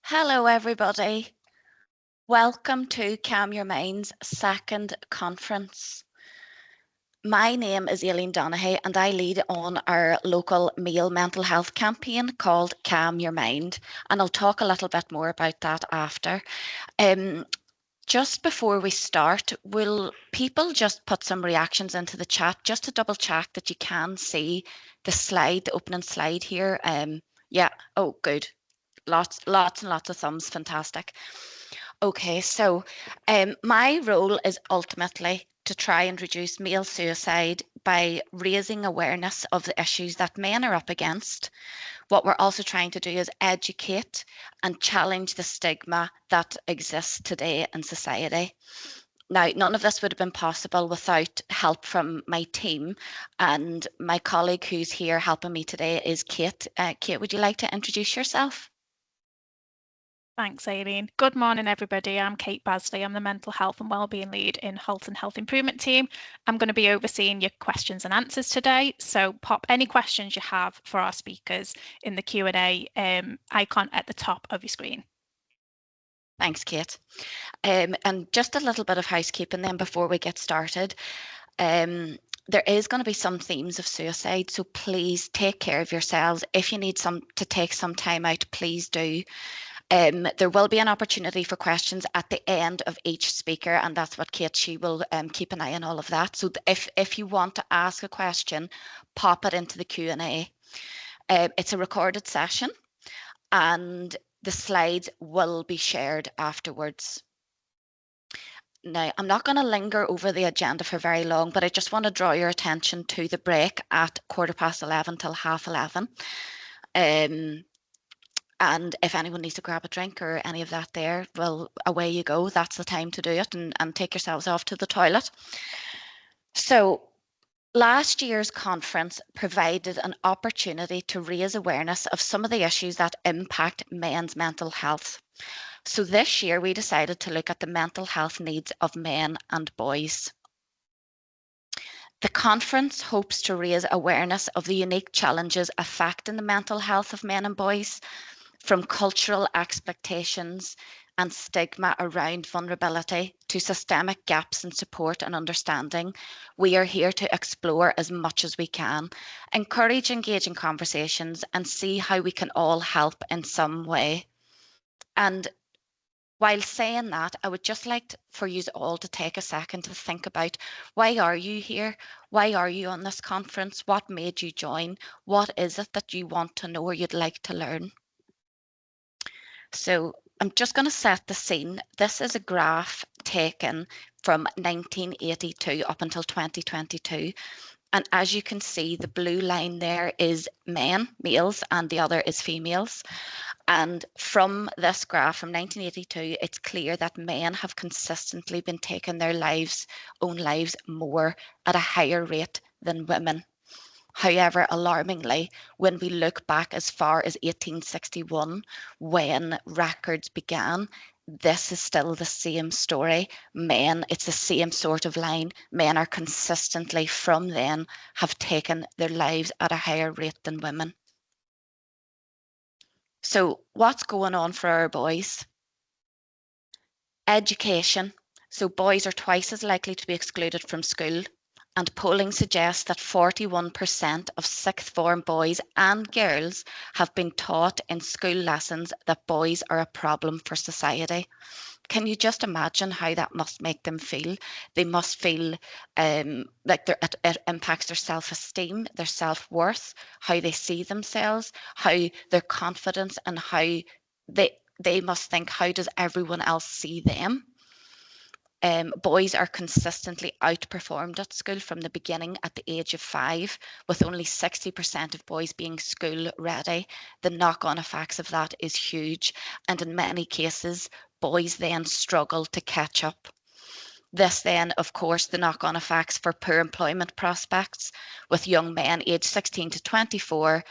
Hello, everybody. Welcome to Calm Your Mind's second conference. My name is Aileen Donaghy, and I lead on our local male mental health campaign called Calm Your Mind. And I'll talk a little bit more about that after. Just before we start, will people just put some reactions into the chat just to double check that you can see the slide, the opening slide here? Yeah, oh, good. Lots and lots of thumbs, fantastic. Okay, so my role is ultimately to try and reduce male suicide by raising awareness of the issues that men are up against. What we're also trying to do is educate and challenge the stigma that exists today in society. Now, none of this would have been possible without help from my team, and my colleague who's here helping me today is Kate. Kate, would you like to introduce yourself? Thanks, Aileen. Good morning, everybody. I'm Kate Basley. I'm the Mental Health and Wellbeing Lead in Halton Health Improvement Team. I'm going to be overseeing your questions and answers today. So pop any questions you have for our speakers in the Q&A icon at the top of your screen. Thanks, Kate. And just a little bit of housekeeping then before we get started. There is going to be some themes of suicide, so please take care of yourselves. If you need to take some time out, please do. There will be an opportunity for questions at the end of each speaker, and that's what Kate, she will keep an eye on all of that. So if you want to ask a question, pop it into the Q&A. It's a recorded session, and the slides will be shared afterwards. Now, I'm not going to linger over the agenda for very long, but I just want to draw your attention to the break at 11:15 till 11:30. And if anyone needs to grab a drink or any of that there, well, away you go. That's the time to do it, and take yourselves off to the toilet. So last year's conference provided an opportunity to raise awareness of some of the issues that impact men's mental health. So this year we decided to look at the mental health needs of men and boys. The conference hopes to raise awareness of the unique challenges affecting the mental health of men and boys, from cultural expectations and stigma around vulnerability to systemic gaps in support and understanding. We are here to explore as much as we can, encourage engaging conversations, and see how we can all help in some way. And while saying that, I would just like for you all to take a second to think about, why are you here? Why are you on this conference? What made you join? What is it that you want to know or you'd like to learn? So I'm just going to set the scene. This is a graph taken from 1982 up until 2022. And as you can see, the blue line there is men, males, and the other is females. And from this graph from 1982, it's clear that men have consistently been taking their own lives more at a higher rate than women. However, alarmingly, when we look back as far as 1861, when records began, this is still the same story. Men, it's the same sort of line. Men are consistently from then have taken their lives at a higher rate than women. So what's going on for our boys? Education. So boys are twice as likely to be excluded from school, and polling suggests that 41% of sixth form boys and girls have been taught in school lessons that boys are a problem for society. Can you just imagine how that must make them feel? They must feel like it impacts their self-esteem, their self-worth, how they see themselves, how their confidence, and how they must think, how does everyone else see them? Boys are consistently outperformed at school from the beginning at the age of 5, with only 60% of boys being school ready. The knock-on effects of that is huge, and in many cases, boys then struggle to catch up. This then, of course, the knock-on effects for poor employment prospects, with young men aged 16 to 24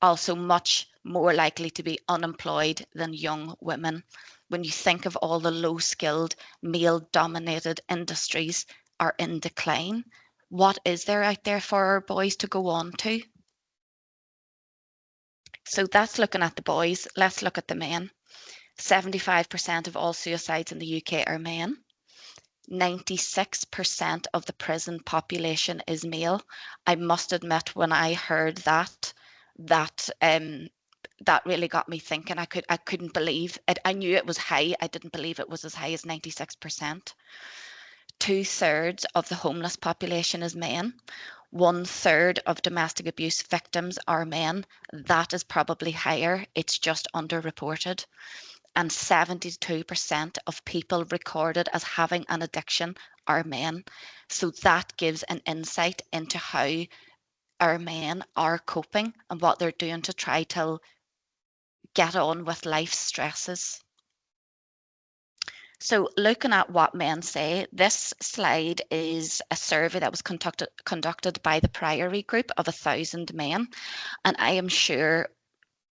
also much more likely to be unemployed than young women. When you think of all the low-skilled, male-dominated industries are in decline, what is there out there for our boys to go on to? So that's looking at the boys. Let's look at the men. 75% of all suicides in the UK are men. 96% of the prison population is male. I must admit, when I heard that really got me thinking. I couldn't believe it. I knew it was high. I didn't believe it was as high as 96%. 2/3 of the homeless population is men. 1/3 of domestic abuse victims are men. That is probably higher. It's just underreported. And 72% of people recorded as having an addiction are men. So that gives an insight into how our men are coping and what they're doing to try to get on with life's stresses. So looking at what men say, this slide is a survey that was conducted by the Priory Group of 1,000 men. And I am sure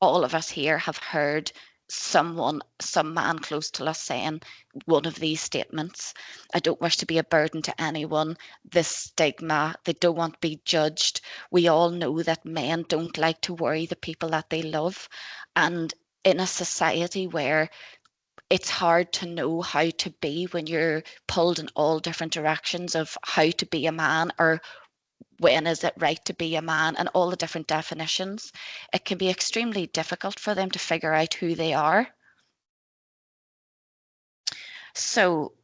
all of us here have heard some man close to us saying one of these statements. I don't wish to be a burden to anyone. This stigma, they don't want to be judged. We all know that men don't like to worry the people that they love. And in a society where it's hard to know how to be when you're pulled in all different directions of how to be a man, or when is it right to be a man, and all the different definitions, it can be extremely difficult for them to figure out who they are. So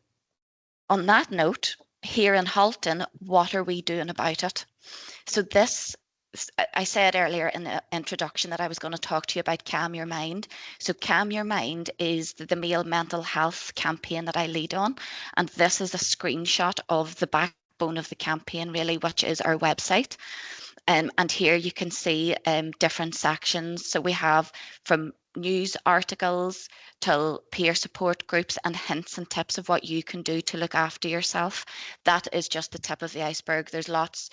on that note, here in Halton, what are we doing about it? So this, I said earlier in the introduction that I was going to talk to you about Calm Your Mind. So Calm Your Mind is the male mental health campaign that I lead on. And this is a screenshot of the backbone of the campaign, really, which is our website. And here you can see different sections. So we have from news articles till peer support groups and hints and tips of what you can do to look after yourself. That is just the tip of the iceberg. There's lots.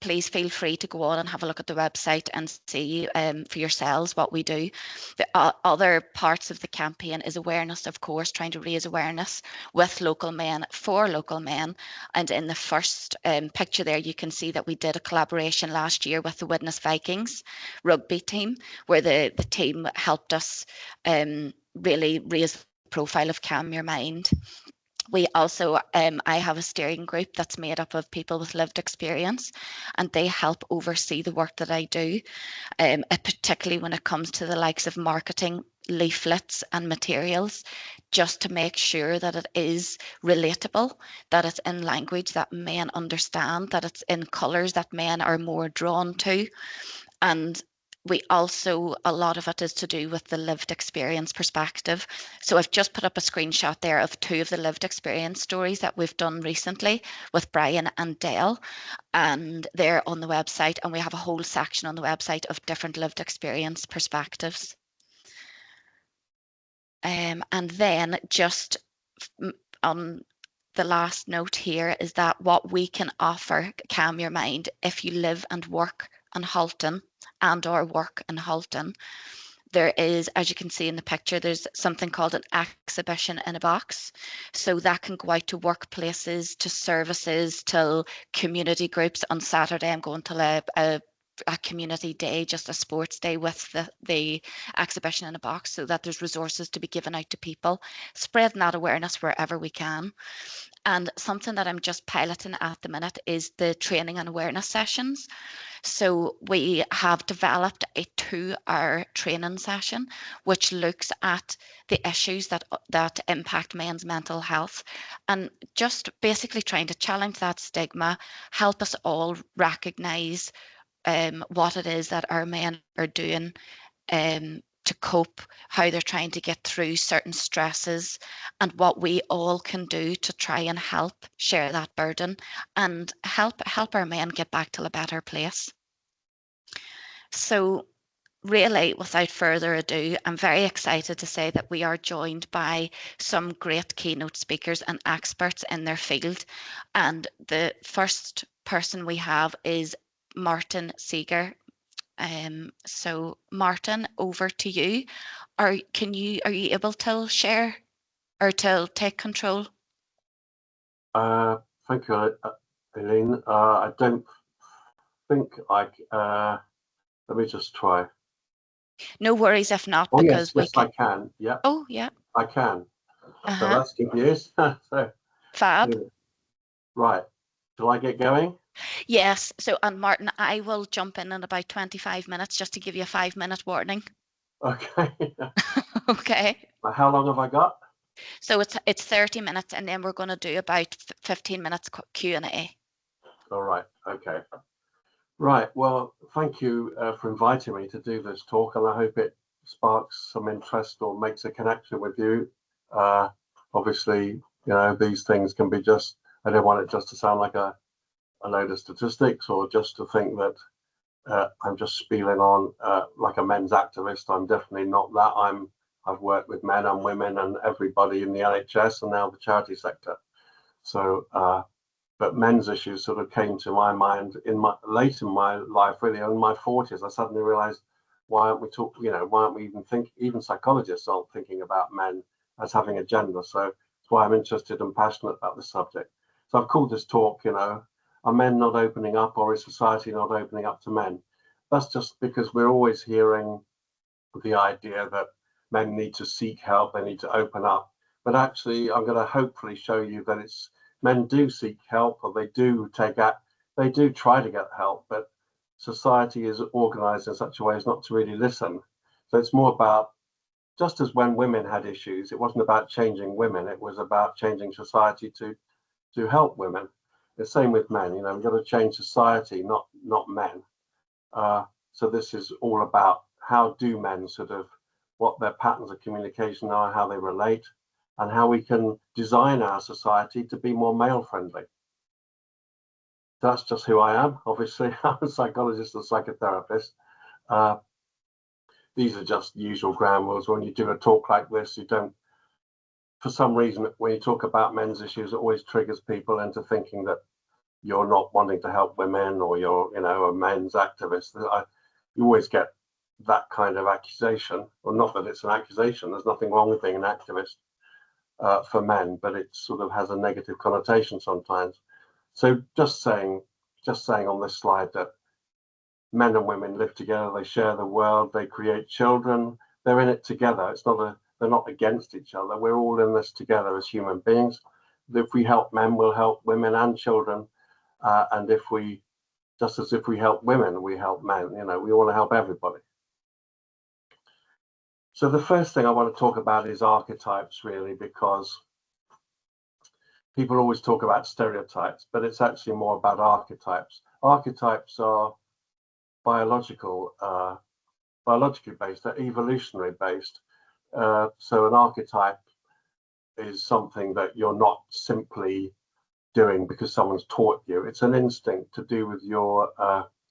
Please feel free to go on and have a look at the website and see for yourselves what we do. The other parts of the campaign is awareness, of course, trying to raise awareness with local men, for local men. And in the first picture there, you can see that we did a collaboration last year with the Widnes Vikings rugby team, where the team helped us really raise the profile of Calm Your Mind. We also, I have a steering group that's made up of people with lived experience, and they help oversee the work that I do, particularly when it comes to the likes of marketing, leaflets and materials, just to make sure that it is relatable, that it's in language that men understand, that it's in colours that men are more drawn to. And we also, a lot of it is to do with the lived experience perspective. So I've just put up a screenshot there of 2 of the lived experience stories that we've done recently with Brian and Dale, and they're on the website, and we have a whole section on the website of different lived experience perspectives. And then just on the last note here is that what we can offer Calm Your Mind, if you live and work in Halton and/or work in Halton, there is, as you can see in the picture, there's something called an exhibition in a box. So that can go out to workplaces, to services, to community groups. On Saturday, I'm going to a community day, just a sports day with the exhibition in a box, so that there's resources to be given out to people, spreading that awareness wherever we can. And something that I'm just piloting at the minute is the training and awareness sessions. So we have developed a 2-hour training session, which looks at the issues that impact men's mental health, and just basically trying to challenge that stigma, help us all recognise what it is that our men are doing to cope, how they're trying to get through certain stresses, and what we all can do to try and help share that burden and help our men get back to a better place. So really, without further ado, I'm very excited to say that we are joined by some great keynote speakers and experts in their field. And the first person we have is Martin Seeger. So Martin, over to you. Are you able to share or to take control? Thank you, Eileen. I don't think let me just try. No worries if not, Oh, because yes, I can. Yeah, Oh, yeah. I can. So Uh-huh. that's good news. So, Fab. yeah. Right. Shall I get going? Yes. So, and Martin, I will jump in about 25 minutes just to give you a 5-minute warning. Okay. Okay. How long have I got? So it's 30 minutes, and then we're going to do about 15 minutes Q&A. All right. Okay. Right. Well, thank you for inviting me to do this talk, and I hope it sparks some interest or makes a connection with you. Obviously, you know, these things can be just, I don't want it just to sound like a load of statistics or just to think that I'm just spieling on like a men's activist. I'm definitely not that. I've worked with men and women and everybody in the NHS and now the charity sector. So, but men's issues sort of came to my mind late in my life, really in my 40s. I suddenly realized, why aren't we why aren't we even psychologists aren't thinking about men as having a gender? So that's why I'm interested and passionate about this subject. So I've called this talk, are men not opening up, or is society not opening up to men? That's just because we're always hearing the idea that men need to seek help, they need to open up. But actually, I'm going to hopefully show you that men do seek help, or they do try to get help, but society is organized in such a way as not to really listen. So it's more about, just as when women had issues, it wasn't about changing women, it was about changing society to help women. The same with men, we've got to change society, not men. So this is all about how do men what their patterns of communication are, how they relate, and how we can design our society to be more male friendly. That's just who I am. Obviously, I'm a psychologist and psychotherapist. These are just usual ground rules. When you do a talk like this, you don't, for some reason, when you talk about men's issues, it always triggers people into thinking that you're not wanting to help women, or you're, a men's activist. You always get that kind of accusation. Well, not that it's an accusation. There's nothing wrong with being an activist for men, but it sort of has a negative connotation sometimes. So just saying on this slide that men and women live together, they share the world, they create children, they're in it together. They're not against each other. We're all in this together as human beings. If we help men, we'll help women and children. And just as if we help women, we help men. We want to help everybody. So the first thing I want to talk about is archetypes, really, because people always talk about stereotypes, but it's actually more about archetypes. Archetypes are biologically based, they're evolutionary based. So an archetype is something that you're not simply doing because someone's taught you. It's an instinct to do with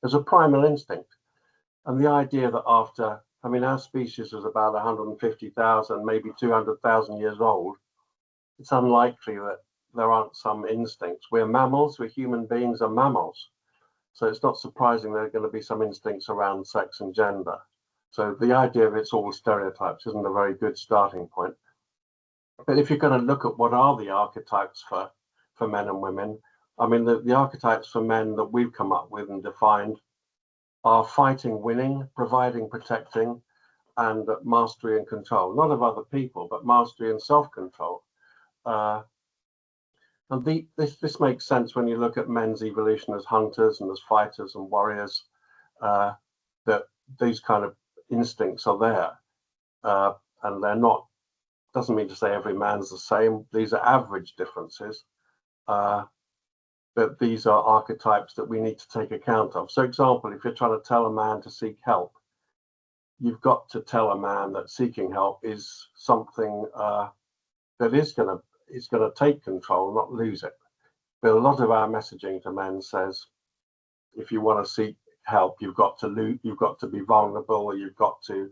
as a primal instinct. And the idea that our species is about 150,000, maybe 200,000 years old. It's unlikely that there aren't some instincts. We're mammals, we're human beings and mammals. So it's not surprising there are going to be some instincts around sex and gender. So the idea of it's all stereotypes isn't a very good starting point. But if you're going to look at what are the archetypes for men and women, the archetypes for men that we've come up with and defined are fighting, winning, providing, protecting, and mastery and control. Not of other people, but mastery and self-control. And this makes sense when you look at men's evolution as hunters and as fighters and warriors, that these kind of instincts are there. And they're not, doesn't mean to say every man's the same. These are average differences. But these are archetypes that we need to take account of. So, example, if you're trying to tell a man to seek help, you've got to tell a man that seeking help is something that is going to take control, not lose it. But a lot of our messaging to men says, if you want to seek help, you've got to be vulnerable, or you've got to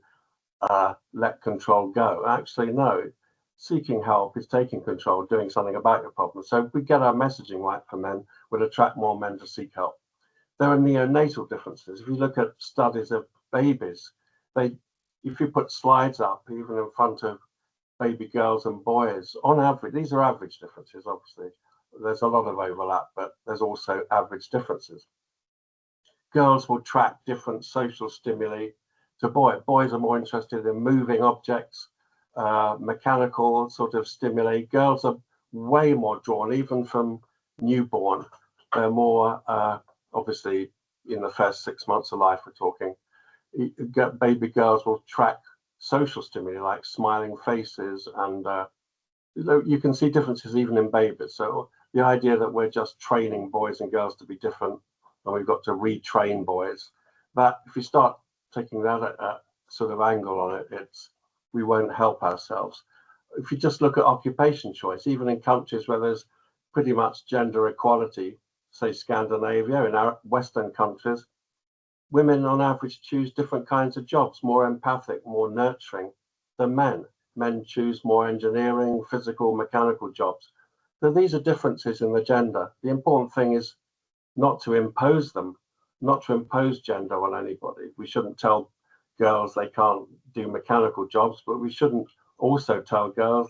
let control go. Actually, no. Seeking help is taking control, doing something about your problem. So if we get our messaging right for men, we'll attract more men to seek help. There are neonatal differences. If you look at studies of babies, if you put slides up, even in front of baby girls and boys, on average, these are average differences, obviously. There's a lot of overlap, but there's also average differences. Girls will track different social stimuli to boys are more interested in moving objects, mechanical sort of stimuli. Girls are way more drawn, even from newborn. They're more, obviously, in the first 6 months of life, we're talking, baby girls will track social stimuli like smiling faces, and you can see differences even in babies. So the idea that we're just training boys and girls to be different and we've got to retrain boys, that if you start taking that sort of angle on it, we won't help ourselves. If you just look at occupation choice, even in countries where there's pretty much gender equality, say Scandinavia, in our Western countries, women on average choose different kinds of jobs, more empathic, more nurturing than men. Men choose more engineering, physical, mechanical jobs. So these are differences in the gender. The important thing is not to impose them, not to impose gender on anybody. We shouldn't tell girls they can't do mechanical jobs, but we shouldn't also tell girls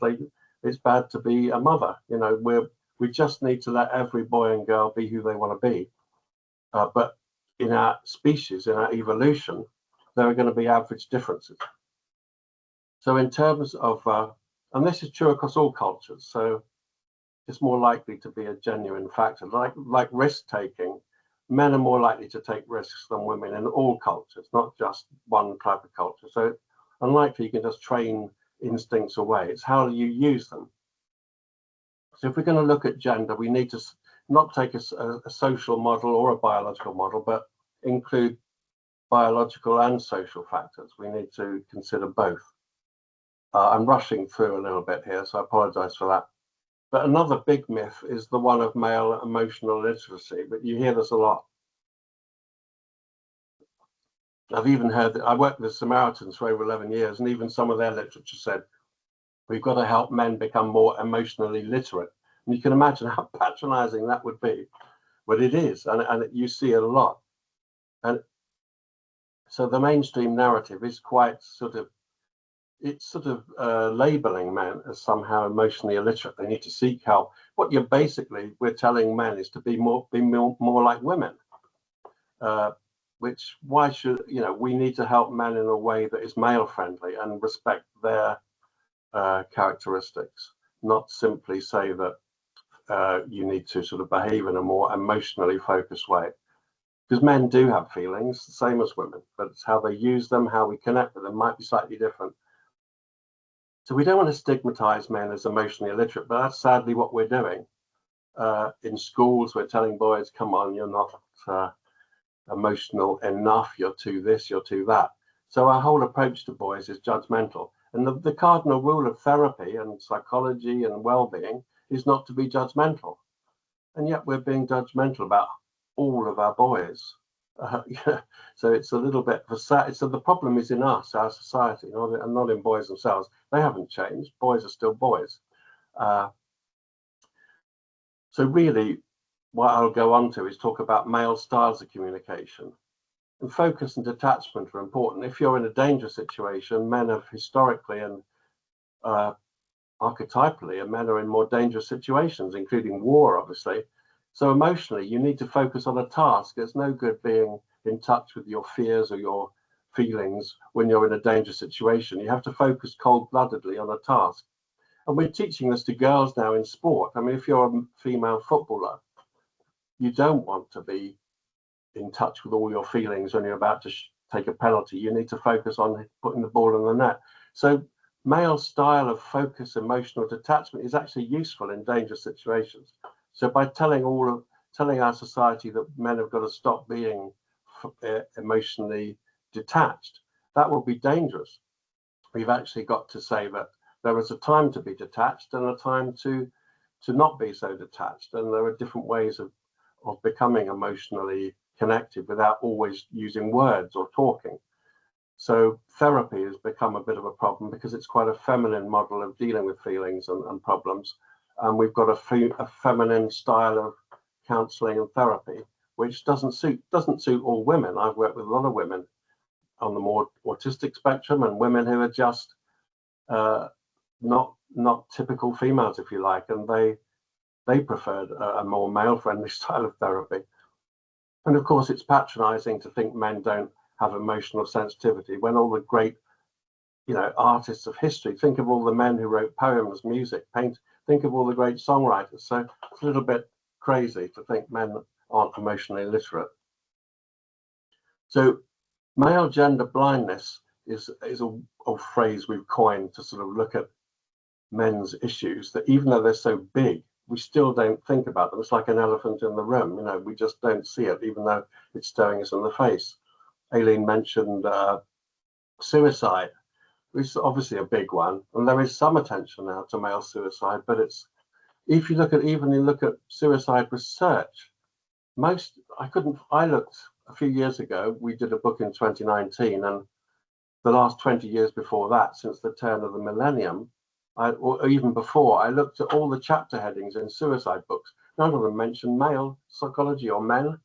it's bad to be a mother. You know, we just need to let every boy and girl be who they want to be. But in our species, in our evolution, there are going to be average differences. So in terms of, and this is true across all cultures, so it's more likely to be a genuine factor. Like risk taking, men are more likely to take risks than women in all cultures, not just one type of culture. So it's unlikely you can just train instincts away. It's how you use them. So if we're going to look at gender, we need to not take a social model or a biological model, but include biological and social factors. We need to consider both. I'm rushing through a little bit here, so I apologize for that. But another big myth is the one of male emotional literacy, but you hear this a lot. I've even heard that I worked with Samaritans for over 11 years, and even some of their literature said, we've got to help men become more emotionally literate. And you can imagine how patronizing that would be, but it is, and you see it a lot. And so the mainstream narrative is quite it's labeling men as somehow emotionally illiterate. They need to seek help. What we're telling men is to be more like women. Why should, we need to help men in a way that is male friendly and respect their characteristics, not simply say that you need to sort of behave in a more emotionally focused way. Because men do have feelings, the same as women, but it's how they use them, how we connect with them might be slightly different. So we don't want to stigmatize men as emotionally illiterate, but that's sadly what we're doing. In schools, we're telling boys, come on, you're not emotional enough, you're too this, you're too that. So our whole approach to boys is judgmental. And the cardinal rule of therapy and psychology and well-being is not to be judgmental. And yet we're being judgmental about all of our boys. So it's a little bit sad. So the problem is in us, our society, and not in boys themselves. They haven't changed. Boys are still boys. So really, what I'll go on to is talk about male styles of communication. And focus and detachment are important. If you're in a dangerous situation, men have historically and archetypally, and men are in more dangerous situations, including war, obviously. So emotionally, you need to focus on a task. There's no good being in touch with your fears or your feelings when you're in a dangerous situation. You have to focus cold-bloodedly on a task. And we're teaching this to girls now in sport. I mean, if you're a female footballer, you don't want to be in touch with all your feelings when you're about to take a penalty. You need to focus on putting the ball in the net. So male style of focus, emotional detachment is actually useful in dangerous situations. So by telling our society that men have got to stop being emotionally detached, that will be dangerous. We've actually got to say that there is a time to be detached and a time to not be so detached. And there are different ways of becoming emotionally connected without always using words or talking. So therapy has become a bit of a problem because it's quite a feminine model of dealing with feelings and problems. And we've got a feminine style of counseling and therapy, which doesn't suit all women. I've worked with a lot of women on the more autistic spectrum and women who are just not typical females, if you like, and they preferred a more male-friendly style of therapy. And of course, it's patronizing to think men don't have emotional sensitivity, when all the great, artists of history, think of all the men who wrote poems, music, paint, think of all the great songwriters. So it's a little bit crazy to think men aren't emotionally literate. So male gender blindness is a phrase we've coined to sort of look at men's issues that, even though they're so big, we still don't think about them. It's like an elephant in the room, we just don't see it, even though it's staring us in the face. Aileen mentioned suicide, which is obviously a big one, and there is some attention now to male suicide, but it's, if you look at suicide research, I looked a few years ago, we did a book in 2019, and the last 20 years before that, since the turn of the millennium, or even before, I looked at all the chapter headings in suicide books. None of them mentioned male psychology or men.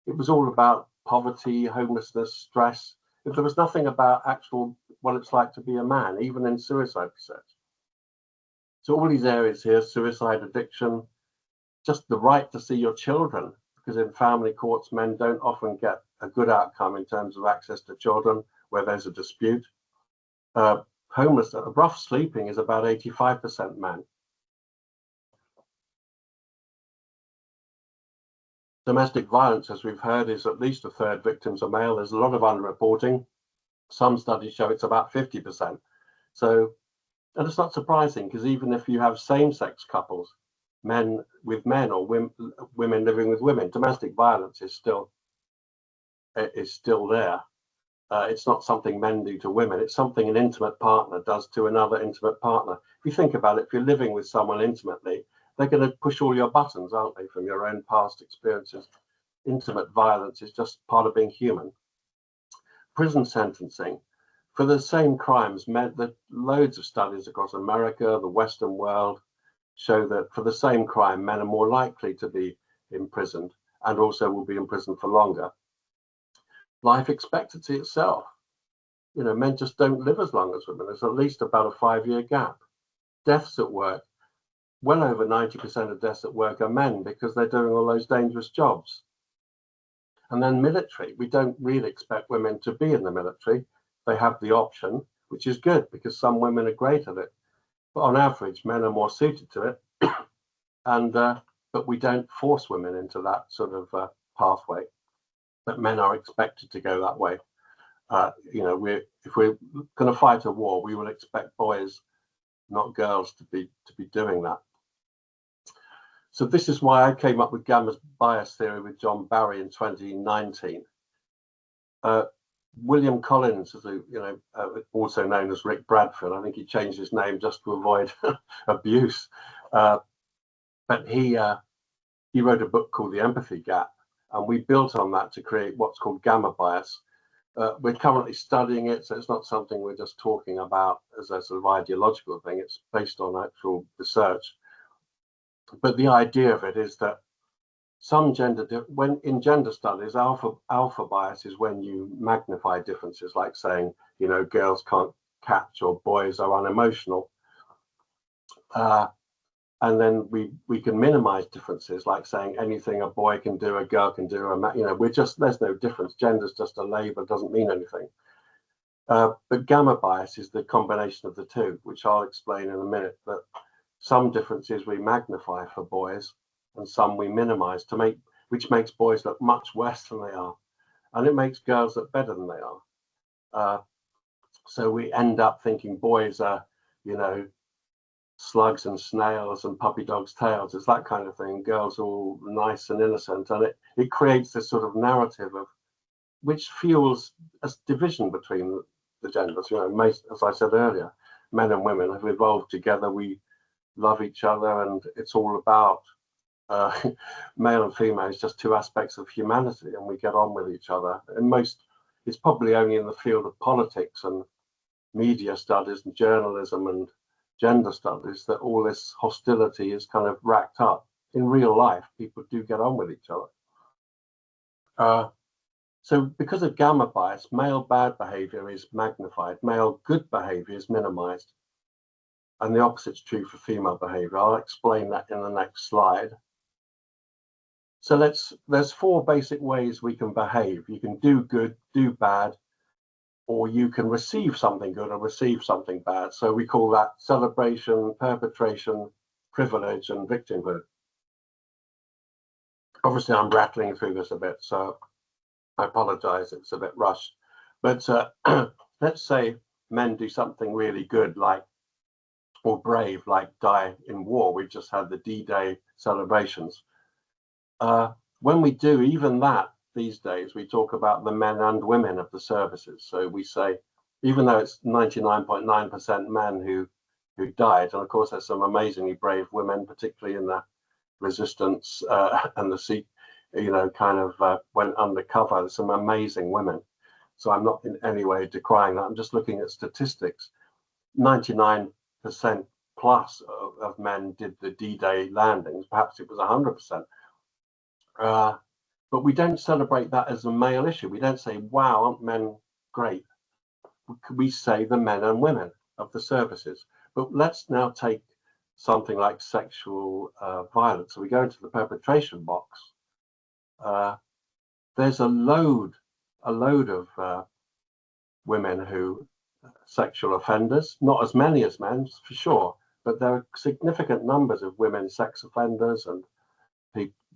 It was all about poverty, homelessness, stress. There was nothing about actual what it's like to be a man, even in suicide research. So all these areas here, suicide, addiction, just the right to see your children, because in family courts, men don't often get a good outcome in terms of access to children where there's a dispute. Homelessness, rough sleeping is about 85% men. Domestic violence, as we've heard, is at least a third victims are male. There's a lot of underreporting. Some studies show it's about 50%. So, and it's not surprising, because even if you have same-sex couples, men with men or women living with women, domestic violence is still there. It's not something men do to women. It's something an intimate partner does to another intimate partner. If you think about it, if you're living with someone intimately, they're going to push all your buttons, aren't they, from your own past experiences? Intimate violence is just part of being human. Prison sentencing. For the same crimes, loads of studies across America, the Western world, show that for the same crime, men are more likely to be imprisoned and also will be imprisoned for longer. Life expectancy itself, men just don't live as long as women. There's at least about a 5-year gap. Deaths at work, well over 90% of deaths at work are men, because they're doing all those dangerous jobs. And then military, we don't really expect women to be in the military. They have the option, which is good, because some women are great at it. But on average, men are more suited to it. But we don't force women into that sort of pathway. But men are expected to go that way. If we're going to fight a war, we will expect boys, not girls, to be doing that. So this is why I came up with gamma bias theory with John Barry in 2019. William Collins, also known as Rick Bradfield, I think he changed his name just to avoid abuse. But he wrote a book called The Empathy Gap, and we built on that to create what's called gamma bias. We're currently studying it, so it's not something we're just talking about as a sort of ideological thing. It's based on actual research. But the idea of it is that when in gender studies, alpha bias is when you magnify differences, like saying, girls can't catch or boys are unemotional. And then we can minimize differences, like saying anything a boy can do, a girl can do, there's no difference. Gender's just a label, doesn't mean anything. But gamma bias is the combination of the two, which I'll explain in a minute. That some differences we magnify for boys, and some we minimize which makes boys look much worse than they are, and it makes girls look better than they are. So we end up thinking boys are, slugs and snails and puppy dogs' tails. It's that kind of thing. Girls are all nice and innocent, and it creates this sort of narrative which fuels a division between the genders. As I said earlier, men and women have evolved together. We love each other, and it's all about male and female is just two aspects of humanity, and we get on with each other. And it's probably only in the field of politics and media studies and journalism and gender studies that all this hostility is kind of racked up. In real life, people do get on with each other. So because of gamma bias, male bad behavior is magnified, male good behavior is minimized. And the opposite's true for female behavior. I'll explain that in the next slide. So there's four basic ways we can behave. You can do good, do bad, or you can receive something good or receive something bad. So we call that celebration, perpetration, privilege, and victimhood. Obviously, I'm rattling through this a bit, so I apologize, it's a bit rushed. But let's say men do something really good, like, or brave, like die in war. We've just had the D-Day celebrations. When we do even that these days, we talk about the men and women of the services. So we say, even though it's 99.9% men who died, and of course there's some amazingly brave women, particularly in the resistance and the sea, kind of went undercover. There's some amazing women. So I'm not in any way decrying that. I'm just looking at statistics. 99% plus of men did the D-Day landings. Perhaps it was 100%. But we don't celebrate that as a male issue. We don't say, wow, aren't men great? We say the men and women of the services. But let's now take something like sexual violence. So we go into the perpetration box. There's a load of women who sexual offenders, not as many as men for sure, but there are significant numbers of women sex offenders and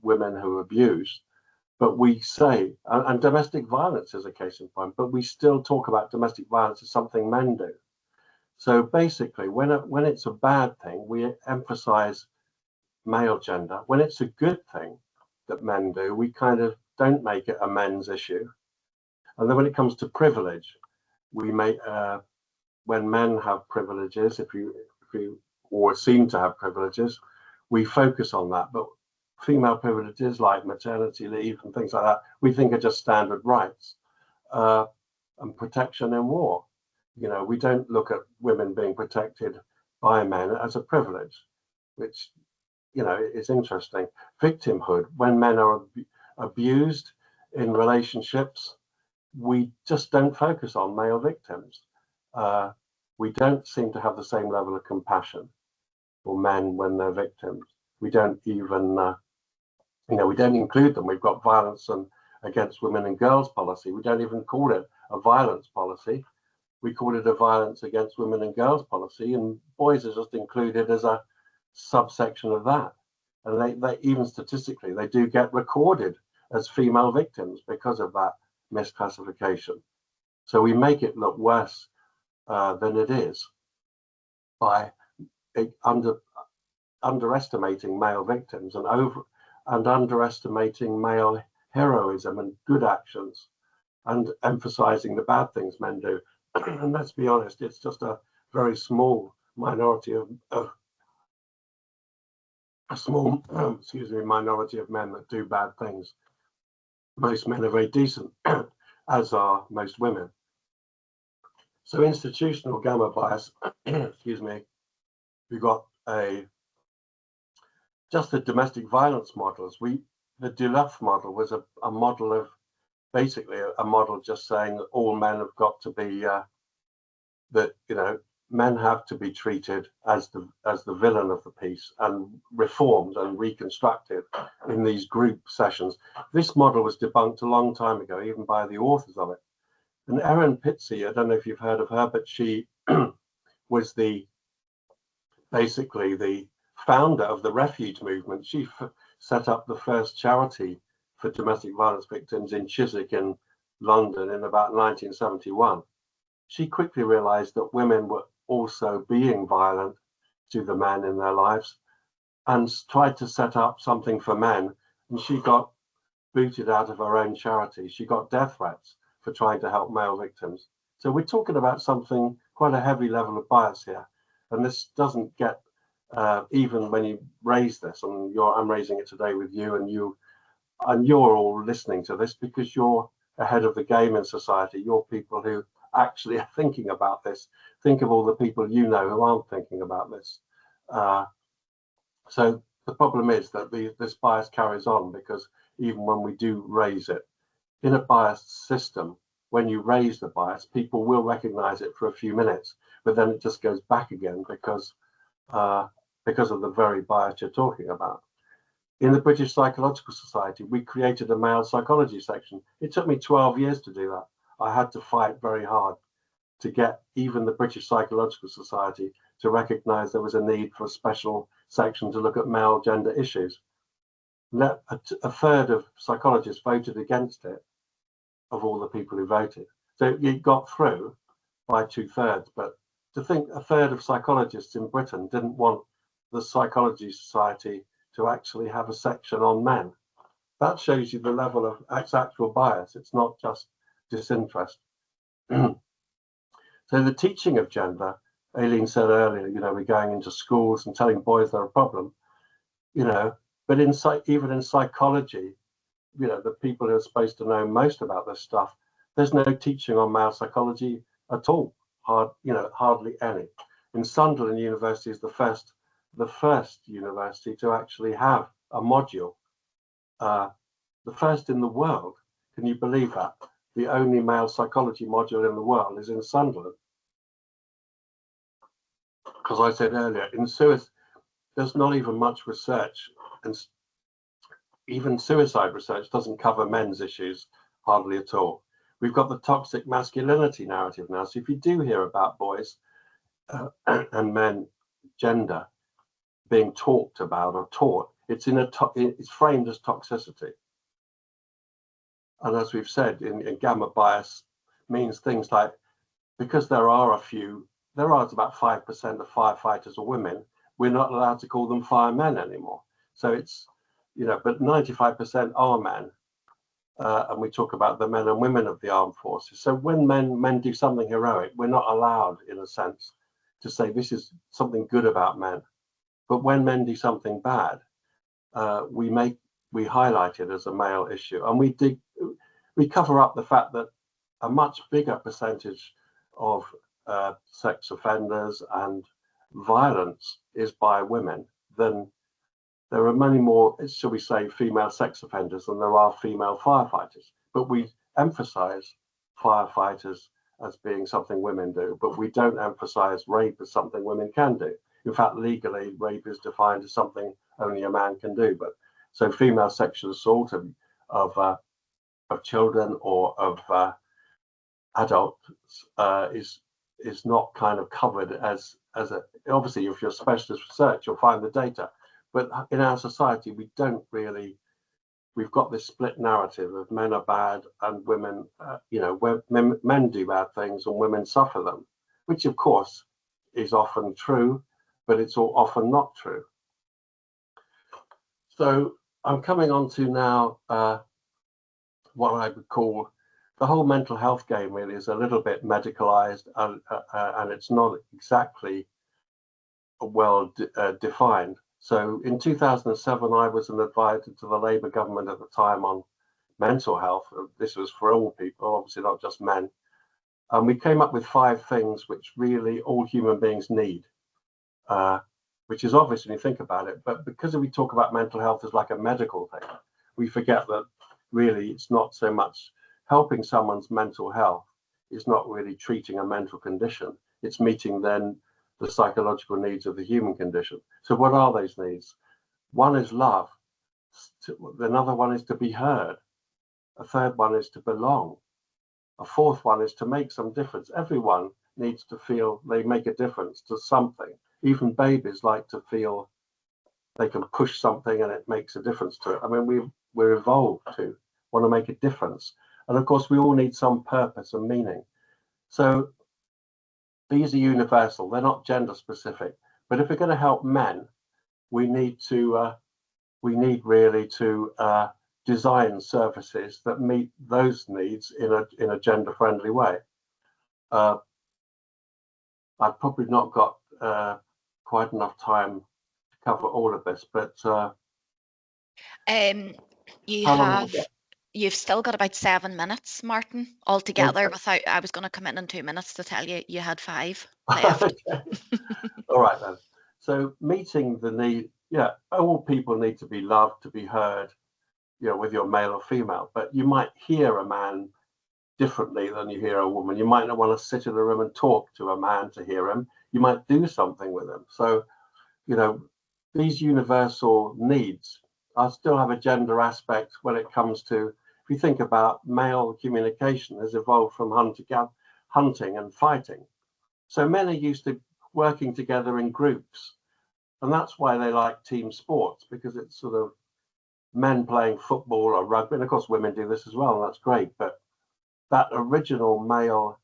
women who are abused. But we say, and domestic violence is a case in point, but we still talk about domestic violence as something men do. So basically, when it's a bad thing, we emphasize male gender. When it's a good thing that men do, we kind of don't make it a men's issue. And then when it comes to privilege, we make when men have privileges, if you or seem to have privileges, we focus on that. But female privileges like maternity leave and things like that, we think are just standard rights and protection in war. We don't look at women being protected by men as a privilege, which, is interesting. Victimhood, when men are abused in relationships, we just don't focus on male victims. We don't seem to have the same level of compassion for men when they're victims. We don't even, we don't include them. We've got violence against women and girls policy. We don't even call it a violence policy. We call it a violence against women and girls policy, and boys are just included as a subsection of that. And they even statistically, they do get recorded as female victims because of that misclassification. So we make it look worse than it is by underestimating male victims and underestimating male heroism and good actions, and emphasizing the bad things men do. And let's be honest, it's just a very small minority of minority of men that do bad things. Most men are very decent, as are most women. So institutional gamma bias, excuse me, we've got just the domestic violence models. The Duluth model was a model of basically a model just saying that all men have got to be men have to be treated as the villain of the piece and reformed and reconstructed in these group sessions. This model was debunked a long time ago, even by the authors of it. And Erin Pizzey, I don't know if you've heard of her, but she was basically the founder of the refuge movement. She set up the first charity for domestic violence victims in Chiswick in London in about 1971. She quickly realized that women were also being violent to the men in their lives and tried to set up something for men. And she got booted out of her own charity. She got death threats for trying to help male victims. So we're talking about something, quite a heavy level of bias here. And this doesn't get, even when you raise this, and I'm raising it today with you, and you're all listening to this because you're ahead of the game in society. You're people who actually are thinking about this. Think of all the people who aren't thinking about this. So the problem is that this bias carries on, because even when we do raise it, in a biased system, when you raise the bias, people will recognize it for a few minutes, but then it just goes back again because of the very bias you're talking about. in the British Psychological Society, we created a male psychology section. It took me 12 years to do that. I had to fight very hard to get even the British Psychological Society to recognise there was a need for a special section to look at male gender issues. A third of psychologists voted against it, of all the people who voted. So it got through by 2/3, but to think a third of psychologists in Britain didn't want the Psychology Society to actually have a section on men. That shows you the level of actual bias. It's not just disinterest. So the teaching of gender, Aileen said earlier, we're going into schools and telling boys they're a problem, but even in psychology, the people who are supposed to know most about this stuff, there's no teaching on male psychology at all. Hardly any. In Sunderland University is the first university to actually have a module, the first in the world. Can you believe that? The only male psychology module in the world is in Sunderland. Because I said earlier, in suicide, there's not even much research, and even suicide research doesn't cover men's issues hardly at all. We've got the toxic masculinity narrative now. So if you do hear about boys and men gender being talked about or taught, it's framed as toxicity. And as we've said, in gamma bias means things like, because there are about 5% of firefighters are women, we're not allowed to call them firemen anymore. So it's, but 95% are men. And we talk about the men and women of the armed forces. So when men do something heroic, we're not allowed, in a sense, to say this is something good about men. But when men do something bad, we highlight it as a male issue, and we cover up the fact that a much bigger percentage of sex offenders and violence is by women than there are many more, shall we say, female sex offenders than there are female firefighters. But we emphasize firefighters as being something women do, but we don't emphasize rape as something women can do. In fact, legally, rape is defined as something only a man can do. But so female sexual assault of children or of adults is not kind of covered as a, obviously if you're specialist research, you'll find the data. But in our society, we don't really, we've got this split narrative of men are bad and women, men do bad things and women suffer them, which of course is often true, but it's all often not true. So I'm coming on to now what I would call the whole mental health game really is a little bit medicalized and it's not exactly well defined. So in 2007, I was an advisor to the Labour government at the time on mental health. This was for all people, obviously not just men. And we came up with 5 things which really all human beings need, which is obvious when you think about it. But because we talk about mental health as like a medical thing, we forget that really it's not so much helping someone's mental health. It's not really treating a mental condition. It's meeting then the psychological needs of the human condition. So what are those needs? One is love. Another one is to be heard. A third one is to belong. A fourth one is to make some difference. Everyone needs to feel they make a difference to something. Even babies like to feel they can push something and it makes a difference to it. I mean, we're evolved to want to make a difference. And of course, we all need some purpose and meaning. So these are universal, they're not gender specific. But if we're going to help men, we need really to design services that meet those needs in a gender friendly way. I've probably not got quite enough time to cover all of this, but you've still got about 7 minutes, Martin, altogether. Okay. I was going to come in 2 minutes to tell you had 5 left. Okay. All right then. So meeting the need, all people need to be loved, to be heard, with your male or female. But you might hear a man differently than you hear a woman. You might not want to sit in a room and talk to a man to hear him. You might do something with him. So, these universal needs I still have a gender aspect when it comes to, if you think about male communication has evolved from hunting and fighting. So men are used to working together in groups. And that's why they like team sports, because it's sort of men playing football or rugby. And of course, women do this as well, and that's great. But that original male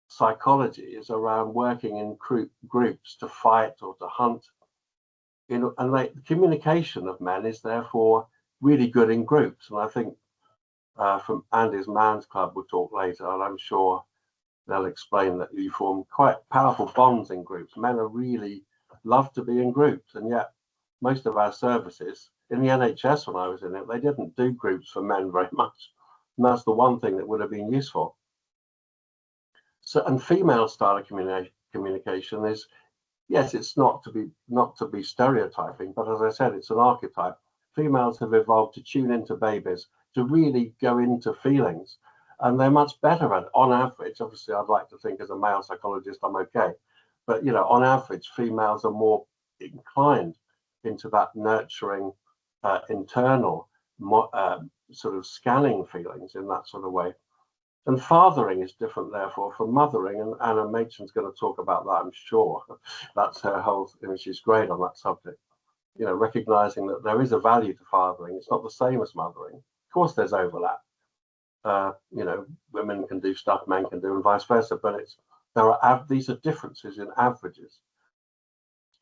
psychology is around working in groups to fight or to hunt. And the communication of men is therefore really good in groups. And I think from Andy's Man's Club, we'll talk later, and I'm sure they'll explain that you form quite powerful bonds in groups. Men are really love to be in groups, and yet most of our services in the NHS, when I was in it, they didn't do groups for men very much, and that's the one thing that would have been useful. So, and female style of communication is, yes, it's not to be stereotyping, but as I said, it's an archetype. Females have evolved to tune into babies, to really go into feelings, and they're much better at it on average. Obviously, I'd like to think as a male psychologist, I'm okay. But, you know, on average, females are more inclined into that nurturing, internal, sort of scanning feelings in that sort of way. And fathering is different, therefore, from mothering. And Anna Machen's going to talk about that, I'm sure. That's her whole, I mean, she's great on that subject. You know, recognizing that there is a value to fathering. It's not the same as mothering. Of course, there's overlap. You know, women can do stuff men can do, and vice versa. But these are differences in averages.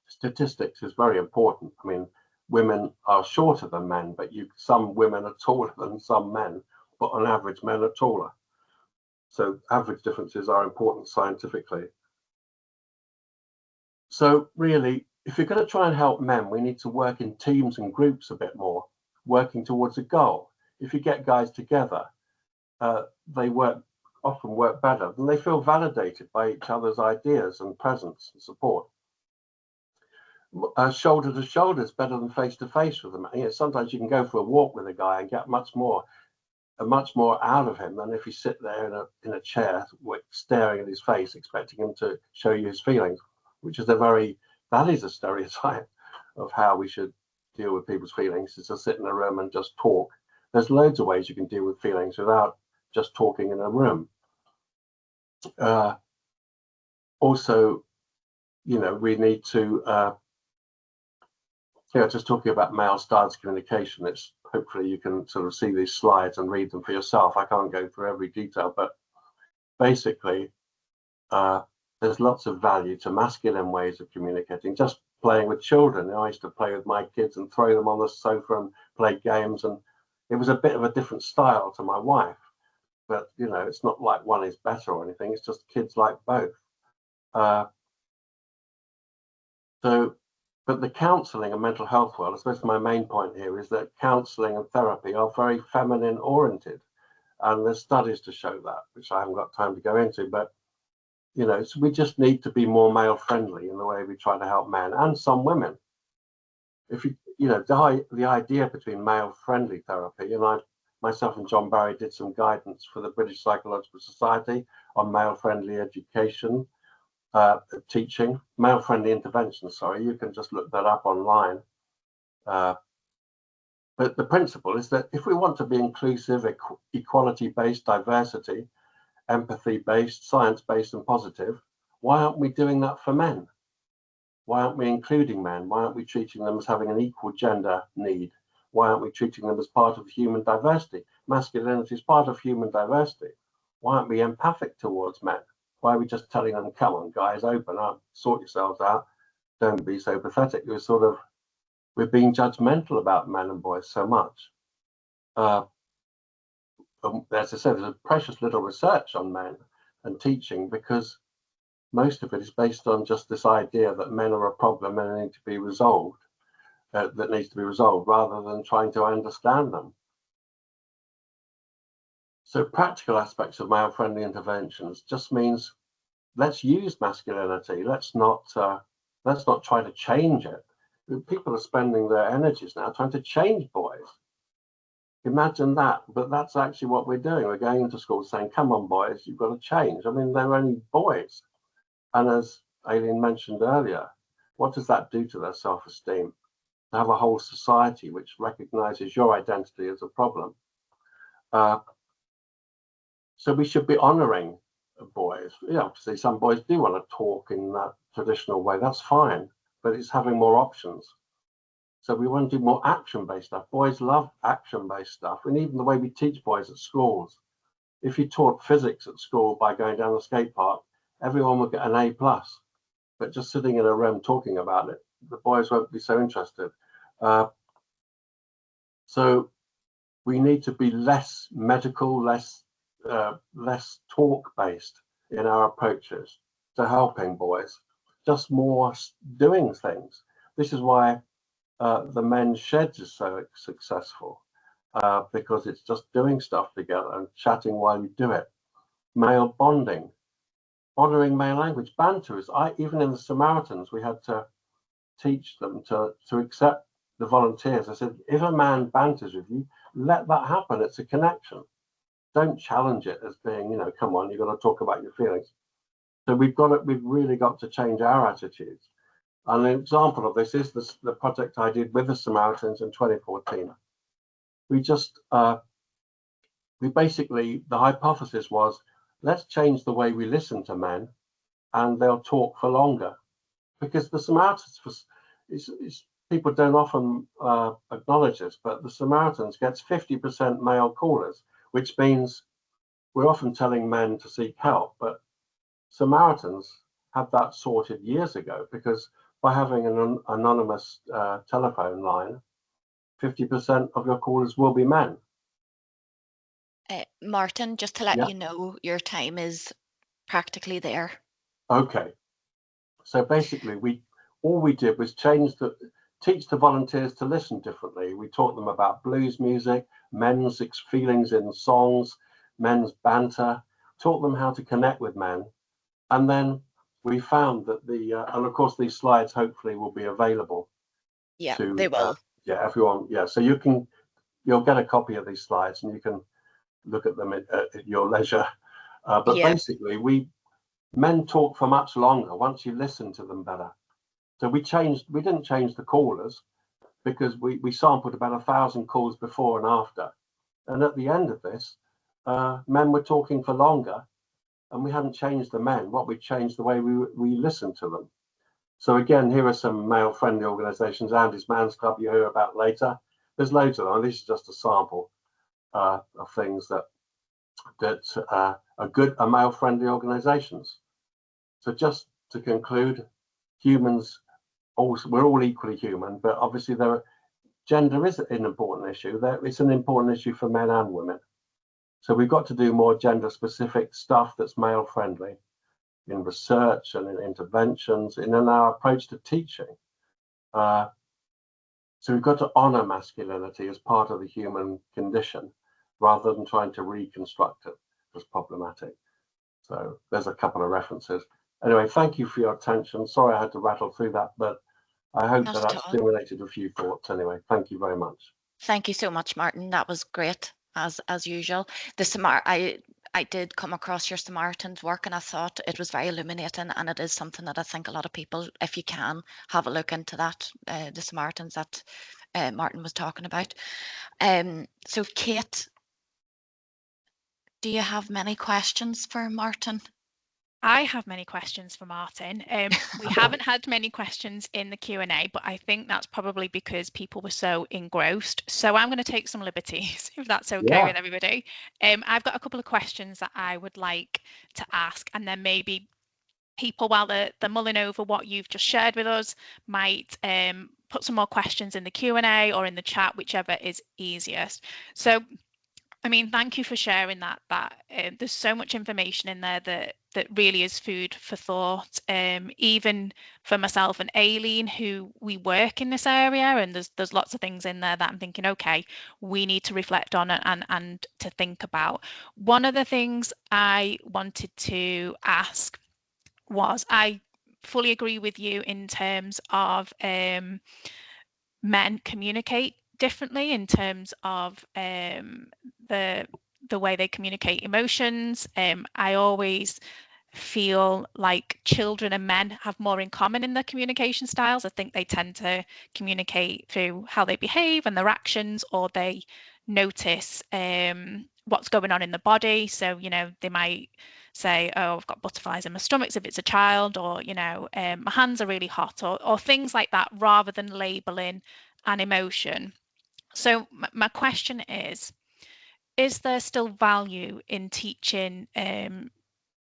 Statistics is very important. I mean, women are shorter than men, but some women are taller than some men, but on average, men are taller. So average differences are important scientifically. So really, if you're going to try and help men, we need to work in teams and groups a bit more, working towards a goal. If you get guys together, they often work better, and they feel validated by each other's ideas and presence and support. Shoulder to shoulder is better than face to face with them. You know, sometimes you can go for a walk with a guy and get much more out of him than if you sit there in a chair staring at his face, expecting him to show you his feelings, which is that is a stereotype of how we should deal with people's feelings, is to sit in a room and just talk. There's loads of ways you can deal with feelings without just talking in a room. Also, you know, we need to just talking about male styles of communication, it's hopefully you can sort of see these slides and read them for yourself. I can't go through every detail, but basically there's lots of value to masculine ways of communicating. Just playing with children. I used to play with my kids and throw them on the sofa and play games, and it was a bit of a different style to my wife. But, you know, it's not like one is better or anything. It's just kids like both. But the counselling and mental health world, I suppose my main point here is that counselling and therapy are very feminine oriented. And there's studies to show that, which I haven't got time to go into. But, you know, so we just need to be more male friendly in the way we try to help men and some women. If you know, the idea between male friendly therapy, and myself and John Barry did some guidance for the British Psychological Society on male friendly education. Teaching, male-friendly intervention, sorry, you can just look that up online. But the principle is that if we want to be inclusive, equality-based, diversity, empathy-based, science-based and positive, why aren't we doing that for men? Why aren't we including men? Why aren't we treating them as having an equal gender need? Why aren't we treating them as part of human diversity? Masculinity is part of human diversity. Why aren't we empathic towards men? Why are we just telling them, come on, guys, open up, sort yourselves out, don't be so pathetic? We're being judgmental about men and boys so much. As I said, there's a precious little research on men and teaching, because most of it is based on just this idea that men are a problem and need to be resolved, rather than trying to understand them. So practical aspects of male-friendly interventions just means let's use masculinity. Let's not try to change it. People are spending their energies now trying to change boys. Imagine that, but that's actually what we're doing. We're going into school saying, come on, boys, you've got to change. I mean, they're only boys. And as Aileen mentioned earlier, what does that do to their self-esteem? to have a whole society which recognizes your identity as a problem. So we should be honoring boys. Yeah, obviously some boys do want to talk in that traditional way. That's fine, but it's having more options. So we want to do more action-based stuff. Boys love action-based stuff, and even the way we teach boys at schools. If you taught physics at school by going down the skate park, everyone would get an A+. But just sitting in a room talking about it, the boys won't be so interested. So we need to be less medical, less talk-based in our approaches to helping boys, just more doing things. This is why the men's sheds is so successful, because it's just doing stuff together and chatting while you do it. Male bonding, honoring male language, banters. Even in the Samaritans, we had to teach them to accept the volunteers. I said, if a man banters with you, let that happen. It's a connection. Don't challenge it as being, come on, you've got to talk about your feelings. So we've really got to change our attitudes. And an example of this is the project I did with the Samaritans in 2014. We basically, the hypothesis was, let's change the way we listen to men and they'll talk for longer. Because the Samaritans, people don't often acknowledge this, but the Samaritans gets 50% male callers, which means we're often telling men to seek help, but Samaritans had that sorted years ago, because by having an anonymous telephone line, 50% of your callers will be men. Martin, just to let Yeah. you know, your time is practically there. Okay. So basically, all we did was teach the volunteers to listen differently. We taught them about blues music, men's feelings in songs, men's banter, taught them how to connect with men. And then we found that and of course these slides hopefully will be available. Yeah, they will. Everyone. Yeah, so you'll get a copy of these slides and you can look at them at your leisure. But basically, men talk for much longer once you listen to them better. So we didn't change the callers, because we sampled about 1,000 calls before and after. And at the end of this, men were talking for longer, and we hadn't changed the men. What we changed the way we listened to them. So again, here are some male-friendly organisations. Andy's Man's Club you hear about later. There's loads of them. This is just a sample of things that are male-friendly organisations. So just to conclude, humans, we're all equally human, but obviously gender is an important issue. It's an important issue for men and women. So we've got to do more gender-specific stuff that's male-friendly in research and in interventions and in our approach to teaching. So we've got to honour masculinity as part of the human condition, rather than trying to reconstruct it as problematic. So there's a couple of references. Anyway, thank you for your attention. Sorry I had to rattle through that, but I hope that stimulated a few thoughts anyway. Thank you very much. Thank you so much, Martin. That was great, as usual. I did come across your Samaritans work, and I thought it was very illuminating, and it is something that I think a lot of people, if you can, have a look into that, the Samaritans that Martin was talking about. So Kate, do you have many questions for Martin? I have many questions for Martin. We haven't had many questions in the Q&A, but I think that's probably because people were so engrossed. So I'm going to take some liberties, if that's okay with everybody. I've got a couple of questions that I would like to ask, and then maybe people, while they're mulling over what you've just shared with us, might put some more questions in the Q&A or in the chat, whichever is easiest. So, I mean, thank you for sharing that. There's so much information in there that really is food for thought. Even for myself and Aileen, who we work in this area, and there's lots of things in there that I'm thinking, okay, we need to reflect on it and to think about. One of the things I wanted to ask was, I fully agree with you in terms of men communicate differently in terms of the way they communicate emotions. I always feel like children and men have more in common in their communication styles. I think they tend to communicate through how they behave and their actions, or they notice what's going on in the body. So, you know, they might say, oh, I've got butterflies in my stomach if it's a child, or, you know, my hands are really hot, or things like that, rather than labeling an emotion. So my question is there still value in teaching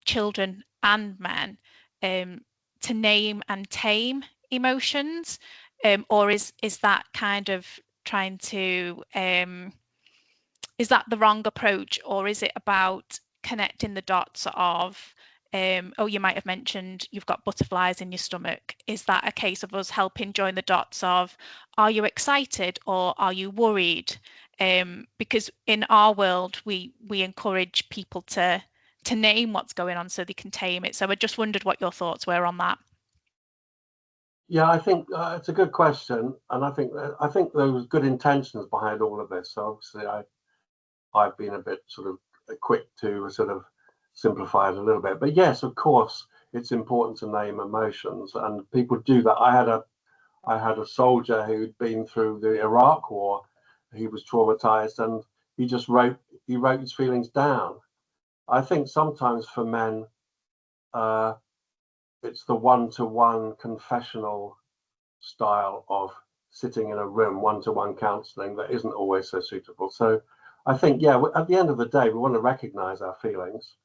children and men to name and tame emotions, or is that kind of trying to is that the wrong approach, or is it about connecting the dots of oh, you might have mentioned you've got butterflies in your stomach. Is that a case of us helping join the dots of, are you excited or are you worried? Because in our world, we encourage people to name what's going on so they can tame it. So I just wondered what your thoughts were on that. Yeah, I think it's a good question, and I think there was good intentions behind all of this. So obviously, I've been a bit sort of quick to sort of simplify it a little bit. But yes, of course, it's important to name emotions, and people do that. I had a soldier who'd been through the Iraq War. He was traumatized, and he just wrote his feelings down. I think sometimes for men, it's the one-to-one confessional style of sitting in a room, one-to-one counseling, that isn't always so suitable. So I think, yeah, at the end of the day, we want to recognize our feelings,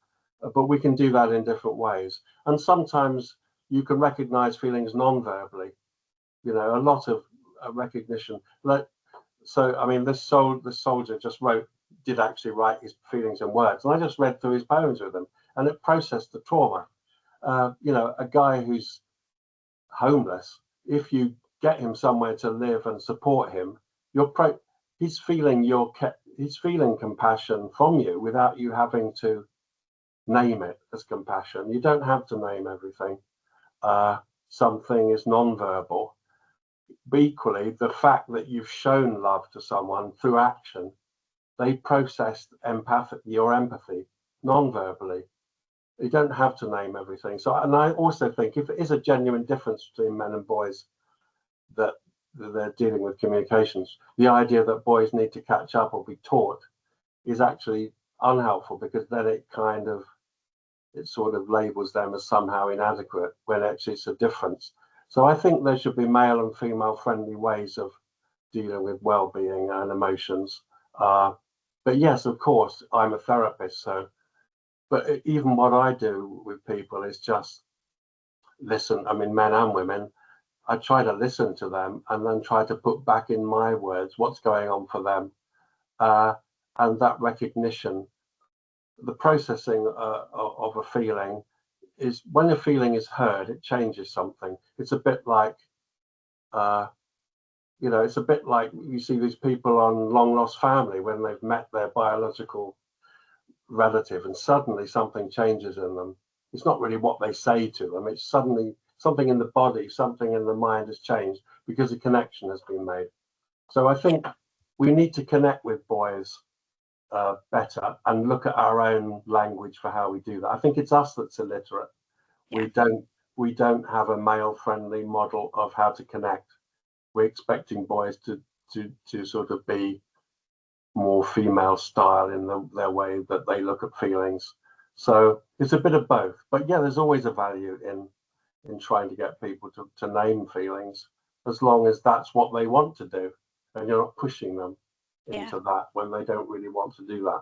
but we can do that in different ways. And sometimes you can recognize feelings non-verbally, you know, a lot of recognition. So, I mean, this soldier did actually write his feelings in words. And I just read through his poems with him, and it processed the trauma. You know, a guy who's homeless, if you get him somewhere to live and support him, he's feeling compassion from you without you having to name it as compassion. You don't have to name everything. Something is non-verbal. But equally, the fact that you've shown love to someone through action, they process your empathy non-verbally. You don't have to name everything. So, and I also think if it is a genuine difference between men and boys that they're dealing with communications, the idea that boys need to catch up or be taught is actually unhelpful, because then it sort of labels them as somehow inadequate when actually it's a difference. So I think there should be male and female friendly ways of dealing with well-being and emotions. But yes, of course, I'm a therapist, but even what I do with people is just listen. I mean, men and women, I try to listen to them and then try to put back in my words what's going on for them. And that recognition, the processing of a feeling, is when a feeling is heard, it changes something. It's a bit like, you know, it's a bit like you see these people on Long Lost Family when they've met their biological relative and suddenly something changes in them. It's not really what they say to them. It's suddenly something in the body, something in the mind has changed because a connection has been made. So I think we need to connect with boys better and look at our own language for how we do that. I think it's us that's illiterate. Yeah. We don't have a male-friendly model of how to connect. We're expecting boys to sort of be more female style in their way that they look at feelings. So it's a bit of both. But yeah, there's always a value in trying to get people to name feelings, as long as that's what they want to do and you're not pushing them into that when they don't really want to do that.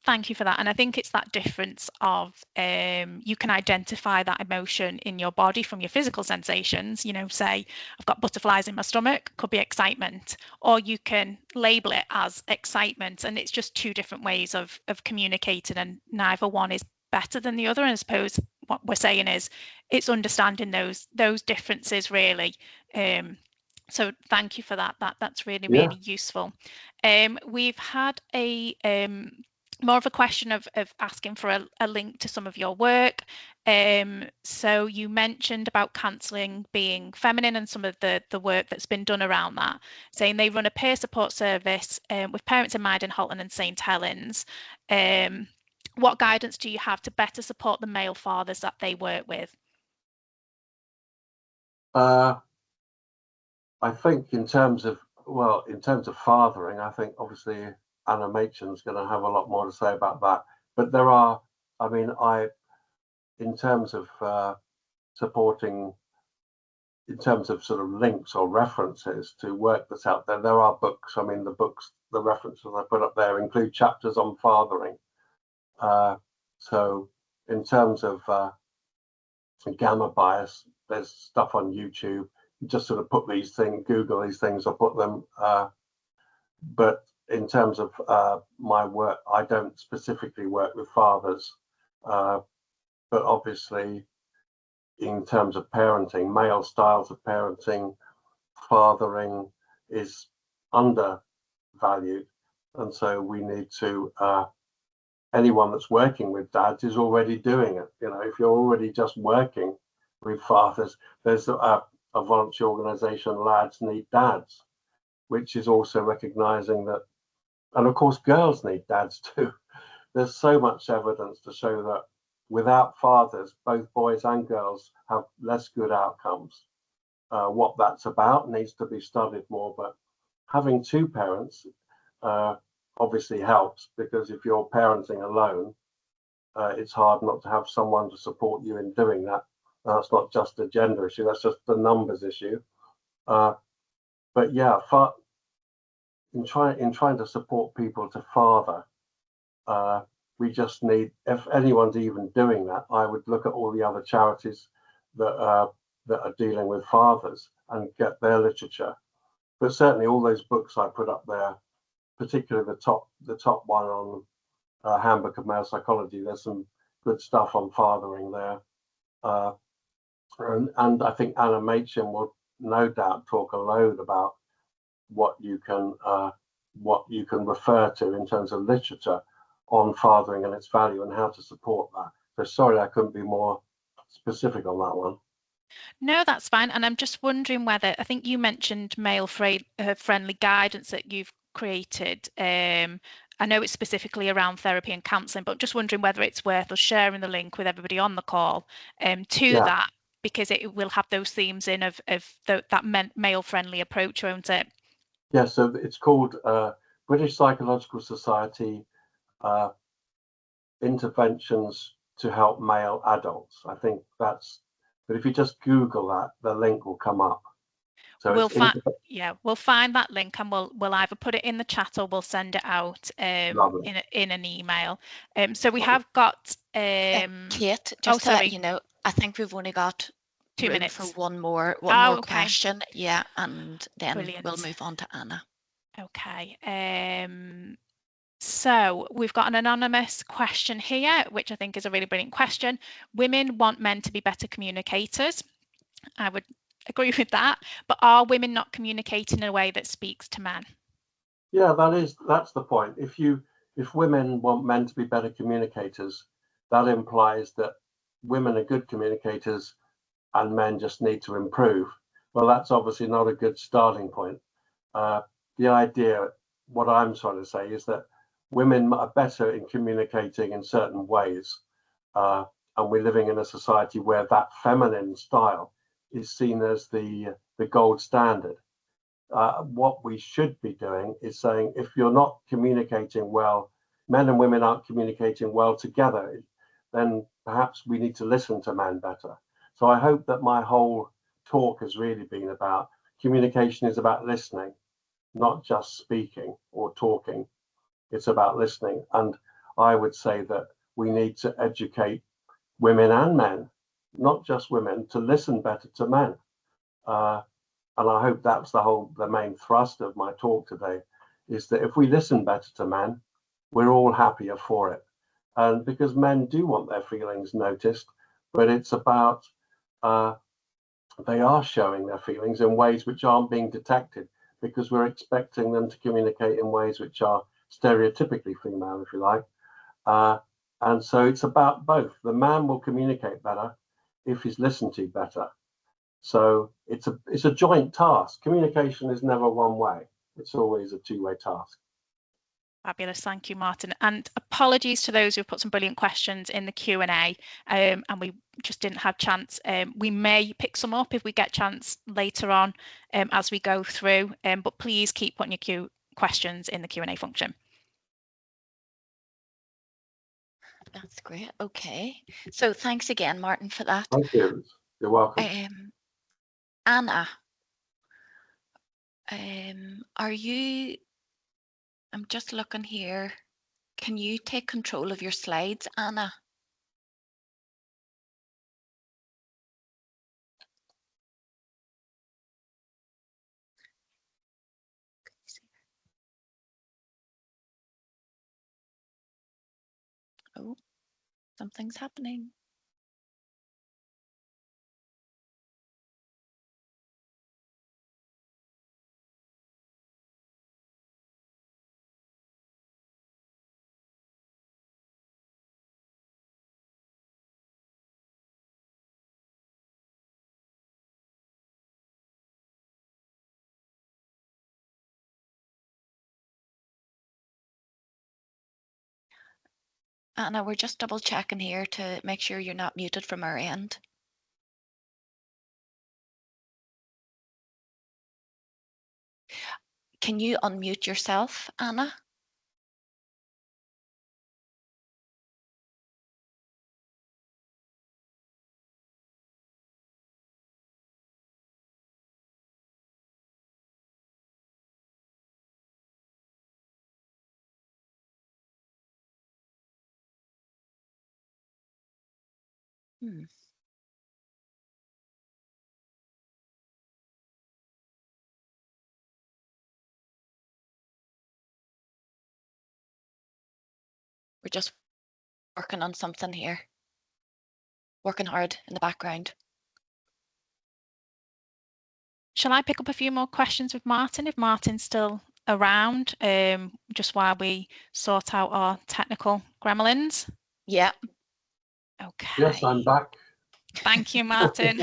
Thank you for that. And I think it's that difference of you can identify that emotion in your body from your physical sensations. You know, say I've got butterflies in my stomach, could be excitement, or you can label it as excitement. And it's just two different ways of communicating, and neither one is better than the other. And I suppose what we're saying is it's understanding those differences really. So thank you for that. That's really useful. We've had a more of a question of asking for a link to some of your work. So you mentioned about counselling being feminine and some of the work that's been done around that, saying they run a peer support service with Parents in Mind in Halton and St Helens. what guidance do you have to better support the male fathers that they work with? I think in terms of fathering, I think obviously Anna Machen's going to have a lot more to say about that. But there are, I mean, in terms of supporting, in terms of sort of links or references to work that's out there, there are books. I mean, the references I put up there include chapters on fathering. So in terms of gamma bias, there's stuff on YouTube. You just sort of put these things, Google these things or put them. But in terms of my work, I don't specifically work with fathers. But obviously, in terms of parenting, male styles of parenting, fathering is undervalued. And so we need to, anyone that's working with dads is already doing it. You know, if you're already just working with fathers, there's a voluntary organization, Lads Need Dads, which is also recognizing that, and of course, girls need dads too. There's so much evidence to show that without fathers, both boys and girls have less good outcomes. What that's about needs to be studied more, but having two parents obviously helps, because if you're parenting alone, it's hard not to have someone to support you in doing that. That's not just a gender issue, that's just the numbers issue. But yeah, in trying to support people to father, we just need, if anyone's even doing that, I would look at all the other charities that are dealing with fathers and get their literature. But certainly all those books I put up there, particularly the top one on Handbook of Male Psychology, there's some good stuff on fathering there. And I think Anna Machen will no doubt talk a load about what you can refer to in terms of literature on fathering and its value and how to support that. So sorry, I couldn't be more specific on that one. No, that's fine. And I'm just wondering whether, I think you mentioned male friendly guidance that you've created. I know it's specifically around therapy and counselling, but just wondering whether it's worth us sharing the link with everybody on the call to that, because it will have those themes in of that male friendly approach, won't it? Yeah, so it's called British Psychological Society Interventions to Help Male Adults. I think that's, but if you just Google that, the link will come up. So we'll find that link, and we'll either put it in the chat or we'll send it out in an email. So we have got Kate, just to let you know, I think we've only got 2 minutes for one more question. Yeah, and then Brilliant. We'll move on to Anna. Okay. So we've got an anonymous question here, which I think is a really brilliant question. Women want men to be better communicators. I would agree with that, but are women not communicating in a way that speaks to men? Yeah, that's the point. If women want men to be better communicators, that implies that women are good communicators and men just need to improve. Well, that's obviously not a good starting point. The idea, what I'm trying to say, is that women are better in communicating in certain ways, and we're living in a society where that feminine style is seen as the gold standard. What we should be doing is saying, if you're not communicating well, men and women aren't communicating well together, then perhaps we need to listen to men better. So I hope that my whole talk has really been about communication is about listening, not just speaking or talking. It's about listening. And I would say that we need to educate women and men, not just women, to listen better to men. And I hope that's the main thrust of my talk today, is that if we listen better to men, we're all happier for it. And because men do want their feelings noticed, but it's about they are showing their feelings in ways which aren't being detected, because we're expecting them to communicate in ways which are stereotypically female, if you like. And so it's about both. The man will communicate better if he's listened to better. So it's a joint task. Communication is never one way. It's always a two-way task. Fabulous, thank you, Martin. And apologies to those who've put some brilliant questions in the Q&A, and we just didn't have chance. We may pick some up if we get chance later on as we go through, but please keep putting your questions in the Q&A function. That's great. Okay, so thanks again, Martin, for that. Thank you. You're welcome. Anna, are you? I'm just looking here. Can you take control of your slides, Anna? Oh, something's happening. Anna, we're just double checking here to make sure you're not muted from our end. Can you unmute yourself, Anna? We're just working on something here. Working hard in the background. Shall I pick up a few more questions with Martin, if Martin's still around, just while we sort out our technical gremlins? Yeah. Okay. Yes, I'm back. Thank you, Martin.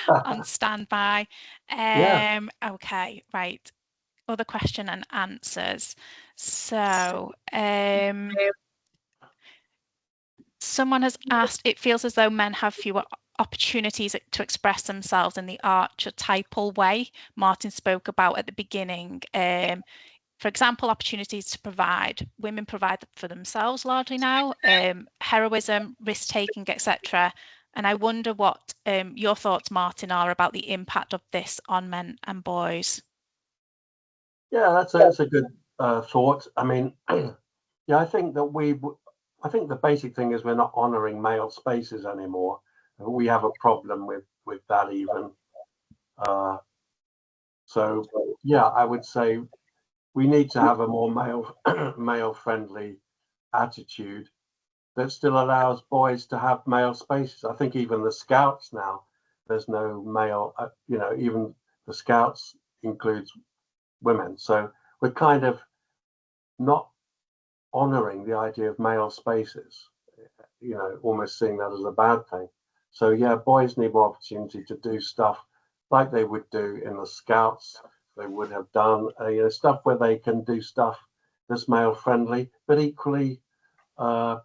On standby. Yeah. Okay, right. Other question and answers. So, someone has asked, it feels as though men have fewer opportunities to express themselves in the archetypal way Martin spoke about at the beginning. For example, opportunities to provide. Women provide for themselves largely now, heroism, risk-taking, etc. And I wonder what your thoughts, Martin, are about the impact of this on men and boys. Yeah, that's a good thought. I mean, yeah, I think that I think the basic thing is we're not honouring male spaces anymore. We have a problem with that even. So yeah, I would say we need to have a more male friendly attitude that still allows boys to have male spaces. I think even the Scouts now, there's no male, you know, even the Scouts includes women. So we're kind of not honoring the idea of male spaces, you know, almost seeing that as a bad thing. So yeah, boys need more opportunity to do stuff like they would do in the Scouts. They would have done, you know, stuff where they can do stuff that's male friendly, but equally, you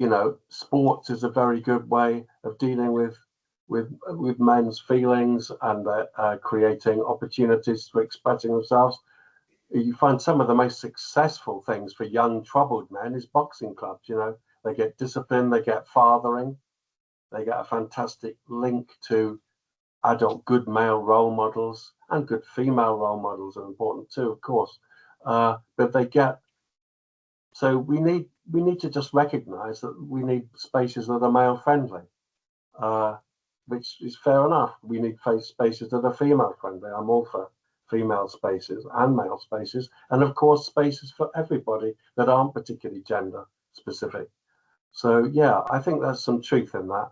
know, sports is a very good way of dealing with men's feelings and creating opportunities for expressing themselves. You find some of the most successful things for young troubled men is boxing clubs. You know, they get discipline, they get fathering, they get a fantastic link to adult good male role models, and good female role models are important too, of course. But they get, so we need to just recognize that we need spaces that are male friendly, which is fair enough. We need spaces that are female friendly. I'm all for female spaces and male spaces, and of course spaces for everybody that aren't particularly gender specific. So yeah, I think there's some truth in that.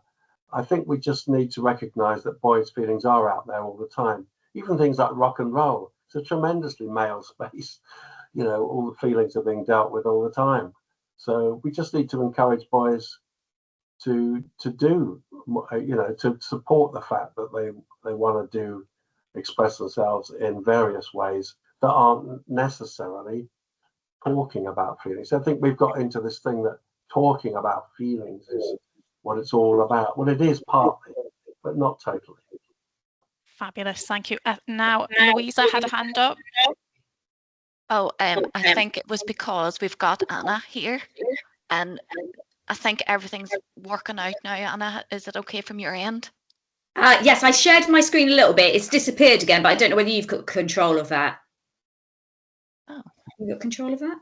I think we just need to recognize that boys' feelings are out there all the time. Even things like rock and roll, it's a tremendously male space. You know, all the feelings are being dealt with all the time. So we just need to encourage boys to do, you know, to support the fact that they want to express themselves in various ways that aren't necessarily talking about feelings. I think we've got into this thing that talking about feelings is what it's all about. Well, it is partly, but not totally. Fabulous, thank you. Now, Louisa had a hand up. Oh, I think it was because we've got Anna here, and I think everything's working out now. Anna, is it okay from your end? Yes, I shared my screen a little bit. It's disappeared again, but I don't know whether you've got control of that. Oh. You got control of that?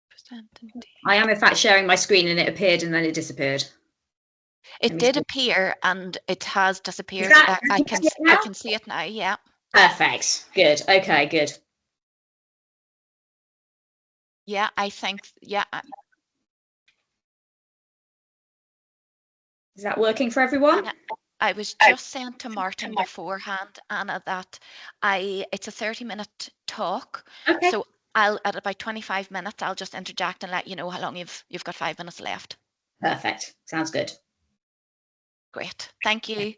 Present indeed. I am in fact sharing my screen, and it appeared and then it disappeared. It did appear and it has disappeared. I can see it now. Yeah. Perfect. Good. Okay. Good. Yeah, I think. Yeah. Is that working for everyone? Anna, I was just saying to Martin beforehand, Anna, that it's a 30-minute talk. Okay. So at about 25 minutes, I'll just interject and let you know how long you've got 5 minutes left. Perfect. Sounds good. Great. Thank you.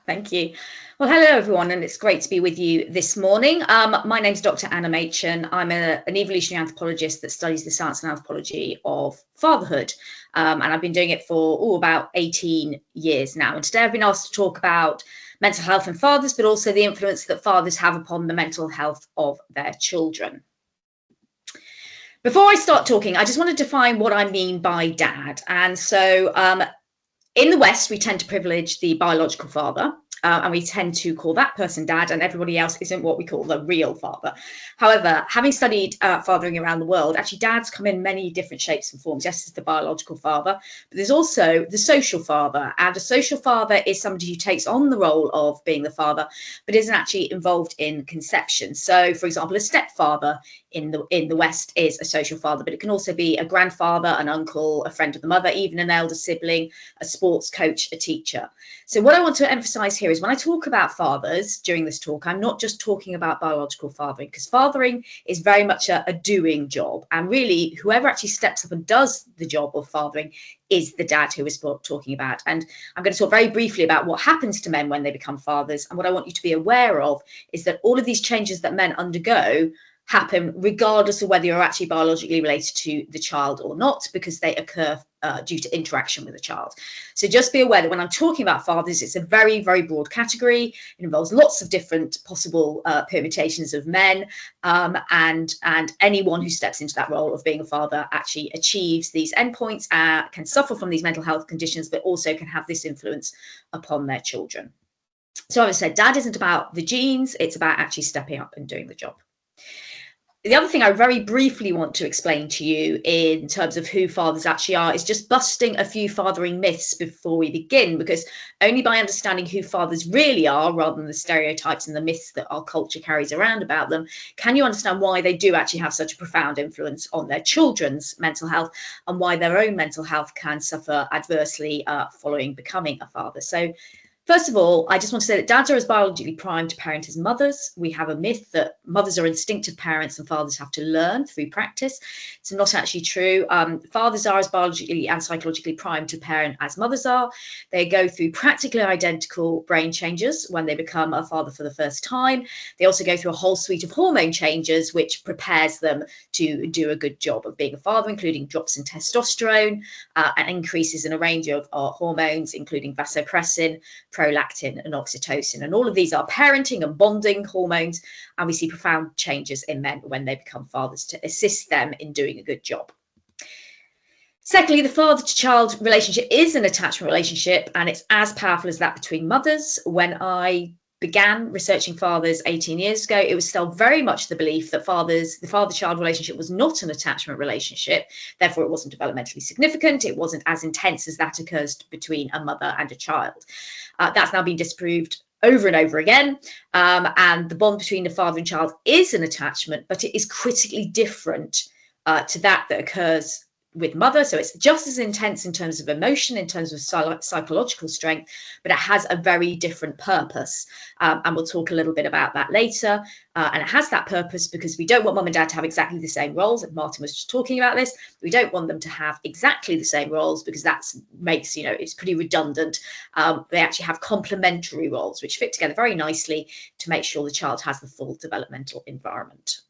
Thank you. Well, hello, everyone, and it's great to be with you this morning. My name's Dr. Anna Machin. I'm an evolutionary anthropologist that studies the science and anthropology of fatherhood, and I've been doing it for about 18 years now. And today I've been asked to talk about mental health in fathers, but also the influence that fathers have upon the mental health of their children. Before I start talking, I just want to define what I mean by dad. And so in the West, we tend to privilege the biological father, and we tend to call that person dad, and everybody else isn't what we call the real father. However, having studied fathering around the world, actually dads come in many different shapes and forms. Yes, there's the biological father, but there's also the social father, and a social father is somebody who takes on the role of being the father, but isn't actually involved in conception. So, for example, a stepfather in the West is a social father, but it can also be a grandfather, an uncle, a friend of the mother, even an elder sibling, a sports coach, a teacher. So what I want to emphasize here is when I talk about fathers during this talk, I'm not just talking about biological fathering, because fathering is very much a doing job. And really, whoever actually steps up and does the job of fathering is the dad who we're talking about. And I'm going to talk very briefly about what happens to men when they become fathers. And what I want you to be aware of is that all of these changes that men undergo happen regardless of whether you're actually biologically related to the child or not, because they occur due to interaction with the child. So just be aware that when I'm talking about fathers, it's a very, very broad category. It involves lots of different possible permutations of men, and anyone who steps into that role of being a father actually achieves these endpoints, can suffer from these mental health conditions, but also can have this influence upon their children. So as I said, dad isn't about the genes, it's about actually stepping up and doing the job. The other thing I very briefly want to explain to you in terms of who fathers actually are is just busting a few fathering myths before we begin, because only by understanding who fathers really are, rather than the stereotypes and the myths that our culture carries around about them, can you understand why they do actually have such a profound influence on their children's mental health, and why their own mental health can suffer adversely following becoming a father. So first of all, I just want to say that dads are as biologically primed to parent as mothers. We have a myth that mothers are instinctive parents and fathers have to learn through practice. It's not actually true. Fathers are as biologically and psychologically primed to parent as mothers are. They go through practically identical brain changes when they become a father for the first time. They also go through a whole suite of hormone changes, which prepares them to do a good job of being a father, including drops in testosterone and increases in a range of hormones, including vasopressin, prolactin and oxytocin. And all of these are parenting and bonding hormones, and we see profound changes in men when they become fathers to assist them in doing a good job. Secondly, the father-to-child relationship is an attachment relationship, and it's as powerful as that between mothers. When I began researching fathers 18 years ago, it was still very much the belief that the father-child relationship was not an attachment relationship. Therefore, it wasn't developmentally significant. It wasn't as intense as that occurs between a mother and a child. That's now been disproved over and over again. And the bond between the father and child is an attachment, but it is critically different to that occurs with mother. So it's just as intense in terms of emotion, in terms of psychological strength, but it has a very different purpose. And we'll talk a little bit about that later. And it has that purpose because we don't want mum and dad to have exactly the same roles. And Martin was just talking about this. We don't want them to have exactly the same roles because that makes, it's pretty redundant. They actually have complementary roles, which fit together very nicely to make sure the child has the full developmental environment.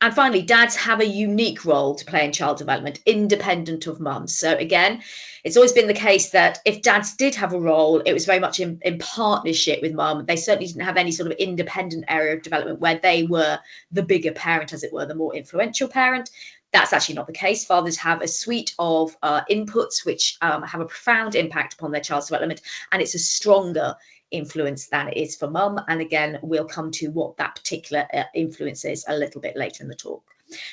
And finally, dads have a unique role to play in child development, independent of mums. So again, it's always been the case that if dads did have a role, it was very much in partnership with mum. They certainly didn't have any sort of independent area of development where they were the bigger parent, as it were, the more influential parent. That's actually not the case. Fathers have a suite of inputs which have a profound impact upon their child's development, and it's a stronger influence than it is for mum. And again, we'll come to what that particular influence is a little bit later in the talk.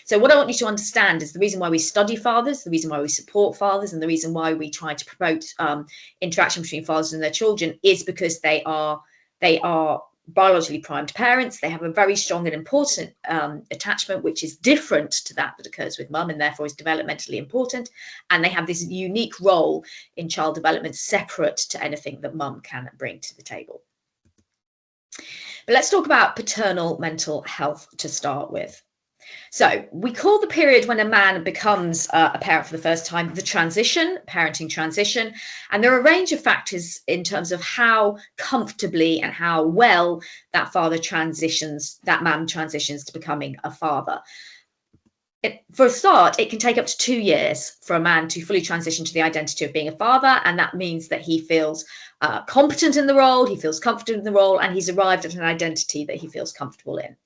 So what I want you to understand is the reason why we study fathers, the reason why we support fathers, and the reason why we try to promote interaction between fathers and their children is because they are biologically primed parents. They have a very strong and important attachment, which is different to that occurs with mum, and therefore is developmentally important. And they have this unique role in child development, separate to anything that mum can bring to the table. But let's talk about paternal mental health to start with. So we call the period when a man becomes a parent for the first time the transition, parenting transition. And there are a range of factors in terms of how comfortably and how well that man transitions to becoming a father. For a start, it can take up to 2 years for a man to fully transition to the identity of being a father. And that means that he feels competent in the role, he feels confident in the role, and he's arrived at an identity that he feels comfortable in.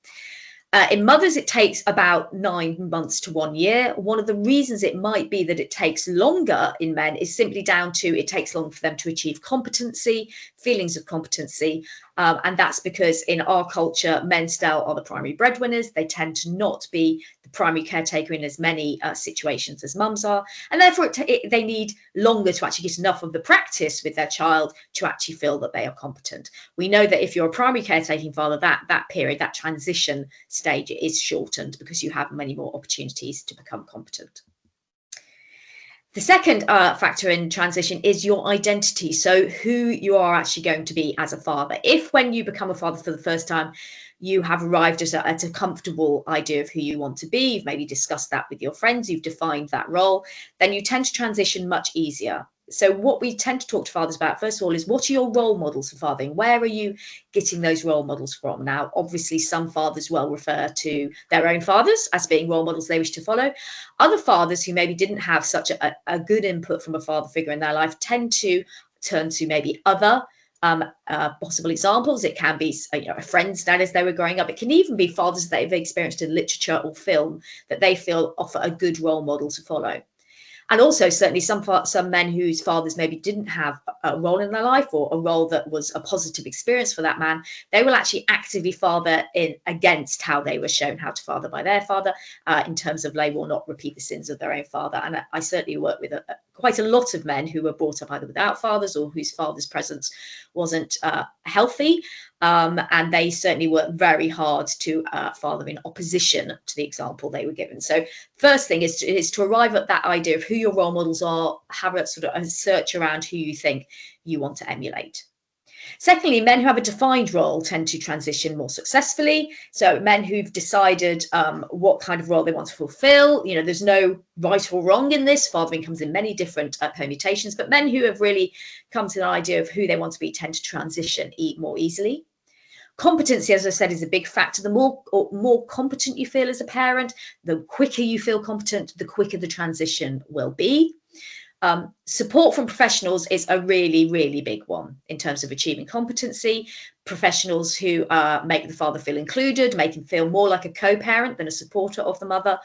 In mothers, it takes about 9 months to 1 year. One of the reasons it might be that it takes longer in men is simply down to it takes longer for them to achieve competency, feelings of competency. And that's because in our culture, men still are the primary breadwinners. They tend to not be the primary caretaker in as many situations as mums are. And therefore, they need longer to actually get enough of the practice with their child to actually feel that they are competent. We know that if you're a primary caretaking father, that period, that transition stage is shortened because you have many more opportunities to become competent. The second factor in transition is your identity. So who you are actually going to be as a father. If when you become a father for the first time, you have arrived at a comfortable idea of who you want to be, you've maybe discussed that with your friends, you've defined that role, then you tend to transition much easier. So what we tend to talk to fathers about, first of all, is what are your role models for fathering? Where are you getting those role models from? Now, obviously, some fathers will refer to their own fathers as being role models they wish to follow. Other fathers who maybe didn't have such a good input from a father figure in their life tend to turn to maybe other possible examples. It can be a friend's dad as they were growing up. It can even be fathers that they've experienced in literature or film that they feel offer a good role model to follow. And also certainly some men whose fathers maybe didn't have a role in their life or a role that was a positive experience for that man, they will actually actively father in against how they were shown how to father by their father, in terms of they will not repeat the sins of their own father. And I certainly work with quite a lot of men who were brought up either without fathers or whose father's presence wasn't healthy. And they certainly worked very hard to father in opposition to the example they were given. So first thing is to arrive at that idea of who your role models are, have a sort of a search around who you think you want to emulate. Secondly, men who have a defined role tend to transition more successfully. So men who've decided what kind of role they want to fulfill, there's no right or wrong in this. Fathering comes in many different permutations, but men who have really come to an idea of who they want to be tend to transition more easily. Competency, as I said, is a big factor. The more competent you feel as a parent, the quicker you feel competent, the quicker the transition will be. Support from professionals is a really, really big one in terms of achieving competency. Professionals who make the father feel included, make him feel more like a co-parent than a supporter of the mother.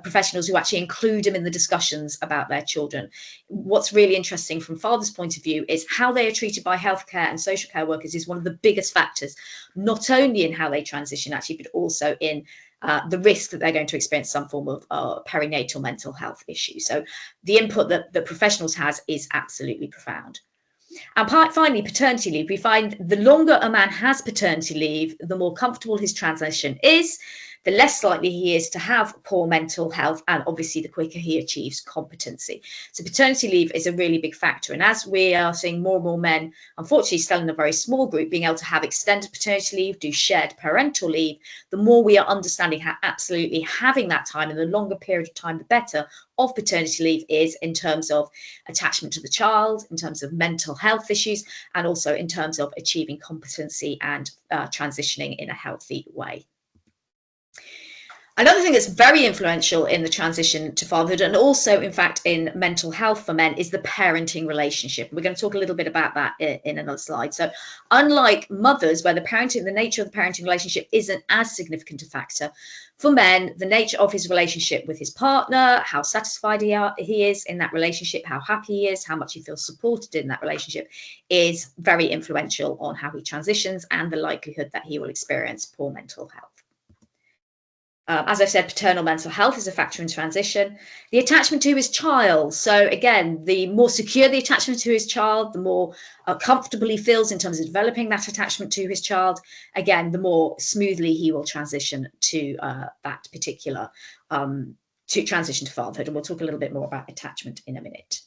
Professionals who actually include them in the discussions about their children. What's really interesting from father's point of view is how they are treated by healthcare and social care workers is one of the biggest factors, not only in how they transition actually, but also in the risk that they're going to experience some form of perinatal mental health issue. So the input that the professionals has is absolutely profound. And finally, paternity leave. We find the longer a man has paternity leave, the more comfortable his transition is, the less likely he is to have poor mental health, and obviously the quicker he achieves competency. So paternity leave is a really big factor. And as we are seeing more and more men, unfortunately still in a very small group, being able to have extended paternity leave, do shared parental leave, the more we are understanding how absolutely having that time and the longer period of time, the better of paternity leave is in terms of attachment to the child, in terms of mental health issues, and also in terms of achieving competency and transitioning in a healthy way. Another thing that's very influential in the transition to fatherhood, and also, in fact, in mental health for men, is the parenting relationship. We're going to talk a little bit about that in another slide. So, unlike mothers, where the nature of the parenting relationship isn't as significant a factor, for men, the nature of his relationship with his partner, how satisfied he is in that relationship, how happy he is, how much he feels supported in that relationship, is very influential on how he transitions and the likelihood that he will experience poor mental health. As I said, paternal mental health is a factor in transition. The attachment to his child. So again, the more secure the attachment to his child, the more comfortable he feels in terms of developing that attachment to his child. Again, the more smoothly he will transition to that particular, to transition to fatherhood. And we'll talk a little bit more about attachment in a minute.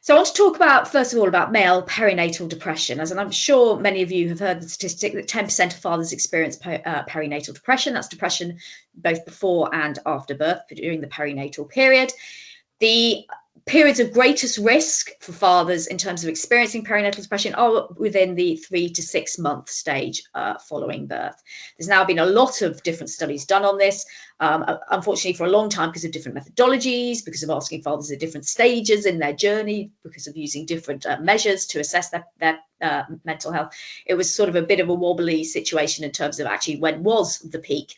So I want to talk about, first of all, about male perinatal depression. As I'm sure many of you have heard the statistic that 10% of fathers experience perinatal depression. That's depression both before and after birth, during the perinatal period. The periods of greatest risk for fathers in terms of experiencing perinatal depression are within the 3 to 6 month stage following birth. There's now been a lot of different studies done on this. Unfortunately, for a long time, because of different methodologies, because of asking fathers at different stages in their journey, because of using different measures to assess their mental health, it was sort of a bit of a wobbly situation in terms of actually when was the peak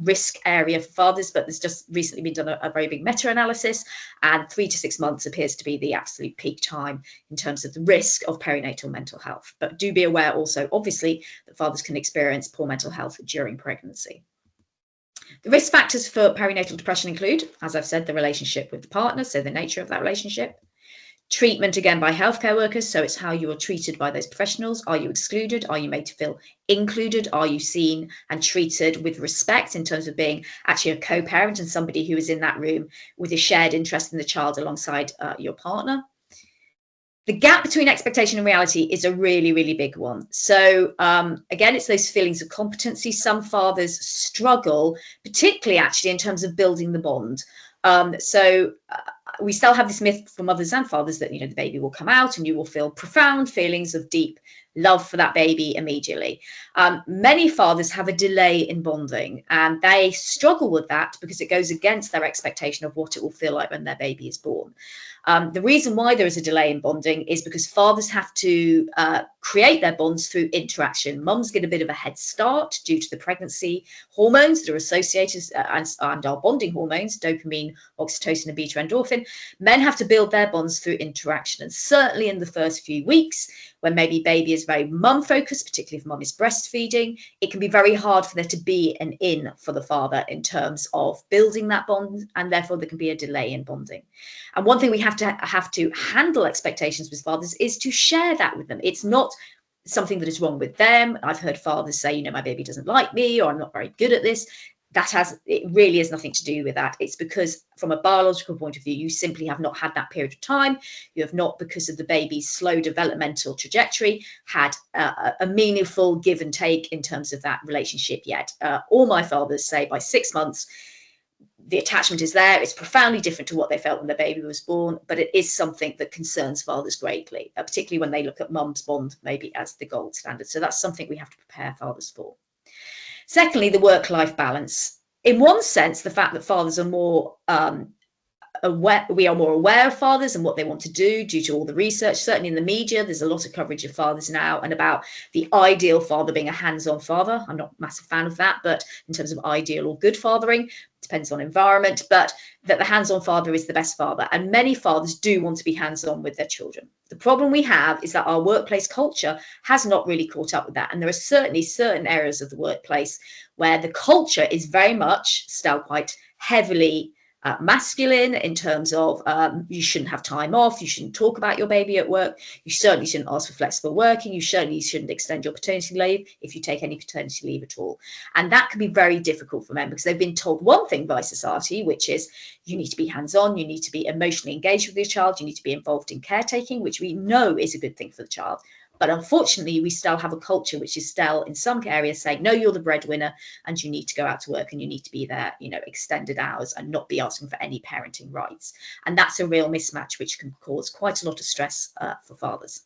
risk area for fathers. But there's just recently been done a very big meta-analysis, and 3 to 6 months appears to be the absolute peak time in terms of the risk of perinatal mental health. But do be aware also, obviously, that fathers can experience poor mental health during pregnancy. The risk factors for perinatal depression include, as I've said, the relationship with the partner, so the nature of that relationship. Treatment, again, by healthcare workers, so it's how you are treated by those professionals. Are you excluded? Are you made to feel included? Are you seen and treated with respect in terms of being actually a co-parent and somebody who is in that room with a shared interest in the child alongside your partner? The gap between expectation and reality is a really, really big one. So again, it's those feelings of competency. Some fathers struggle, particularly actually in terms of building the bond. We still have this myth for mothers and fathers that, you know, the baby will come out and you will feel profound feelings of deep love for that baby immediately. Many fathers have a delay in bonding, and they struggle with that because it goes against their expectation of what it will feel like when their baby is born. The reason why there is a delay in bonding is because fathers have to create their bonds through interaction. Mums get a bit of a head start due to the pregnancy hormones that are associated and our bonding hormones, dopamine, oxytocin, and beta endorphin. Men have to build their bonds through interaction. And certainly in the first few weeks, when maybe baby is very mum focused, particularly if mum is breastfeeding, it can be very hard for there to be an in for the father in terms of building that bond, and therefore there can be a delay in bonding. And one thing we have to handle expectations with fathers is to share that with them. It's not something that is wrong with them. I've heard fathers say, you know, my baby doesn't like me, or I'm not very good at this. It really has nothing to do with that. It's because from a biological point of view, you simply have not had that period of time. You have not, because of the baby's slow developmental trajectory, had a meaningful give and take in terms of that relationship yet. All my fathers say by 6 months, the attachment is there. It's profoundly different to what they felt when the baby was born, but it is something that concerns fathers greatly, particularly when they look at mum's bond maybe as the gold standard. So that's something we have to prepare fathers for. Secondly, the work-life balance. In one sense, the fact that fathers are more we are more aware of fathers and what they want to do due to all the research. Certainly in the media, there's a lot of coverage of fathers now and about the ideal father being a hands-on father. I'm not a massive fan of that, but in terms of ideal or good fathering, depends on environment, but that the hands-on father is the best father. And many fathers do want to be hands-on with their children. The problem we have is that our workplace culture has not really caught up with that. And there are certainly certain areas of the workplace where the culture is very much still quite heavily masculine in terms of you shouldn't have time off, you shouldn't talk about your baby at work, you certainly shouldn't ask for flexible working, you certainly shouldn't extend your paternity leave if you take any paternity leave at all. And that can be very difficult for men because they've been told one thing by society, which is you need to be hands-on, you need to be emotionally engaged with your child, you need to be involved in caretaking, which we know is a good thing for the child. But unfortunately, we still have a culture which is still in some areas saying, no, you're the breadwinner and you need to go out to work and you need to be there, you know, extended hours and not be asking for any parenting rights. And that's a real mismatch, which can cause quite a lot of stress for fathers.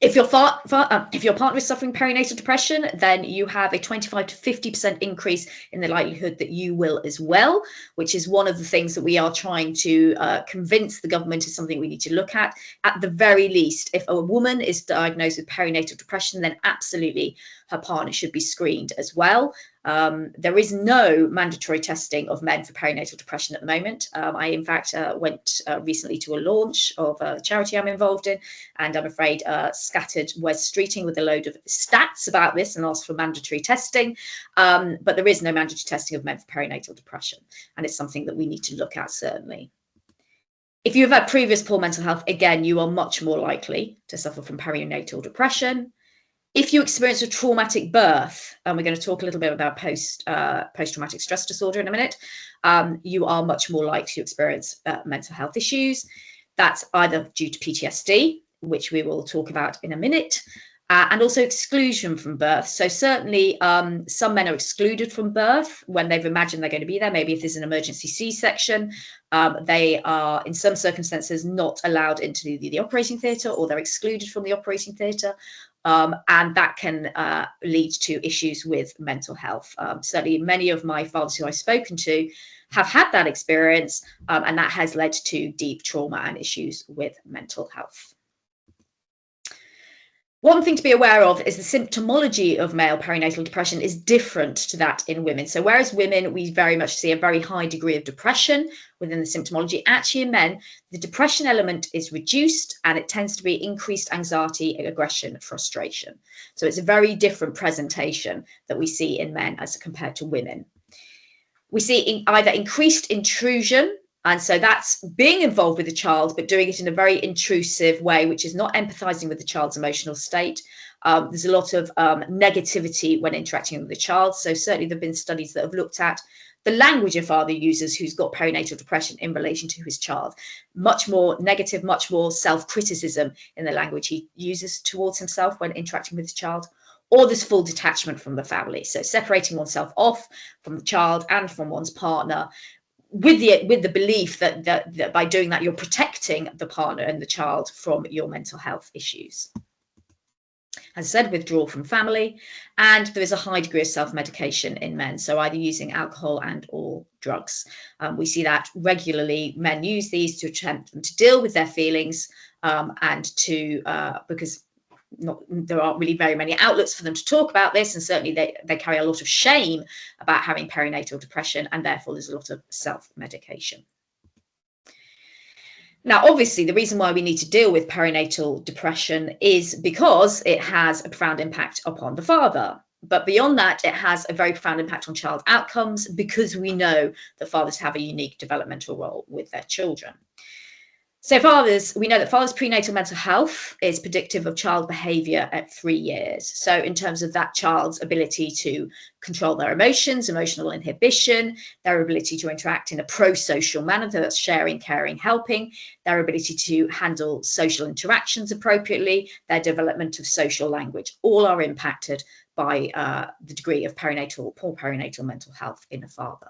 If your partner is suffering perinatal depression, then you have a 25 to 50% increase in the likelihood that you will as well, which is one of the things that we are trying to convince the government is something we need to look at. At the very least, if a woman is diagnosed with perinatal depression, then absolutely her partner should be screened as well. There is no mandatory testing of men for perinatal depression at the moment. I, in fact, went recently to a launch of a charity I'm involved in, and I'm afraid scattered Wes Streeting with a load of stats about this and asked for mandatory testing. But there is no mandatory testing of men for perinatal depression, and it's something that we need to look at, certainly. If you've had previous poor mental health, again, you are much more likely to suffer from perinatal depression. If you experience a traumatic birth, and we're going to talk a little bit about post-traumatic stress disorder in a minute, you are much more likely to experience mental health issues. That's either due to PTSD, which we will talk about in a minute, and also exclusion from birth. So certainly some men are excluded from birth when they've imagined they're going to be there. Maybe if there's an emergency C-section, they are in some circumstances not allowed into the operating theatre, or they're excluded from the operating theatre. And that can lead to issues with mental health. Certainly many of my fathers who I've spoken to have had that experience, and that has led to deep trauma and issues with mental health. One thing to be aware of is the symptomology of male perinatal depression is different to that in women. So whereas women, we very much see a very high degree of depression within the symptomology, actually in men, the depression element is reduced, and it tends to be increased anxiety, aggression, frustration. So it's a very different presentation that we see in men as compared to women. We see either increased intrusion, and so that's being involved with the child, but doing it in a very intrusive way, which is not empathizing with the child's emotional state. There's a lot of negativity when interacting with the child. So certainly there have been studies that have looked at the language a father uses who's got perinatal depression in relation to his child. Much more negative, much more self-criticism in the language he uses towards himself when interacting with his child. Or there's full detachment from the family. So separating oneself off from the child and from one's partner, with the belief that by doing that, you're protecting the partner and the child from your mental health issues. As I said, withdrawal from family, and there is a high degree of self-medication in men, so either using alcohol and or drugs. We see that regularly. Men use these to attempt to deal with their feelings and to because there aren't really very many outlets for them to talk about this, and certainly they carry a lot of shame about having perinatal depression, and therefore there's a lot of self-medication. Now, obviously, the reason why we need to deal with perinatal depression is because it has a profound impact upon the father. But beyond that, it has a very profound impact on child outcomes, because we know that fathers have a unique developmental role with their children. So we know that fathers' prenatal mental health is predictive of child behaviour at 3 years. So in terms of that child's ability to control their emotions, emotional inhibition, their ability to interact in a pro-social manner, that's sharing, caring, helping, their ability to handle social interactions appropriately, their development of social language, all are impacted by the degree of poor perinatal mental health in a father.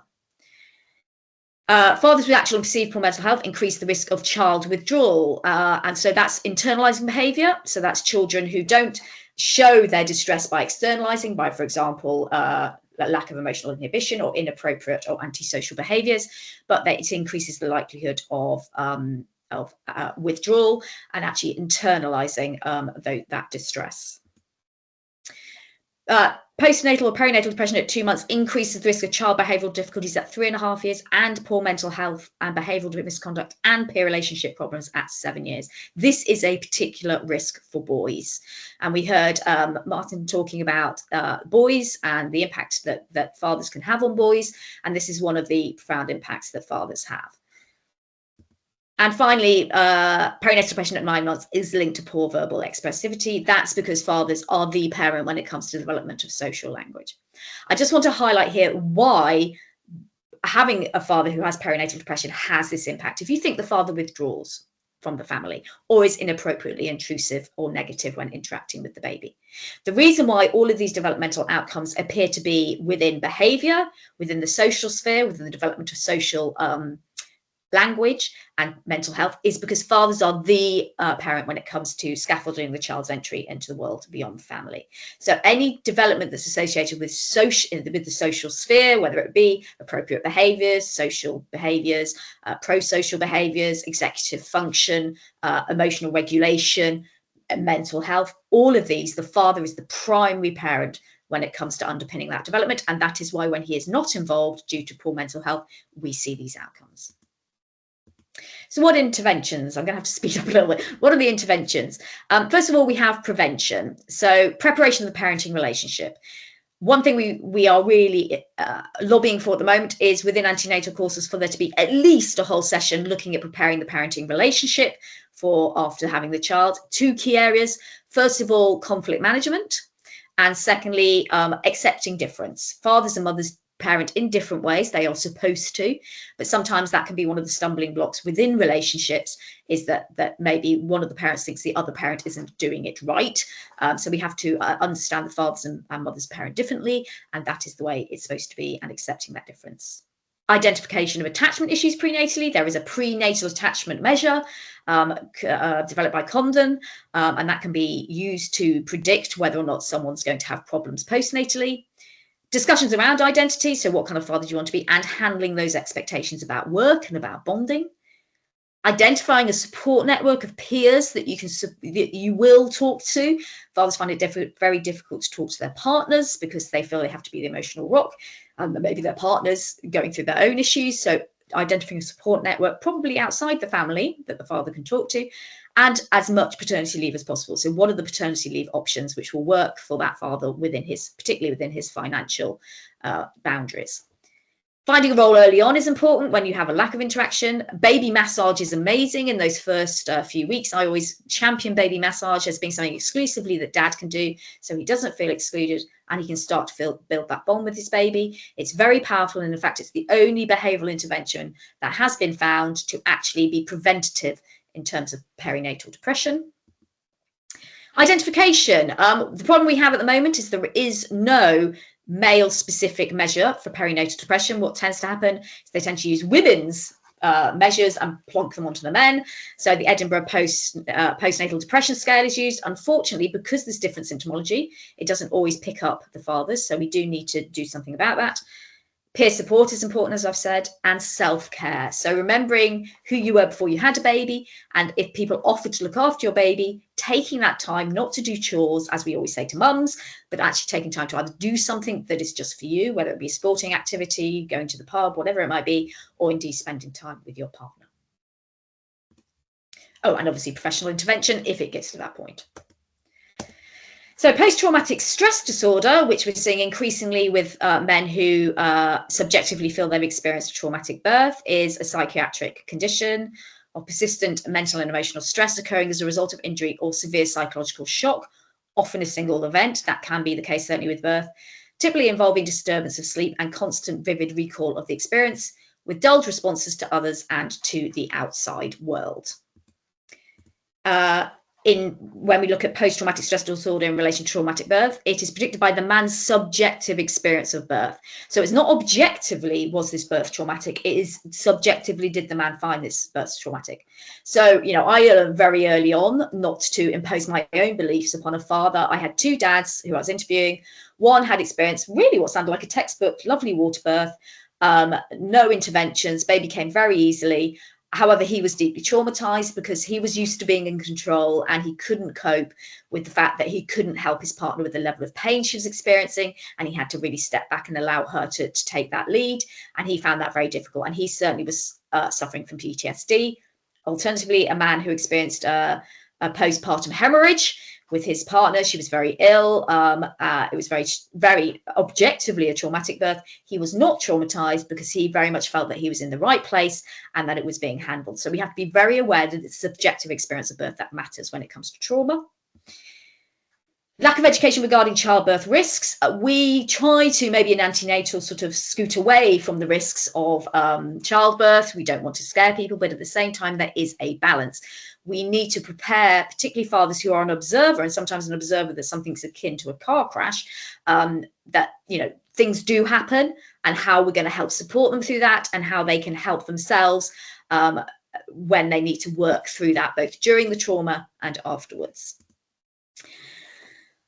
Fathers with actual and perceived poor mental health increase the risk of child withdrawal. And so that's internalizing behavior. So that's children who don't show their distress by externalizing, by, for example, lack of emotional inhibition or inappropriate or antisocial behaviors, but that it increases the likelihood of withdrawal and actually internalizing that distress. Postnatal or perinatal depression at 2 months increases the risk of child behavioural difficulties at 3.5 years, and poor mental health and behavioural misconduct and peer relationship problems at 7 years. This is a particular risk for boys. And we heard Martin talking about boys and the impact that fathers can have on boys. And this is one of the profound impacts that fathers have. And finally, perinatal depression at 9 months is linked to poor verbal expressivity. That's because fathers are the parent when it comes to the development of social language. I just want to highlight here why having a father who has perinatal depression has this impact. If you think the father withdraws from the family or is inappropriately intrusive or negative when interacting with the baby, the reason why all of these developmental outcomes appear to be within behaviour, within the social sphere, within the development of social language and mental health is because fathers are the parent when it comes to scaffolding the child's entry into the world beyond the family. So any development that's associated with the social sphere, whether it be appropriate behaviours, social behaviours, pro-social behaviours, executive function, emotional regulation, mental health, all of these, the father is the primary parent when it comes to underpinning that development. And that is why when he is not involved due to poor mental health, we see these outcomes. So what interventions? I'm going to have to speed up a little bit. What are the interventions? First of all, we have prevention. So preparation of the parenting relationship. One thing we are really lobbying for at the moment is within antenatal courses for there to be at least a whole session looking at preparing the parenting relationship for after having the child. 2 key areas. First of all, conflict management. And secondly, accepting difference. Fathers and mothers parent in different ways. They are supposed to, but sometimes that can be one of the stumbling blocks within relationships, is that maybe one of the parents thinks the other parent isn't doing it right. So we have to understand the fathers and mothers parent differently, and that is the way it's supposed to be, and accepting that difference. Identification of attachment issues prenatally. There is a prenatal attachment measure developed by Condon, and that can be used to predict whether or not someone's going to have problems postnatally. Discussions around identity, so what kind of father do you want to be, and handling those expectations about work and about bonding. Identifying a support network of peers that you will talk to. Fathers find it very difficult to talk to their partners because they feel they have to be the emotional rock, and maybe their partner's going through their own issues. So identifying a support network, probably outside the family, that the father can talk to, and as much paternity leave as possible. So what are the paternity leave options which will work for that father particularly within his financial boundaries? Finding a role early on is important when you have a lack of interaction. Baby massage is amazing in those first few weeks. I always champion baby massage as being something exclusively that dad can do, so he doesn't feel excluded and he can start to build that bond with his baby. It's very powerful, and in fact, it's the only behavioural intervention that has been found to actually be preventative in terms of perinatal depression. Identification. The problem we have at the moment is there is no male-specific measure for perinatal depression. What tends to happen is they tend to use women's measures and plonk them onto the men. So the Edinburgh postnatal depression scale is used. Unfortunately, because there's different symptomology, it doesn't always pick up the fathers. So we do need to do something about that. Peer support is important, as I've said, and self-care. So remembering who you were before you had a baby, and if people offer to look after your baby, taking that time not to do chores, as we always say to mums, but actually taking time to either do something that is just for you, whether it be a sporting activity, going to the pub, whatever it might be, or indeed spending time with your partner. Oh, and obviously professional intervention if it gets to that point. So post-traumatic stress disorder, which we're seeing increasingly with men who subjectively feel they've experienced a traumatic birth, is a psychiatric condition of persistent mental and emotional stress occurring as a result of injury or severe psychological shock, often a single event. That can be the case certainly with birth, typically involving disturbance of sleep and constant vivid recall of the experience, with dulled responses to others and to the outside world. When we look at post-traumatic stress disorder in relation to traumatic birth, it is predicted by the man's subjective experience of birth. So it's not objectively, was this birth traumatic? It is subjectively, did the man find this birth traumatic? So, you know, I learned very early on not to impose my own beliefs upon a father. I had 2 dads who I was interviewing. One had experienced really what sounded like a textbook, lovely water birth, no interventions, baby came very easily. However, he was deeply traumatized because he was used to being in control and he couldn't cope with the fact that he couldn't help his partner with the level of pain she was experiencing, and he had to really step back and allow her to take that lead, and he found that very difficult, and he certainly was suffering from PTSD. Alternatively, a man who experienced a postpartum hemorrhage with his partner. She was very ill. It was very objectively a traumatic birth. He was not traumatized because he very much felt that he was in the right place and that it was being handled. So we have to be very aware that it's subjective experience of birth that matters when it comes to trauma. Lack of education regarding childbirth risks. We try to maybe in antenatal sort of scoot away from the risks of childbirth. We don't want to scare people, but at the same time, there is a balance. We need to prepare, particularly fathers who are an observer, and sometimes an observer that something's akin to a car crash, that, you know, things do happen, and how we're going to help support them through that, and how they can help themselves when they need to work through that, both during the trauma and afterwards.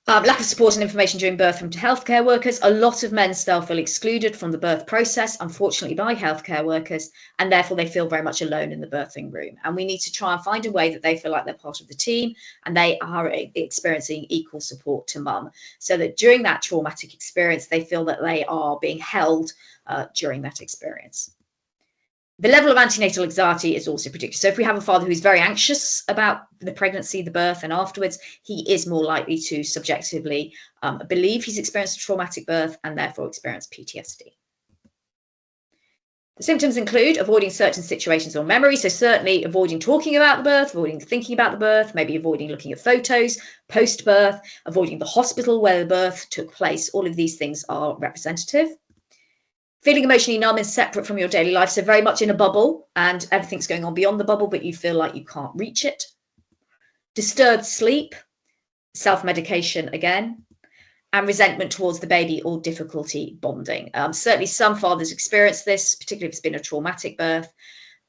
Lack of support and information during birth from healthcare workers. A lot of men still feel excluded from the birth process, unfortunately, by healthcare workers, and therefore they feel very much alone in the birthing room. And we need to try and find a way that they feel like they're part of the team and they are experiencing equal support to mum, so that during that traumatic experience, they feel that they are being held during that experience. The level of antenatal anxiety is also predicted. So if we have a father who's very anxious about the pregnancy, the birth, and afterwards, he is more likely to subjectively believe he's experienced a traumatic birth and therefore experience PTSD. The symptoms include avoiding certain situations or memories. So certainly avoiding talking about the birth, avoiding thinking about the birth, maybe avoiding looking at photos post-birth, avoiding the hospital where the birth took place. All of these things are representative. Feeling emotionally numb and separate from your daily life, so very much in a bubble and everything's going on beyond the bubble, but you feel like you can't reach it. Disturbed sleep, self-medication again, and resentment towards the baby or difficulty bonding. Certainly some fathers experience this, particularly if it's been a traumatic birth,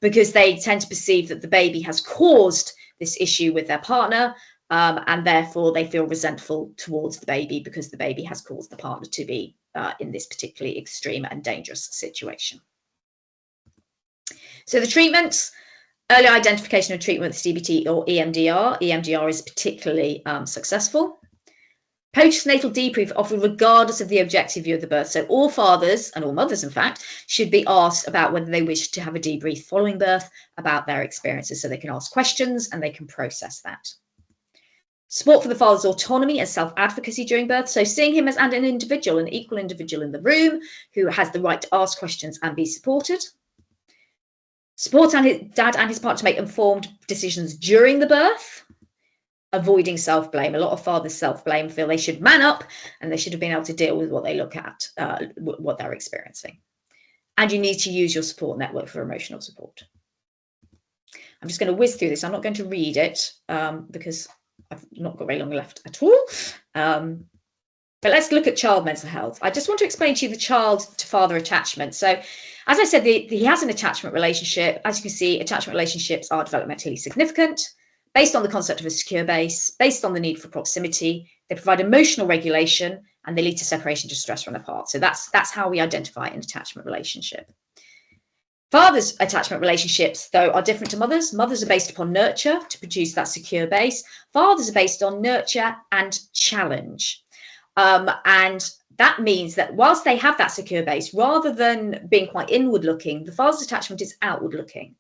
because they tend to perceive that the baby has caused this issue with their partner, and therefore they feel resentful towards the baby because the baby has caused the partner to be in this particularly extreme and dangerous situation. So the treatments, early identification of treatment with CBT or EMDR. EMDR is particularly successful. Postnatal debrief offered regardless of the objective view of the birth. So all fathers and all mothers, in fact, should be asked about whether they wish to have a debrief following birth about their experiences, so they can ask questions and they can process that. Support for the father's autonomy and self-advocacy during birth. So seeing him as an individual, an equal individual in the room who has the right to ask questions and be supported. Support his dad and his partner to make informed decisions during the birth. Avoiding self-blame. A lot of fathers self-blame, feel they should man up and they should have been able to deal with what they look at, what they're experiencing. And you need to use your support network for emotional support. I'm just going to whiz through this. I'm not going to read it because I've not got very long left at all. But let's look at child mental health. I just want to explain to you the child to father attachment. So as I said, he has an attachment relationship. As you can see, attachment relationships are developmentally significant, based on the concept of a secure base, based on the need for proximity. They provide emotional regulation and they lead to separation, distress, run apart. So that's how we identify an attachment relationship. Fathers' attachment relationships, though, are different to mothers. Mothers are based upon nurture to produce that secure base. Fathers are based on nurture and challenge. And that means that whilst they have that secure base, rather than being quite inward looking, the father's attachment is outward looking.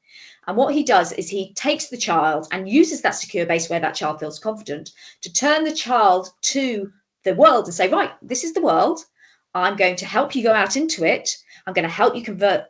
And what he does is he takes the child and uses that secure base where that child feels confident to turn the child to the world and say, right, this is the world. I'm going to help you go out into it. I'm going to help you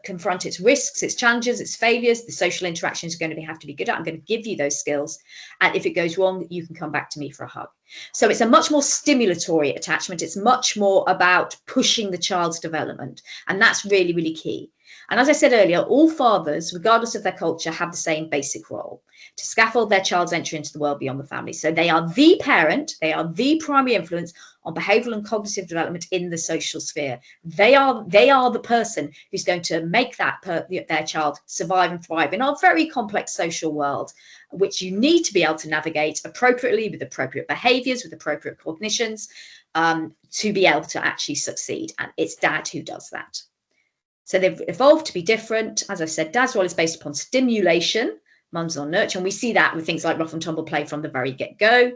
confront its risks, its challenges, its failures. The social interactions are going to have to be good at. I'm going to give you those skills. And if it goes wrong, you can come back to me for a hug. So it's a much more stimulatory attachment. It's much more about pushing the child's development. And that's really, really key. And as I said earlier, all fathers, regardless of their culture, have the same basic role: to scaffold their child's entry into the world beyond the family. So they are the parent, they are the primary influence on behavioural and cognitive development in the social sphere. They are the person who's going to make their child survive and thrive in our very complex social world, which you need to be able to navigate appropriately with appropriate behaviours, with appropriate cognitions, to be able to actually succeed. And it's dad who does that. So they've evolved to be different. As I said, dad's role is based upon stimulation, mum's on nurture, and we see that with things like rough and tumble play from the very get-go.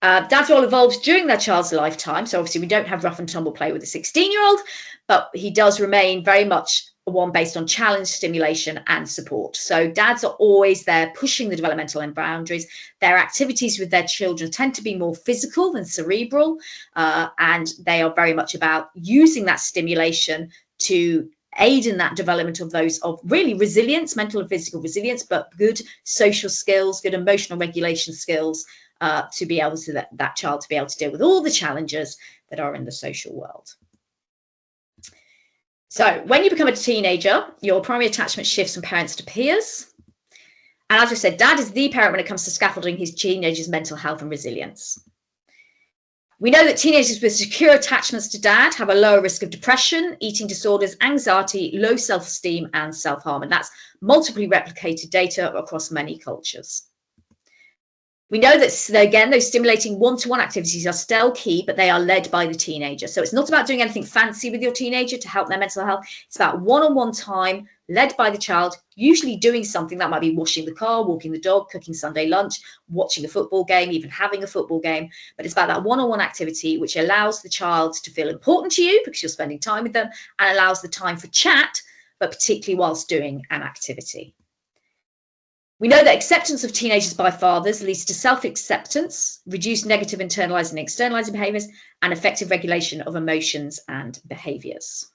Dad's role evolves during their child's lifetime. So obviously we don't have rough and tumble play with a 16-year-old, but he does remain very much one based on challenge, stimulation, and support. So dads are always there pushing the developmental boundaries. Their activities with their children tend to be more physical than cerebral, and they are very much about using that stimulation to aid in that development of those of really resilience, mental and physical resilience, but good social skills, good emotional regulation skills, to be able to that child to be able to deal with all the challenges that are in the social world. So when you become a teenager, your primary attachment shifts from parents to peers. And as I said, dad is the parent when it comes to scaffolding his teenager's mental health and resilience. We know that teenagers with secure attachments to dad have a lower risk of depression, eating disorders, anxiety, low self-esteem, and self-harm. And that's multiply replicated data across many cultures. We know that, again, those stimulating one-to-one activities are still key, but they are led by the teenager. So it's not about doing anything fancy with your teenager to help their mental health. It's about one-on-one time led by the child, usually doing something that might be washing the car, walking the dog, cooking Sunday lunch, watching a football game, even having a football game. But it's about that one-on-one activity, which allows the child to feel important to you because you're spending time with them, and allows the time for chat, but particularly whilst doing an activity. We know that acceptance of teenagers by fathers leads to self-acceptance, reduced negative internalizing and externalizing behaviors, and effective regulation of emotions and behaviors.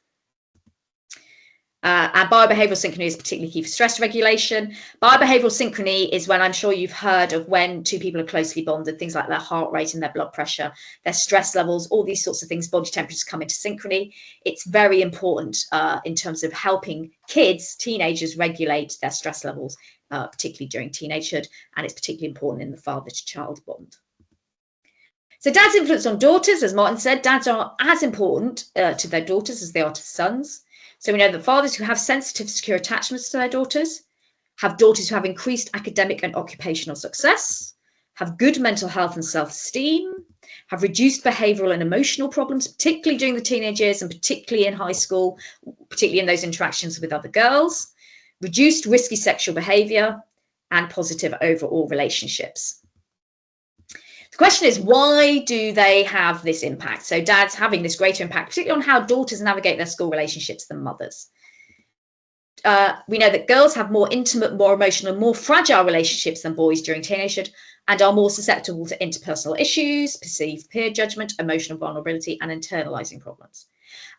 And biobehavioral synchrony is particularly key for stress regulation. Biobehavioral synchrony is when, I'm sure you've heard of, when two people are closely bonded, things like their heart rate and their blood pressure, their stress levels, all these sorts of things, body temperatures come into synchrony. It's very important in terms of helping kids, teenagers, regulate their stress levels, particularly during teenagehood, and it's particularly important in the father-to-child bond. So dad's influence on daughters, as Martin said, dads are as important to their daughters as they are to sons. So we know that fathers who have sensitive, secure attachments to their daughters, have daughters who have increased academic and occupational success, have good mental health and self-esteem, have reduced behavioural and emotional problems, particularly during the teenage years and particularly in high school, particularly in those interactions with other girls, reduced risky sexual behaviour, and positive overall relationships. The question is, why do they have this impact? So dad's having this greater impact, particularly on how daughters navigate their school relationships than mothers. We know that girls have more intimate, more emotional, and more fragile relationships than boys during teenagehood, and are more susceptible to interpersonal issues, perceived peer judgment, emotional vulnerability, and internalizing problems.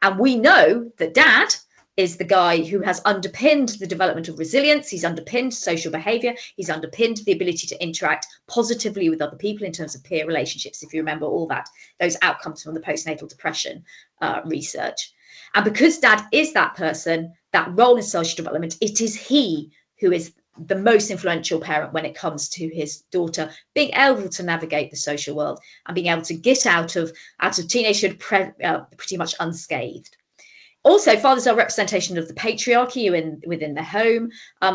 And we know that dad is the guy who has underpinned the development of resilience. He's underpinned social behavior. He's underpinned the ability to interact positively with other people in terms of peer relationships, if you remember all that, those outcomes from the postnatal depression research. And because dad is that person, that role in social development, it is he who is the most influential parent when it comes to his daughter being able to navigate the social world and being able to get out of teenagehood pretty much unscathed. Also, fathers are representation of the patriarchy within the home.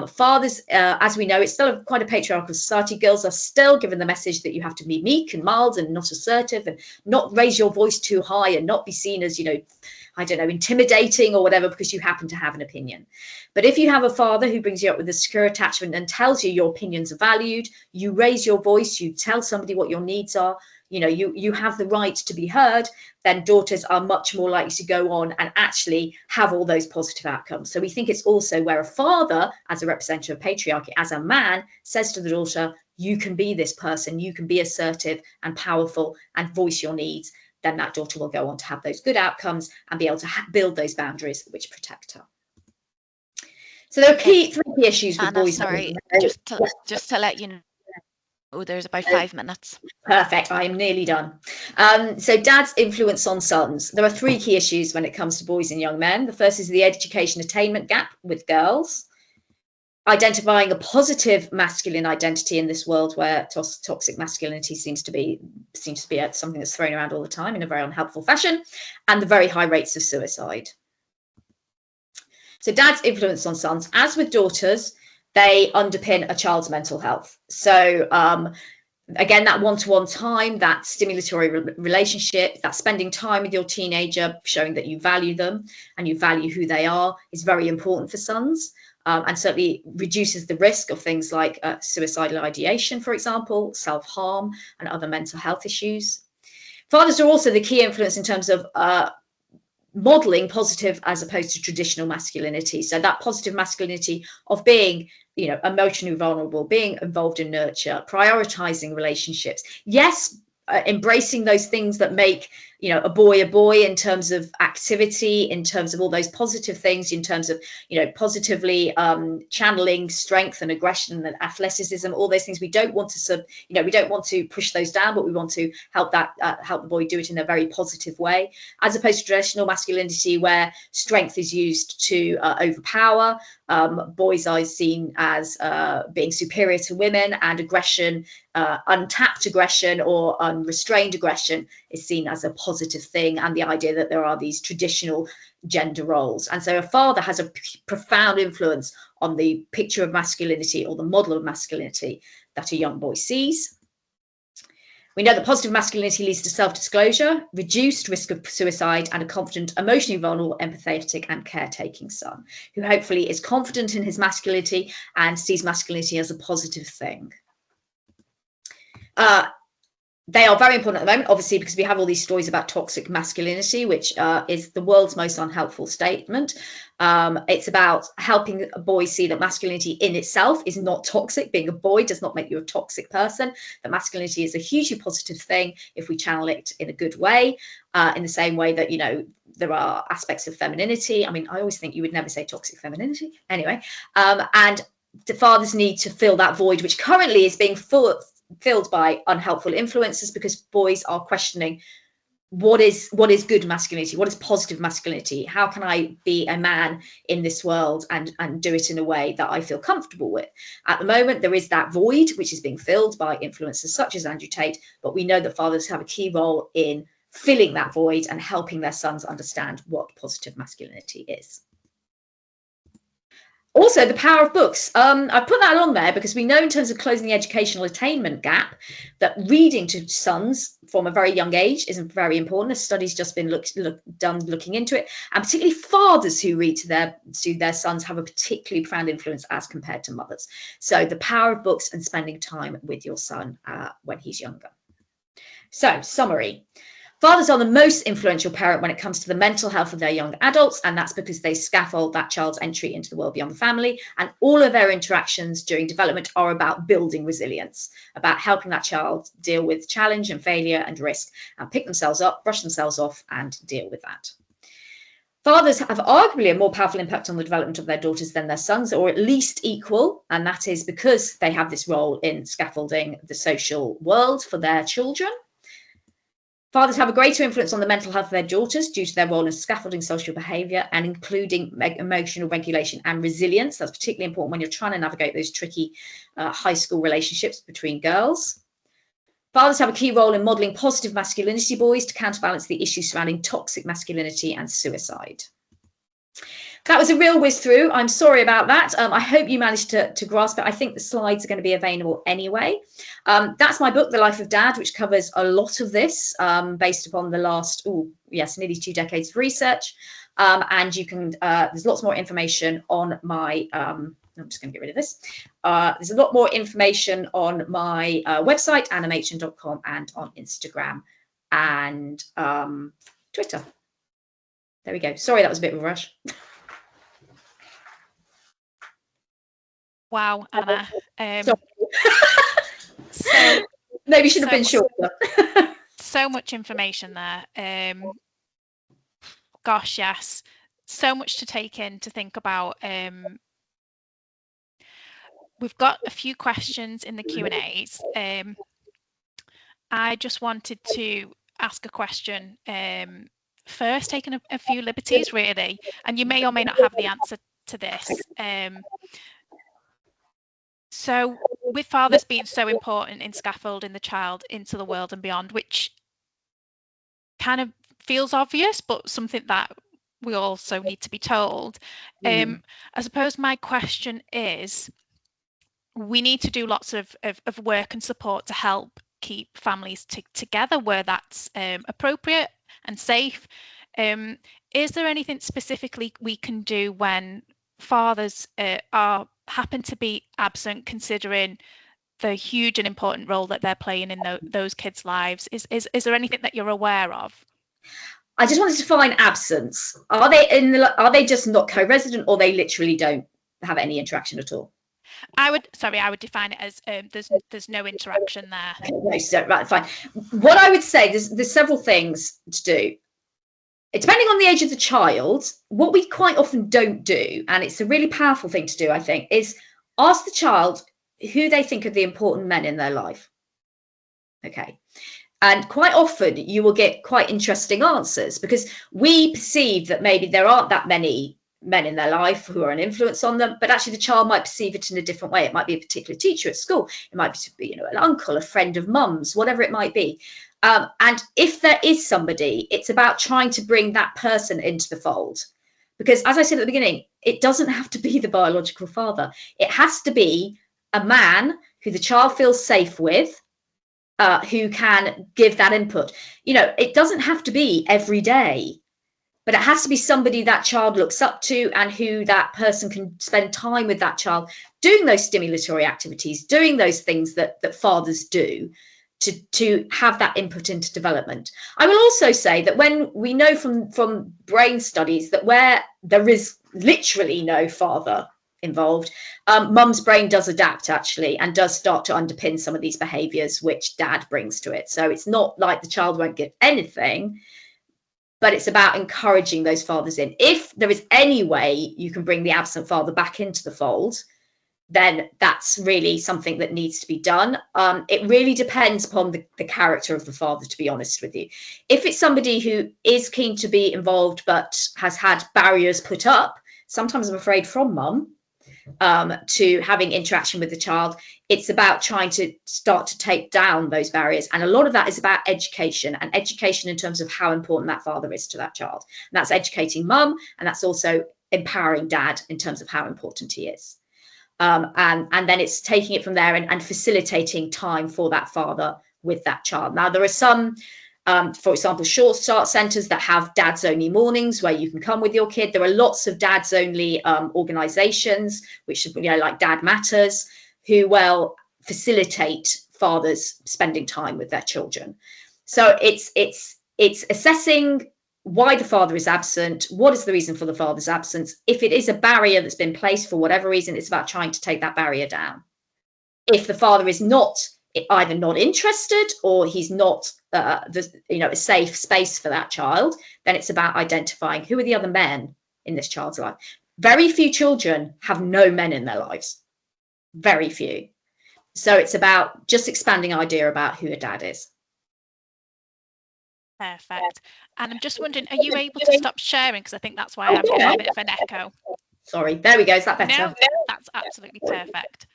Fathers, as we know, it's still quite a patriarchal society. Girls are still given the message that you have to be meek and mild and not assertive and not raise your voice too high and not be seen as, I don't know, intimidating or whatever because you happen to have an opinion. But if you have a father who brings you up with a secure attachment and tells you your opinions are valued, you raise your voice, you tell somebody what your needs are, you have the right to be heard, then daughters are much more likely to go on and actually have all those positive outcomes. So we think it's also where a father, as a representative of patriarchy, as a man, says to the daughter, you can be this person, you can be assertive and powerful and voice your needs, then that daughter will go on to have those good outcomes and be able to build those boundaries which protect her. So there are three key issues with Anna, boys. Sorry, just to let you know. Oh, there's about 5 minutes. Perfect. I am nearly done. So dad's influence on sons. There are three key issues when it comes to boys and young men. The first is the education attainment gap with girls. Identifying a positive masculine identity in this world where toxic masculinity seems to be something that's thrown around all the time in a very unhelpful fashion, and the very high rates of suicide. So dad's influence on sons, as with daughters, they underpin a child's mental health. So again, that one-to-one time, that stimulatory relationship, that spending time with your teenager, showing that you value them and you value who they are, is very important for sons, and certainly reduces the risk of things like suicidal ideation, for example, self-harm and other mental health issues. Fathers are also the key influence in terms of modeling positive as opposed to traditional masculinity. So that positive masculinity of being, emotionally vulnerable, being involved in nurture, prioritizing relationships. Yes, embracing those things that make, you know, a boy in terms of activity, in terms of all those positive things, in terms of, you know, positively channeling strength and aggression and athleticism, all those things. We don't want to you know, we don't want to push those down, but we want to help that help the boy do it in a very positive way, as opposed to traditional masculinity where strength is used to overpower. Boys are seen as being superior to women, and aggression, untapped aggression or unrestrained aggression, is seen as a positive thing, and the idea that there are these traditional gender roles. And so a father has a profound influence on the picture of masculinity or the model of masculinity that a young boy sees. We know that positive masculinity leads to self-disclosure, reduced risk of suicide, and a confident, emotionally vulnerable, empathetic, and caretaking son, who hopefully is confident in his masculinity and sees masculinity as a positive thing. They are very important at the moment, obviously, because we have all these stories about toxic masculinity, which is the world's most unhelpful statement. It's about helping a boy see that masculinity in itself is not toxic. Being a boy does not make you a toxic person. That masculinity is a hugely positive thing if we channel it in a good way, in the same way that, you know, there are aspects of femininity. I mean, I always think you would never say toxic femininity. Anyway, and the fathers need to fill that void, which currently is being filled by unhelpful influences, because boys are questioning what is good masculinity, what is positive masculinity, how can I be a man in this world and do it in a way that I feel comfortable with. At the moment, there is that void which is being filled by influencers such as Andrew Tate, but we know that fathers have a key role in filling that void and helping their sons understand what positive masculinity is. Also, the power of books. I put that on there because we know in terms of closing the educational attainment gap that reading to sons from a very young age is very important. A study's just been done looking into it, and particularly fathers who read to their sons have a particularly profound influence as compared to mothers. So the power of books and spending time with your son when he's younger. So, summary. Fathers are the most influential parent when it comes to the mental health of their young adults, and that's because they scaffold that child's entry into the world beyond the family, and all of their interactions during development are about building resilience, about helping that child deal with challenge and failure and risk, and pick themselves up, brush themselves off, and deal with that. Fathers have arguably a more powerful impact on the development of their daughters than their sons, or at least equal, and that is because they have this role in scaffolding the social world for their children. Fathers have a greater influence on the mental health of their daughters due to their role in scaffolding social behaviour and including emotional regulation and resilience. That's particularly important when you're trying to navigate those tricky high school relationships between girls. Fathers have a key role in modelling positive masculinity boys to counterbalance the issues surrounding toxic masculinity and suicide. That was a real whiz through. I'm sorry about that. I hope you managed to grasp it. I think the slides are going to be available anyway. That's my book, The Life of Dad, which covers a lot of this based upon the last, nearly 2 decades of research. And you can, there's lots more information on my, I'm just going to get rid of this. There's a lot more information on my website, annamachin.com, and on Instagram and Twitter. There we go. Sorry, that was a bit of a rush. Wow, Anna. So maybe should have been shorter. So much information there. Gosh, yes. So much to take in, to think about. We've got a few questions in the Q&As. I just wanted to ask a question first, taking a few liberties, really, and you may or may not have the answer to this. So with fathers being so important in scaffolding the child into the world and beyond, which kind of feels obvious, but something that we also need to be told. I suppose my question is, we need to do lots of work and support to help keep families together where that's appropriate and safe. Is there anything specifically we can do when fathers happen to be absent, considering the huge and important role that they're playing in those kids' lives? Is there anything that you're aware of? I just wanted to define absence. Are they just not co-resident, or they literally don't have any interaction at all? I would define it as there's no interaction there. No, so, right, fine. What I would say, there's several things to do. Depending on the age of the child, what we quite often don't do, and it's a really powerful thing to do, I think, is ask the child who they think are the important men in their life. Okay. And quite often you will get quite interesting answers, because we perceive that maybe there aren't that many men in their life who are an influence on them, but actually the child might perceive it in a different way. It might be a particular teacher at school. It might be, you know, an uncle, a friend of mum's, whatever it might be. And if there is somebody, it's about trying to bring that person into the fold. Because as I said at the beginning, it doesn't have to be the biological father. It has to be a man who the child feels safe with, who can give that input. You know, it doesn't have to be every day, but it has to be somebody that child looks up to, and who that person can spend time with that child, doing those stimulatory activities, doing those things that fathers do to have that input into development. I will also say that when we know from brain studies that where there is literally no father involved, mum's brain does adapt actually, and does start to underpin some of these behaviors which dad brings to it. So it's not like the child won't get anything, but it's about encouraging those fathers in. If there is any way you can bring the absent father back into the fold, then that's really something that needs to be done. It really depends upon the character of the father, to be honest with you. If it's somebody who is keen to be involved but has had barriers put up, sometimes I'm afraid from mum, to having interaction with the child, it's about trying to start to take down those barriers. And a lot of that is about education, and education in terms of how important that father is to that child. And that's educating mum, and that's also empowering dad in terms of how important he is. And then it's taking it from there and facilitating time for that father with that child. Now, there are some, for example, short start centres that have dads only mornings where you can come with your kid. There are lots of dads only organisations, which, you know, like Dad Matters, who will facilitate fathers spending time with their children. So it's assessing why the father is absent, what is the reason for the father's absence. If it is a barrier that's been placed for whatever reason, it's about trying to take that barrier down. If the father is not either not interested, or he's not a safe space for that child, then it's about identifying who are the other men in this child's life. Very few children have no men in their lives, very few. So it's about just expanding idea about who a dad is. Perfect. And I'm just wondering, are you able to stop sharing? Because I think that's why I've got a bit of an echo. Sorry, there we go. Is that better? No, that's absolutely perfect.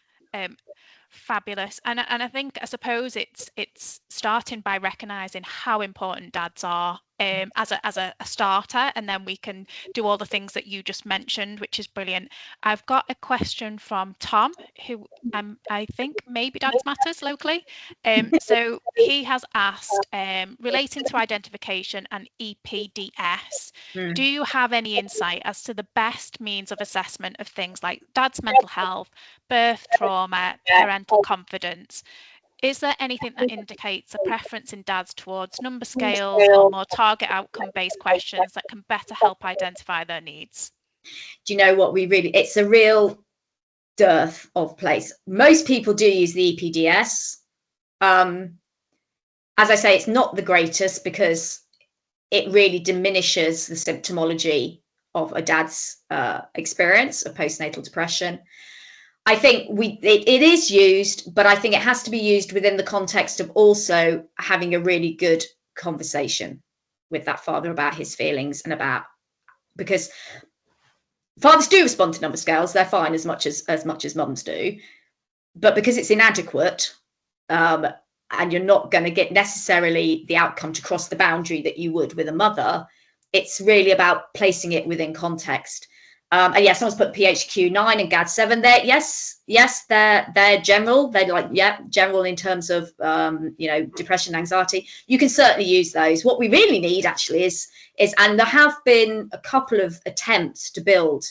Fabulous. And I suppose it's starting by recognizing how important dads are as a starter, and then we can do all the things that you just mentioned, which is brilliant. I've got a question from Tom, who I think maybe Dads Matters locally. So he has asked, relating to identification and EPDS, do you have any insight as to the best means of assessment of things like dad's mental health, birth trauma, parental confidence? Is there anything that indicates a preference in dads towards number scales or more target outcome-based questions that can better help identify their needs? Do you know what, it's a real dearth of place. Most people do use the EPDS. As I say, it's not the greatest because it really diminishes the symptomology of a dad's experience of postnatal depression. I think it is used, but I think it has to be used within the context of also having a really good conversation with that father about his feelings, and because fathers do respond to number scales, they're fine as much as mums do, but because it's inadequate, and you're not going to get necessarily the outcome to cross the boundary that you would with a mother, it's really about placing it within context. And yes, someone's put PHQ-9 and GAD-7 there. Yes, they're general. They're like, yeah, general in terms of depression, anxiety. You can certainly use those. What we really need actually is, and there have been a couple of attempts to build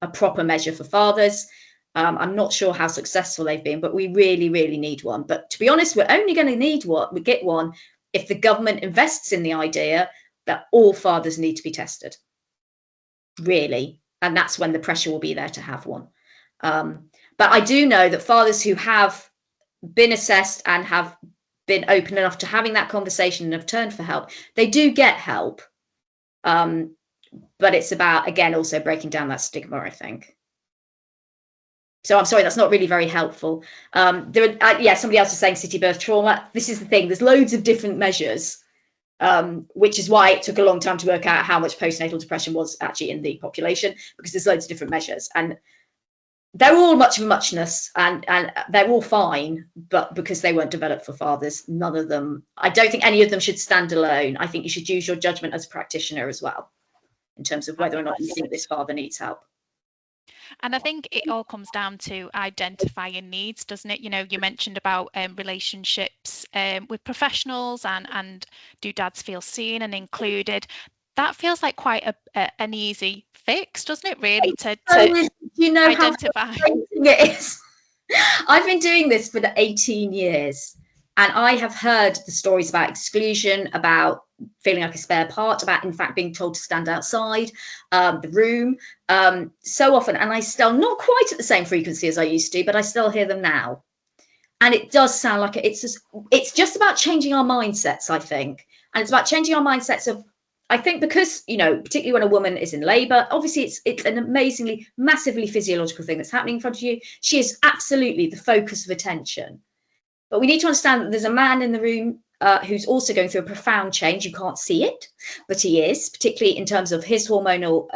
a proper measure for fathers. I'm not sure how successful they've been, but we really, really need one. But to be honest, we're only going to need get one if the government invests in the idea that all fathers need to be tested. Really. And that's when the pressure will be there to have one. But I do know that fathers who have been assessed and have been open enough to having that conversation and have turned for help, they do get help. But it's about, again, also breaking down that stigma, I think. So I'm sorry, that's not really very helpful. There are, yeah, somebody else was saying city birth trauma. This is the thing, there's loads of different measures, which is why it took a long time to work out how much postnatal depression was actually in the population, because there's loads of different measures. And they're all much of a muchness, and they're all fine, but because they weren't developed for fathers, none of them, I don't think any of them should stand alone. I think you should use your judgment as a practitioner as well, in terms of whether or not you think this father needs help. And I think it all comes down to identifying needs, doesn't it? You know, you mentioned about relationships with professionals, and do dads feel seen and included? That feels like quite an easy fix, doesn't it, really, to you know identify? How it is. I've been doing this for 18 years, and I have heard the stories about exclusion, about feeling like a spare part, about in fact being told to stand outside the room so often, and I still, not quite at the same frequency as I used to, but I still hear them now. And it does sound like it's just about changing our mindsets, I think. And it's about changing our mindsets of, I think, because, you know, particularly when a woman is in labor, obviously it's an amazingly, massively physiological thing that's happening in front of you. She is absolutely the focus of attention. But we need to understand that there's a man in the room who's also going through a profound change. You can't see it, but he is, particularly in terms of his hormonal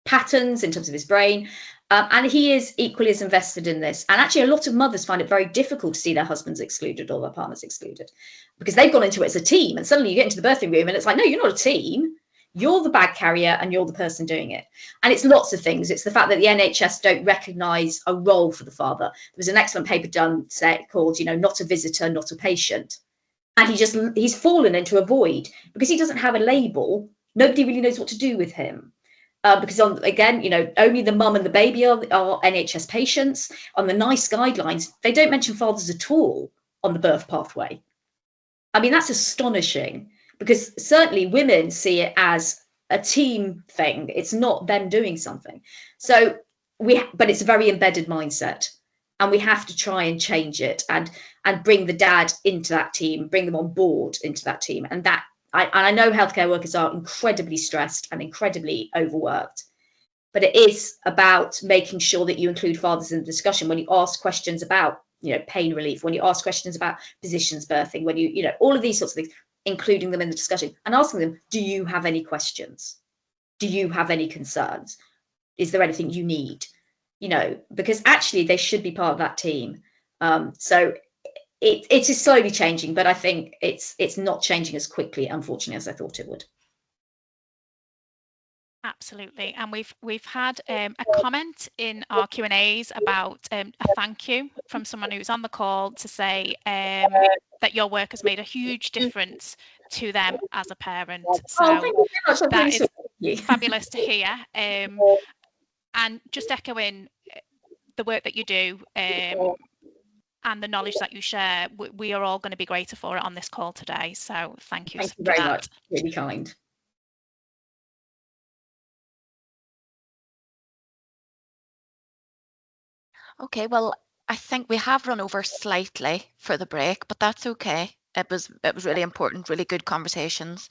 patterns, in terms of his brain. And he is equally as invested in this. And actually, a lot of mothers find it very difficult to see their husbands excluded or their partners excluded, because they've gone into it as a team. And suddenly you get into the birthing room and it's like, no, you're not a team. You're the bag carrier and you're the person doing it. And it's lots of things. It's the fact that the NHS don't recognise a role for the father. There was an excellent paper done called, you know, not a visitor, not a patient. And he's fallen into a void because he doesn't have a label. Nobody really knows what to do with him. Because again, you know, only the mum and the baby are NHS patients. On the NICE guidelines, they don't mention fathers at all on the birth pathway. I mean, that's astonishing, because certainly women see it as a team thing. It's not them doing something. So but it's a very embedded mindset, and we have to try and change it and bring the dad into that team, bring them on board into that team. And that, I know healthcare workers are incredibly stressed and incredibly overworked, but it is about making sure that you include fathers in the discussion when you ask questions about, you know, pain relief, when you ask questions about positions birthing, when you know, all of these sorts of things, including them in the discussion and asking them, do you have any questions? Do you have any concerns? Is there anything you need? You know, because actually they should be part of that team. So it is slowly changing, but I think it's not changing as quickly, unfortunately, as I thought it would. Absolutely. And we've had a comment in our Q&As about a thank you from someone who's on the call to say that your work has made a huge difference to them as a parent. So thank you very much. that is fabulous to hear. And just echoing the work that you do and the knowledge that you share, we are all going to be greater for it on this call today. So thank you very much. Really kind. Okay, well, I think we have run over slightly for the break, but that's okay. It was really important, really good conversations,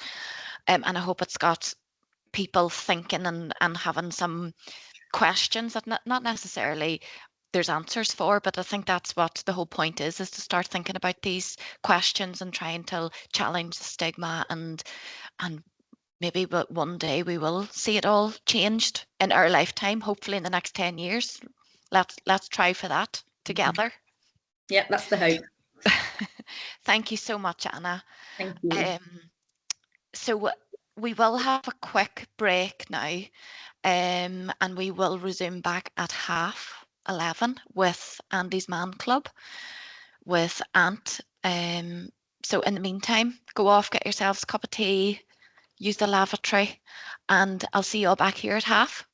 and I hope it's got people thinking and having some questions that not necessarily there's answers for, but I think that's what the whole point is to start thinking about these questions and trying to challenge the stigma, and maybe but one day we will see it all changed in our lifetime, hopefully in the next 10 years. Let's try for that together. Yeah, that's the hope. Thank you so much, Anna. Thank you. So we will have a quick break now, and we will resume back at 11:30 with Andy's Man Club with Ant. So in the meantime, go off, get yourselves a cup of tea, use the lavatory, and I'll see you all back here at 12:30.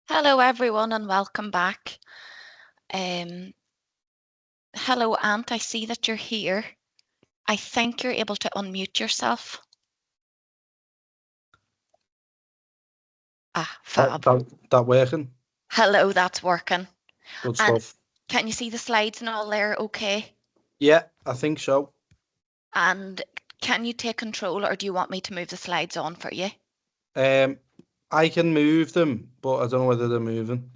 Hello, everyone, and welcome back. Hello, Ant. I see that you're here. I think you're able to unmute yourself. Fab. That working? Hello, that's working. Good And stuff. can you see the slides and all there okay? Yeah, I think so. And can you take control, or do you want me to move the slides on for you? I can move them, but I don't know whether they're moving.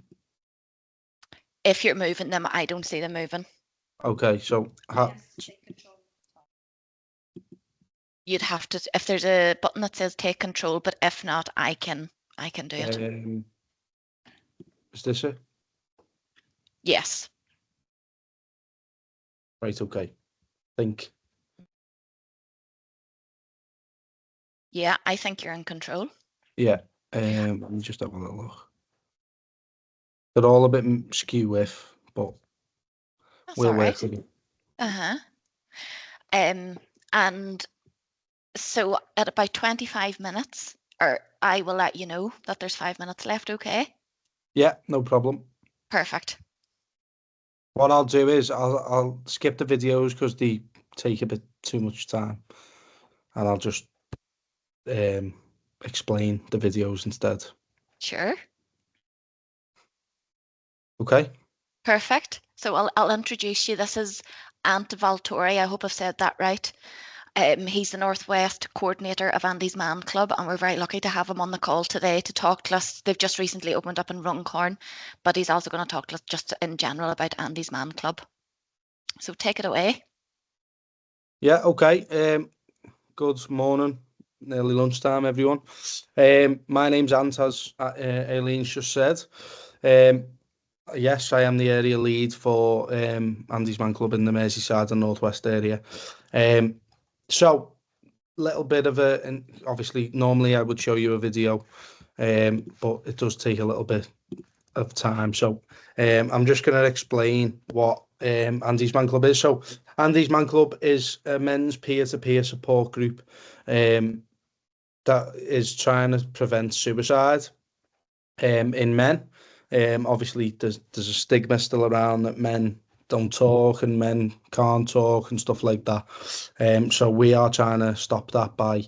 If you're moving them, I don't see them moving. Okay, so You'd have to, if there's a button that says take control, but if not, I can do it. Is this it? Yes. Right, okay. Think. Yeah, I think you're in control. Yeah. Let me just have a little look. They're all a bit skew with, but That's we'll all right. work with it. And so at about 25 minutes, or I will let you know that there's 5 minutes left, okay? Yeah, no problem. Perfect. What I'll do is I'll skip the videos because they take a bit too much time, and I'll just explain the videos instead. Sure. Okay. Perfect. So I'll introduce you. This is Ant Valtori. I hope I've said that right. He's the Northwest coordinator of Andy's Man Club, and we're very lucky to have him on the call today to talk to us. They've just recently opened up in Runcorn, but he's also going to talk to us just in general about Andy's Man Club. So take it away. Yeah, okay. Good morning, nearly lunchtime, everyone. My name's Ant, as Aileen's just said. Yes, I am the area lead for Andy's Man Club in the Merseyside and Northwest area. So, little bit of and obviously, normally I would show you a video, but it does take a little bit of time. So, I'm just going to explain what Andy's Man Club is. So, Andy's Man Club is a men's peer-to-peer support group that is trying to prevent suicide in men. Obviously, there's a stigma still around that men don't talk and men can't talk and stuff like that. So we are trying to stop that by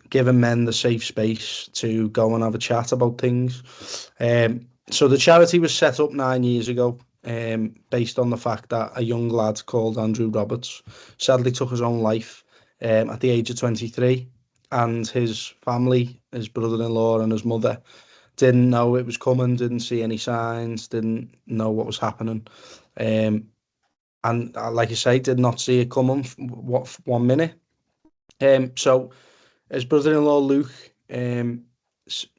giving men the safe space to go and have a chat about things. So the charity was set up 9 years ago, based on the fact that a young lad called Andrew Roberts sadly took his own life at the age of 23, and his family, his brother-in-law and his mother, didn't know it was coming, didn't see any signs, didn't know what was happening. And like I say, did not see it coming 1 minute. So his brother-in-law, Luke,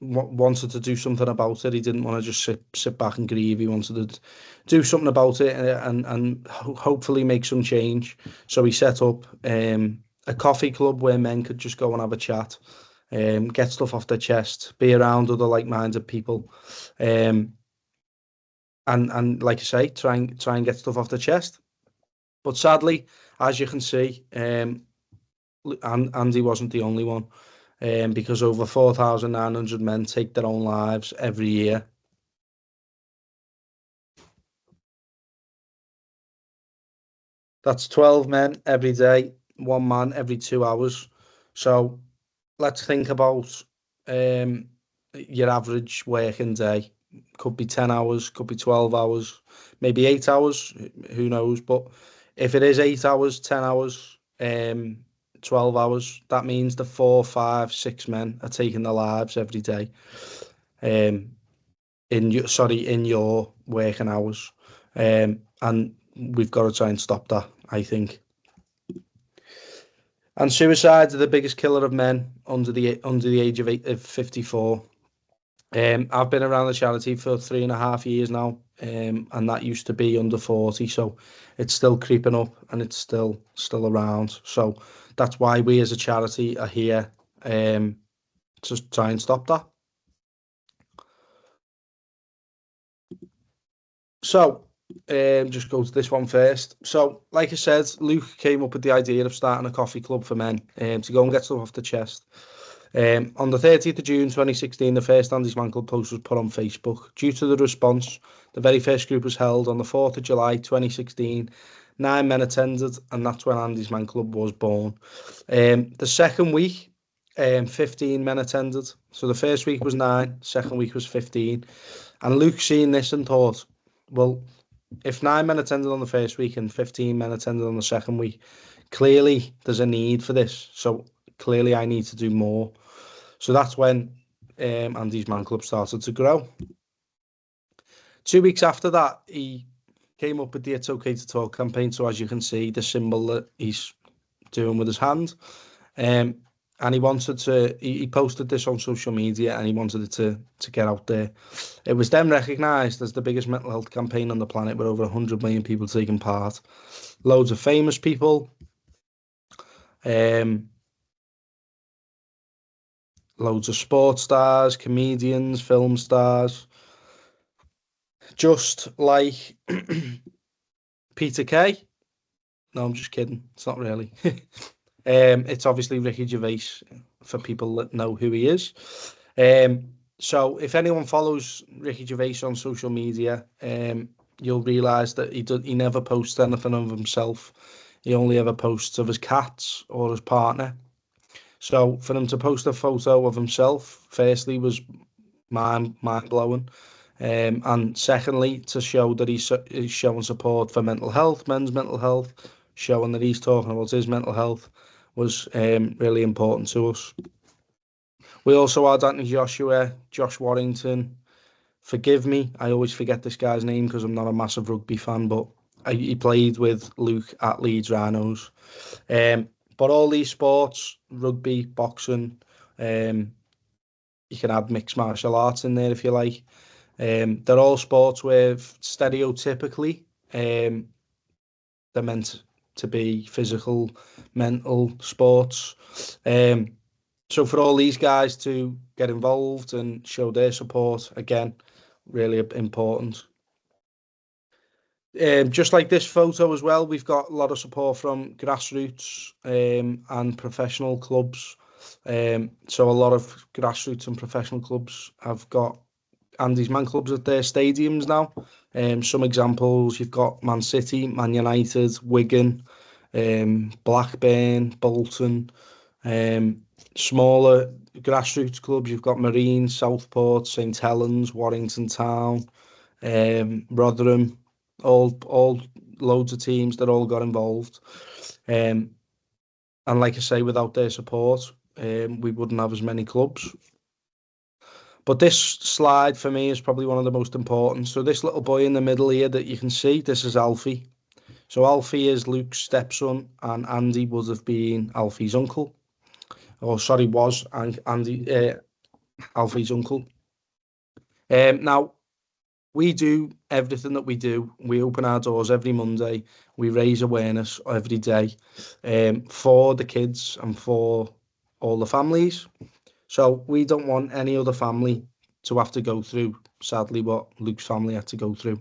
wanted to do something about it. He didn't want to just sit back and grieve. He wanted to do something about it and hopefully make some change. So he set up a coffee club where men could just go and have a chat, get stuff off their chest, be around other like-minded people, and like I say, try and get stuff off their chest. But sadly, as you can see, Andy wasn't the only one, because over 4,900 men take their own lives every year. That's 12 men every day, 1 man every 2 hours. So let's think about your average working day. Could be 10 hours, could be 12 hours, maybe 8 hours, who knows. But if it is 8 hours, 10 hours, 12 hours, that means the 4, 5, 6 men are taking their lives every day in your working hours. And we've got to try and stop that, I think. And suicides are the biggest killer of men under the age of 54. I've been around the charity for 3.5 years now, and that used to be under 40, so it's still creeping up and it's still around. So that's why we as a charity are here to try and stop that. So just go to this one first. So like I said, Luke came up with the idea of starting a coffee club for men to go and get stuff off the chest. On the 30th of June 2016, the first Andy's Man Club post was put on Facebook. Due to the response, the very first group was held on the 4th of July 2016. 9 men attended, and that's when Andy's Man Club was born. The second week, 15 men attended. So the first week was 9, second week was 15. And Luke seen this and thought, well, if 9 men attended on the first week and 15 men attended on the second week, clearly there's a need for this. So clearly I need to do more. So that's when Andy's Man Club started to grow. 2 weeks after that, he came up with the It's Okay to Talk campaign. So as you can see, the symbol that he's doing with his hand. And he wanted to, he posted this on social media, and he wanted it to get out there. It was then recognised as the biggest mental health campaign on the planet, with over 100 million people taking part. Loads of famous people. Loads of sports stars, comedians, film stars. Just like Peter Kay. No, I'm just kidding. It's not really. It's obviously Ricky Gervais, for people that know who he is. So if anyone follows Ricky Gervais on social media, you'll realise that he never posts anything of himself. He only ever posts of his cats or his partner. So for him to post a photo of himself, firstly, was mind-blowing. And secondly, to show that he's showing support for mental health, men's mental health, showing that he's talking about his mental health, was really important to us. We also had Anthony Joshua, Josh Warrington. Forgive me, I always forget this guy's name because I'm not a massive rugby fan, but he played with Luke at Leeds Rhinos. But all these sports, rugby, boxing, you can add mixed martial arts in there if you like. They're all sports where stereotypically they're meant to be physical, mental sports. So for all these guys to get involved and show their support, again, really important. Just like this photo as well, we've got a lot of support from grassroots and professional clubs. So a lot of grassroots and professional clubs have got Andy's Man Clubs at their stadiums now. Some examples, you've got Man City, Man United, Wigan, Blackburn, Bolton. Smaller grassroots clubs, you've got Marine, Southport, St Helens, Warrington Town, Rotherham, all loads of teams that all got involved. And like I say, without their support, we wouldn't have as many clubs. But this slide for me is probably one of the most important. So this little boy in the middle here that you can see, this is Alfie. So Alfie is Luke's stepson, and Andy would have been Alfie's uncle. Or sorry, was Alfie's uncle. Now, we do everything that we do. We open our doors every Monday. We raise awareness every day for the kids and for all the families. So we don't want any other family to have to go through, sadly, what Luke's family had to go through.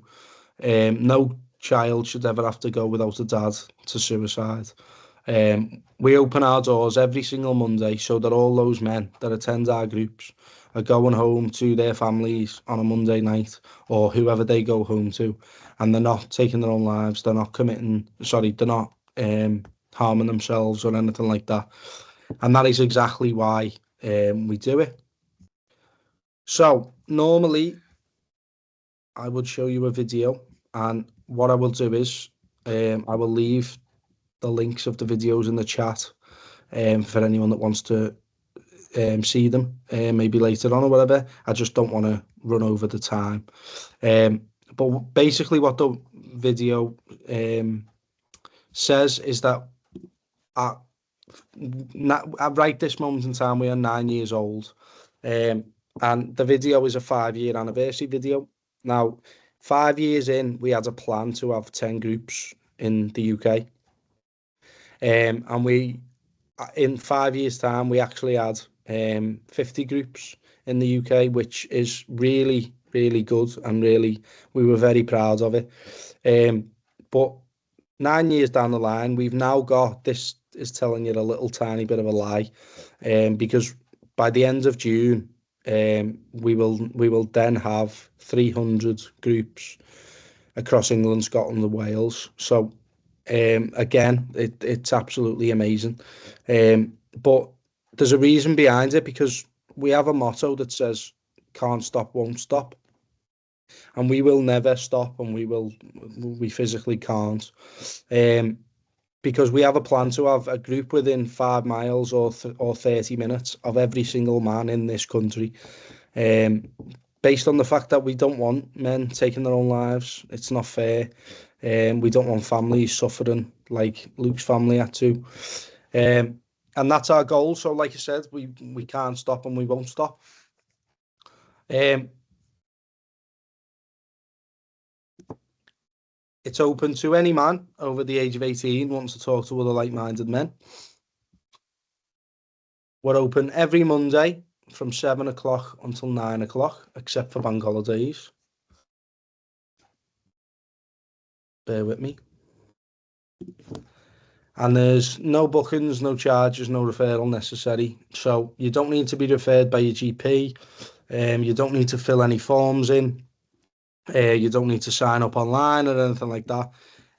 No child should ever have to go without a dad to suicide. We open our doors every single Monday so that all those men that attend our groups are going home to their families on a Monday night, or whoever they go home to, and they're not taking their own lives. They're not they're not harming themselves or anything like that. And that is exactly why we do it. So normally I would show you a video, and what I will do is I will leave the links of the videos in the chat for anyone that wants to see them maybe later on or whatever. I just don't want to run over the time. But basically what the video says is that right this moment in time we are 9 years old, and the video is a 5-year anniversary video. Now 5 years in, we had a plan to have 10 groups in the UK, and we in 5 years time we actually had 50 groups in the UK, which is really good, and really we were very proud of it. But 9 years down the line, we've now got, this is telling you a little tiny bit of a lie, because by the end of June, we will then have 300 groups across England, Scotland, and Wales. So again, it's absolutely amazing. But there's a reason behind it, because we have a motto that says "Can't stop, won't stop," and we will never stop, and we physically can't. Because we have a plan to have a group within 5 miles or 30 minutes of every single man in this country, based on the fact that we don't want men taking their own lives. It's not fair. We don't want families suffering like Luke's family had to. And that's our goal. So like I said, we can't stop and we won't stop. It's open to any man over the age of 18 who wants to talk to other like-minded men. We're open every Monday from 7 o'clock until 9 o'clock, except for bank holidays. Bear with me. And there's no bookings, no charges, no referral necessary. So you don't need to be referred by your GP. You don't need to fill any forms in. You don't need to sign up online or anything like that.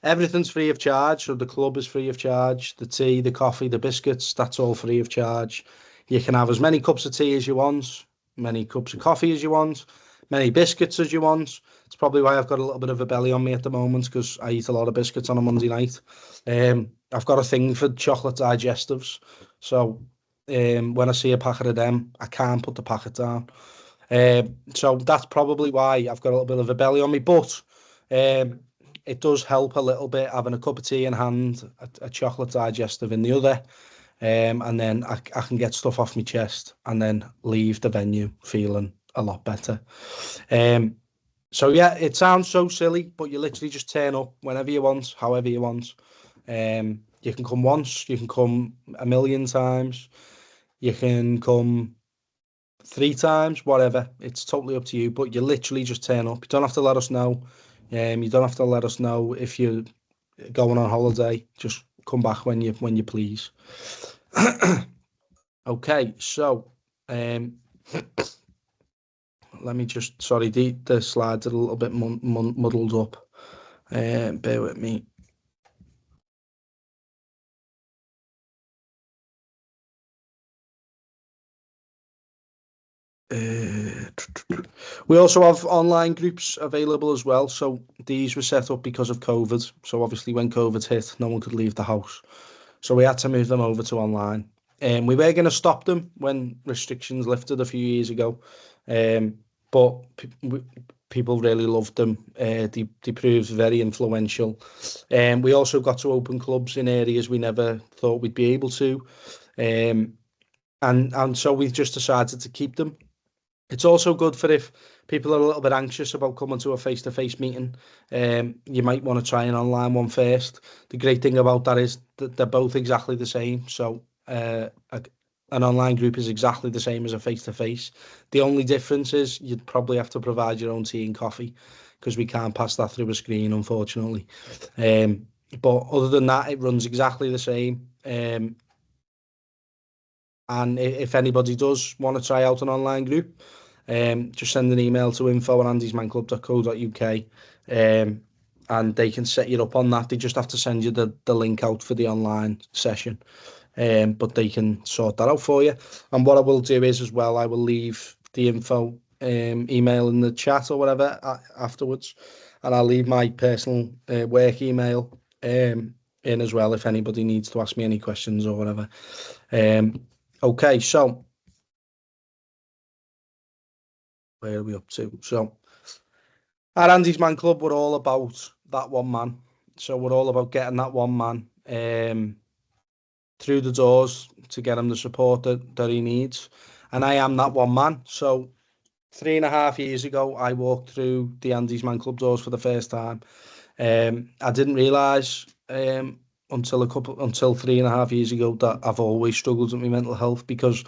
Everything's free of charge. So the club is free of charge. The tea, the coffee, the biscuits, that's all free of charge. You can have as many cups of tea as you want, many cups of coffee as you want, many biscuits as you want. It's probably why I've got a little bit of a belly on me at the moment, because I eat a lot of biscuits on a Monday night. I've got a thing for chocolate digestives. So when I see a packet of them, I can't put the packet down. So that's probably why I've got a little bit of a belly on me, but it does help a little bit having a cup of tea in hand, a chocolate digestive in the other, and then I can get stuff off my chest and then leave the venue feeling a lot better. So yeah, it sounds so silly, but you literally just turn up whenever you want, however you want. You can come once, you can come a million times, you can come 3 times, whatever. It's totally up to you, but you literally just turn up. You don't have to let us know. You don't have to let us know if you're going on holiday. Just come back when you please. Okay, so let me just, sorry, the slides are a little bit muddled up. Bear with me. We also have online groups available as well. So these were set up because of COVID. So obviously when COVID hit, no one could leave the house. So we had to move them over to online. We were going to stop them when restrictions lifted a few years ago. But people really loved them. They proved very influential. We also got to open clubs in areas we never thought we'd be able to. And so we just decided to keep them. It's also good for if people are a little bit anxious about coming to a face-to-face meeting. You might want to try an online one first. The great thing about that is that they're both exactly the same. So an online group is exactly the same as a face-to-face. The only difference is you'd probably have to provide your own tea and coffee, because we can't pass that through a screen, unfortunately. But other than that, it runs exactly the same. And if anybody does want to try out an online group, just send an email to info@andysmanclub.co.uk, and they can set you up on that. They just have to send you the link out for the online session, but they can sort that out for you. And what I will do is as well, I will leave the info email in the chat or whatever afterwards, and I'll leave my personal work email in as well if anybody needs to ask me any questions or whatever. Okay, so where are we up to? So at Andy's Man Club, we're all about that one man. So we're all about getting that one man through the doors to get him the support that he needs. And I am that one man. So 3.5 years ago, I walked through the Andy's Man Club doors for the first time. I didn't realise until 3.5 years ago that I've always struggled with my mental health, because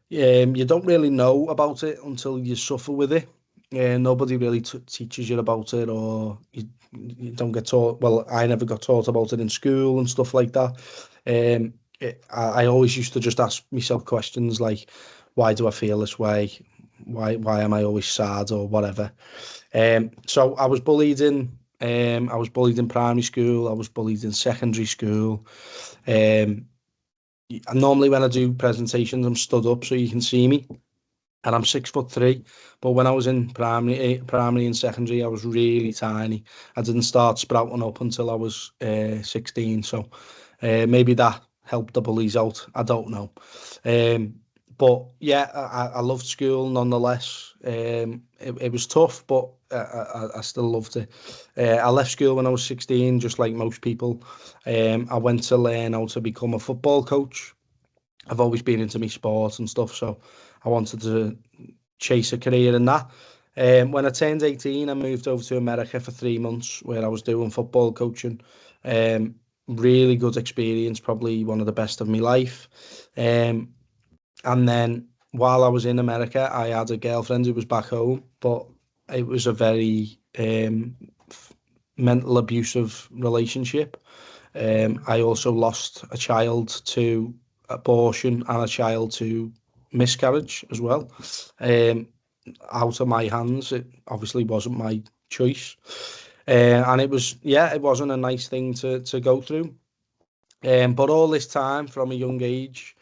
you don't really know about it until you suffer with it. Nobody really teaches you about it, or you don't get taught. Well, I never got taught about it in school and stuff like that. I always used to just ask myself questions like, why do I feel this way? Why am I always sad or whatever? So I was bullied in primary school. I was bullied in secondary school. Normally when I do presentations, I'm stood up so you can see me, and I'm 6'3". But when I was in primary and secondary, I was really tiny. I didn't start sprouting up until I was 16. So maybe that helped the bullies out. I don't know. But yeah, I loved school nonetheless. It was tough, but I still loved it. I left school when I was 16, just like most people. I went to learn how to become a football coach. I've always been into my sport and stuff, so I wanted to chase a career in that. When I turned 18, I moved over to America for 3 months, where I was doing football coaching. Really good experience, probably one of the best of my life. And then while I was in America, I had a girlfriend who was back home, but it was a very mental abusive relationship. I also lost a child to abortion and a child to miscarriage as well. Out of my hands. It obviously wasn't my choice. And it wasn't a nice thing to go through. But all this time from a young age,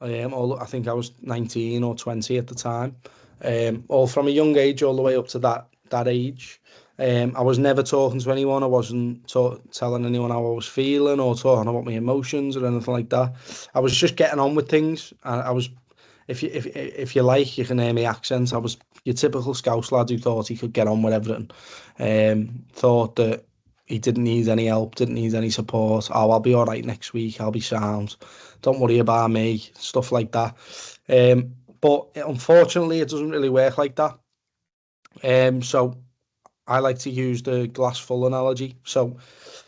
I think I was 19 or 20 at the time, all from a young age all the way up to that age. I was never talking to anyone. I wasn't telling anyone how I was feeling or talking about my emotions or anything like that. I was just getting on with things. I was, if you like, you can hear my accent. I was your typical Scouse lad who thought he could get on with everything. Thought that he didn't need any help, didn't need any support. Oh, I'll be all right next week. I'll be sound. Don't worry about me. Stuff like that. But unfortunately, it doesn't really work like that. So I like to use the glass full analogy. So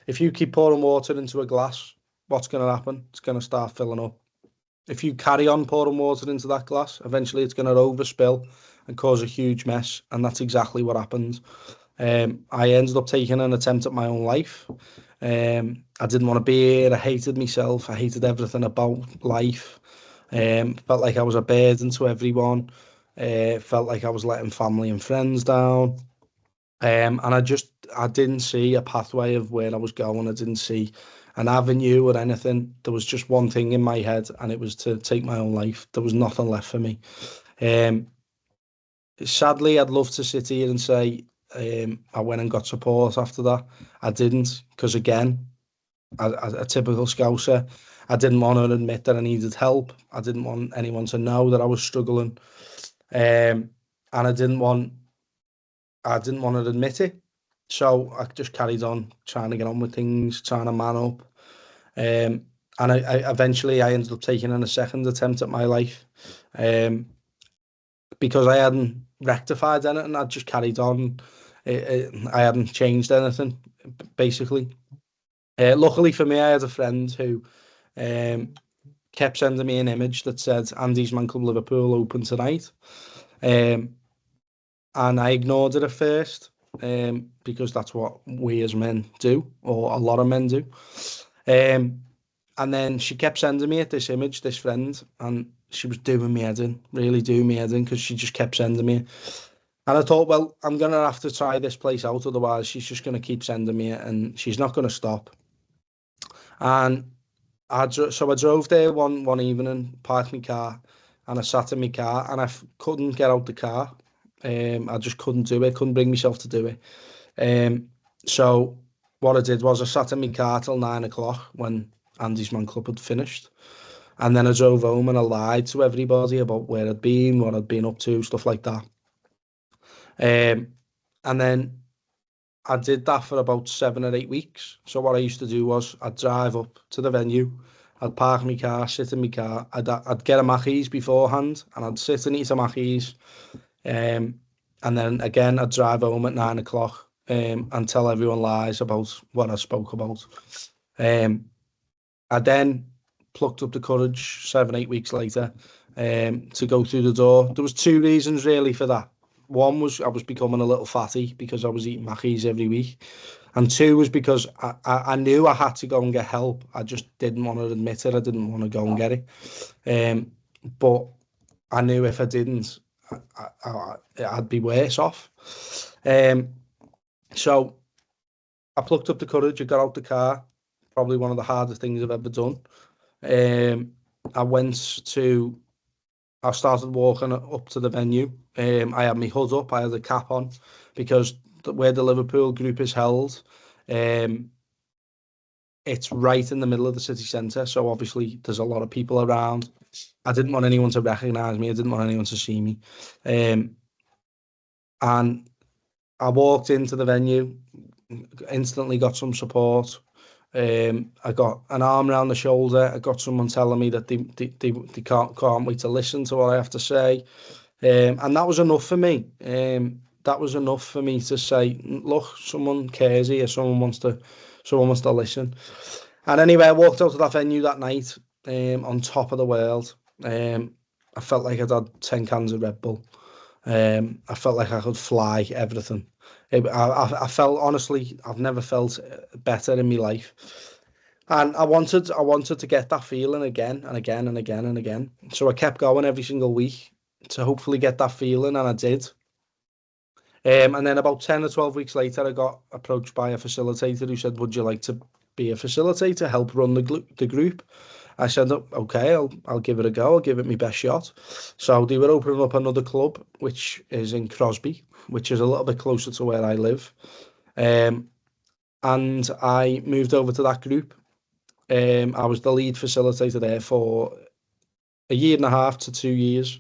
if you keep pouring water into a glass, what's going to happen? It's going to start filling up. If you carry on pouring water into that glass, eventually it's going to overspill and cause a huge mess. And that's exactly what happened. I ended up taking an attempt at my own life. I didn't want to be here. I hated myself. I hated everything about life. Felt like I was a burden to everyone. Felt like I was letting family and friends down. And I didn't see a pathway of where I was going. I didn't see an avenue or anything. There was just one thing in my head, and it was to take my own life. There was nothing left for me. Sadly, I'd love to sit here and say I went and got support after that. I didn't, because again, a typical Scouser, I didn't want to admit that I needed help. I didn't want anyone to know that I was struggling, and I didn't want to admit it. So I just carried on trying to get on with things, trying to man up. And I eventually ended up taking in a second attempt at my life, because I hadn't rectified anything. I just carried on. I hadn't changed anything, basically. Luckily for me, I had a friend who kept sending me an image that said Andy's Man Club Liverpool open tonight. And I ignored it at first, because that's what we as men do, or a lot of men do. And then she kept sending me this image, this friend, and she was doing me head in, really doing me head in, because she just kept sending me it. And I thought, well, I'm going to have to try this place out, otherwise she's just going to keep sending me it, and she's not going to stop. And so I drove there one evening, parked my car, and I sat in my car, and I couldn't get out the car. I just couldn't do it, couldn't bring myself to do it. So what I did was I sat in my car till 9 o'clock when Andy's Man Club had finished. And then I drove home and I lied to everybody about where I'd been, what I'd been up to, stuff like that. And then I did that for about 7 or 8 weeks. So what I used to do was I'd drive up to the venue, I'd park my car, sit in my car, I'd get a Mackey's beforehand, and I'd sit and eat a Mackey's. And then again, I'd drive home at 9 o'clock and tell everyone lies about what I spoke about. I then plucked up the courage 7, 8 weeks later to go through the door. There was 2 reasons really for that. One was I was becoming a little fatty because I was eating Mackey's every week. And 2 was because I knew I had to go and get help. I just didn't want to admit it. I didn't want to go and get it. But I knew if I didn't, I'd be worse off. So I plucked up the courage, I got out the car, probably one of the hardest things I've ever done. I started walking up to the venue. I had my hood up, I had a cap on, because where the Liverpool group is held, it's right in the middle of the city centre, so obviously there's a lot of people around. I didn't want anyone to recognise me, I didn't want anyone to see me. And I walked into the venue, instantly got some support. I got an arm around the shoulder. I got someone telling me that they can't wait to listen to what I have to say. And that was enough for me. That was enough for me to say, look, someone cares here, someone wants to listen. And anyway, I walked out of that venue that night, on top of the world. I felt like I'd had 10 cans of Red Bull. I felt like I could fly, everything. I felt, honestly, I've never felt better in my life. And I wanted to get that feeling again and again and again and again. So I kept going every single week to hopefully get that feeling, and I did. And then about 10 or 12 weeks later, I got approached by a facilitator who said, would you like to be a facilitator, help run the group? I said, okay, I'll give it a go. I'll give it my best shot. So they were opening up another club, which is in Crosby, which is a little bit closer to where I live. And I moved over to that group. I was the lead facilitator there for a year and a half to 2 years.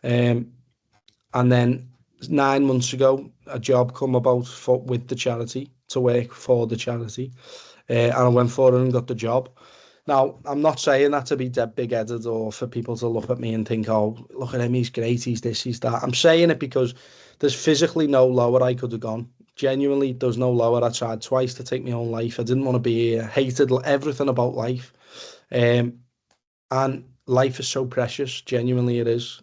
And then 9 months ago, a job come about with the charity, to work for the charity. And I went for it and got the job. Now, I'm not saying that to be dead big-headed or for people to look at me and think, oh, look at him, he's great, he's this, he's that. I'm saying it because there's physically no lower I could have gone. Genuinely, there's no lower. I tried twice to take my own life. I didn't want to be here. Hated everything about life. And life is so precious. Genuinely, it is.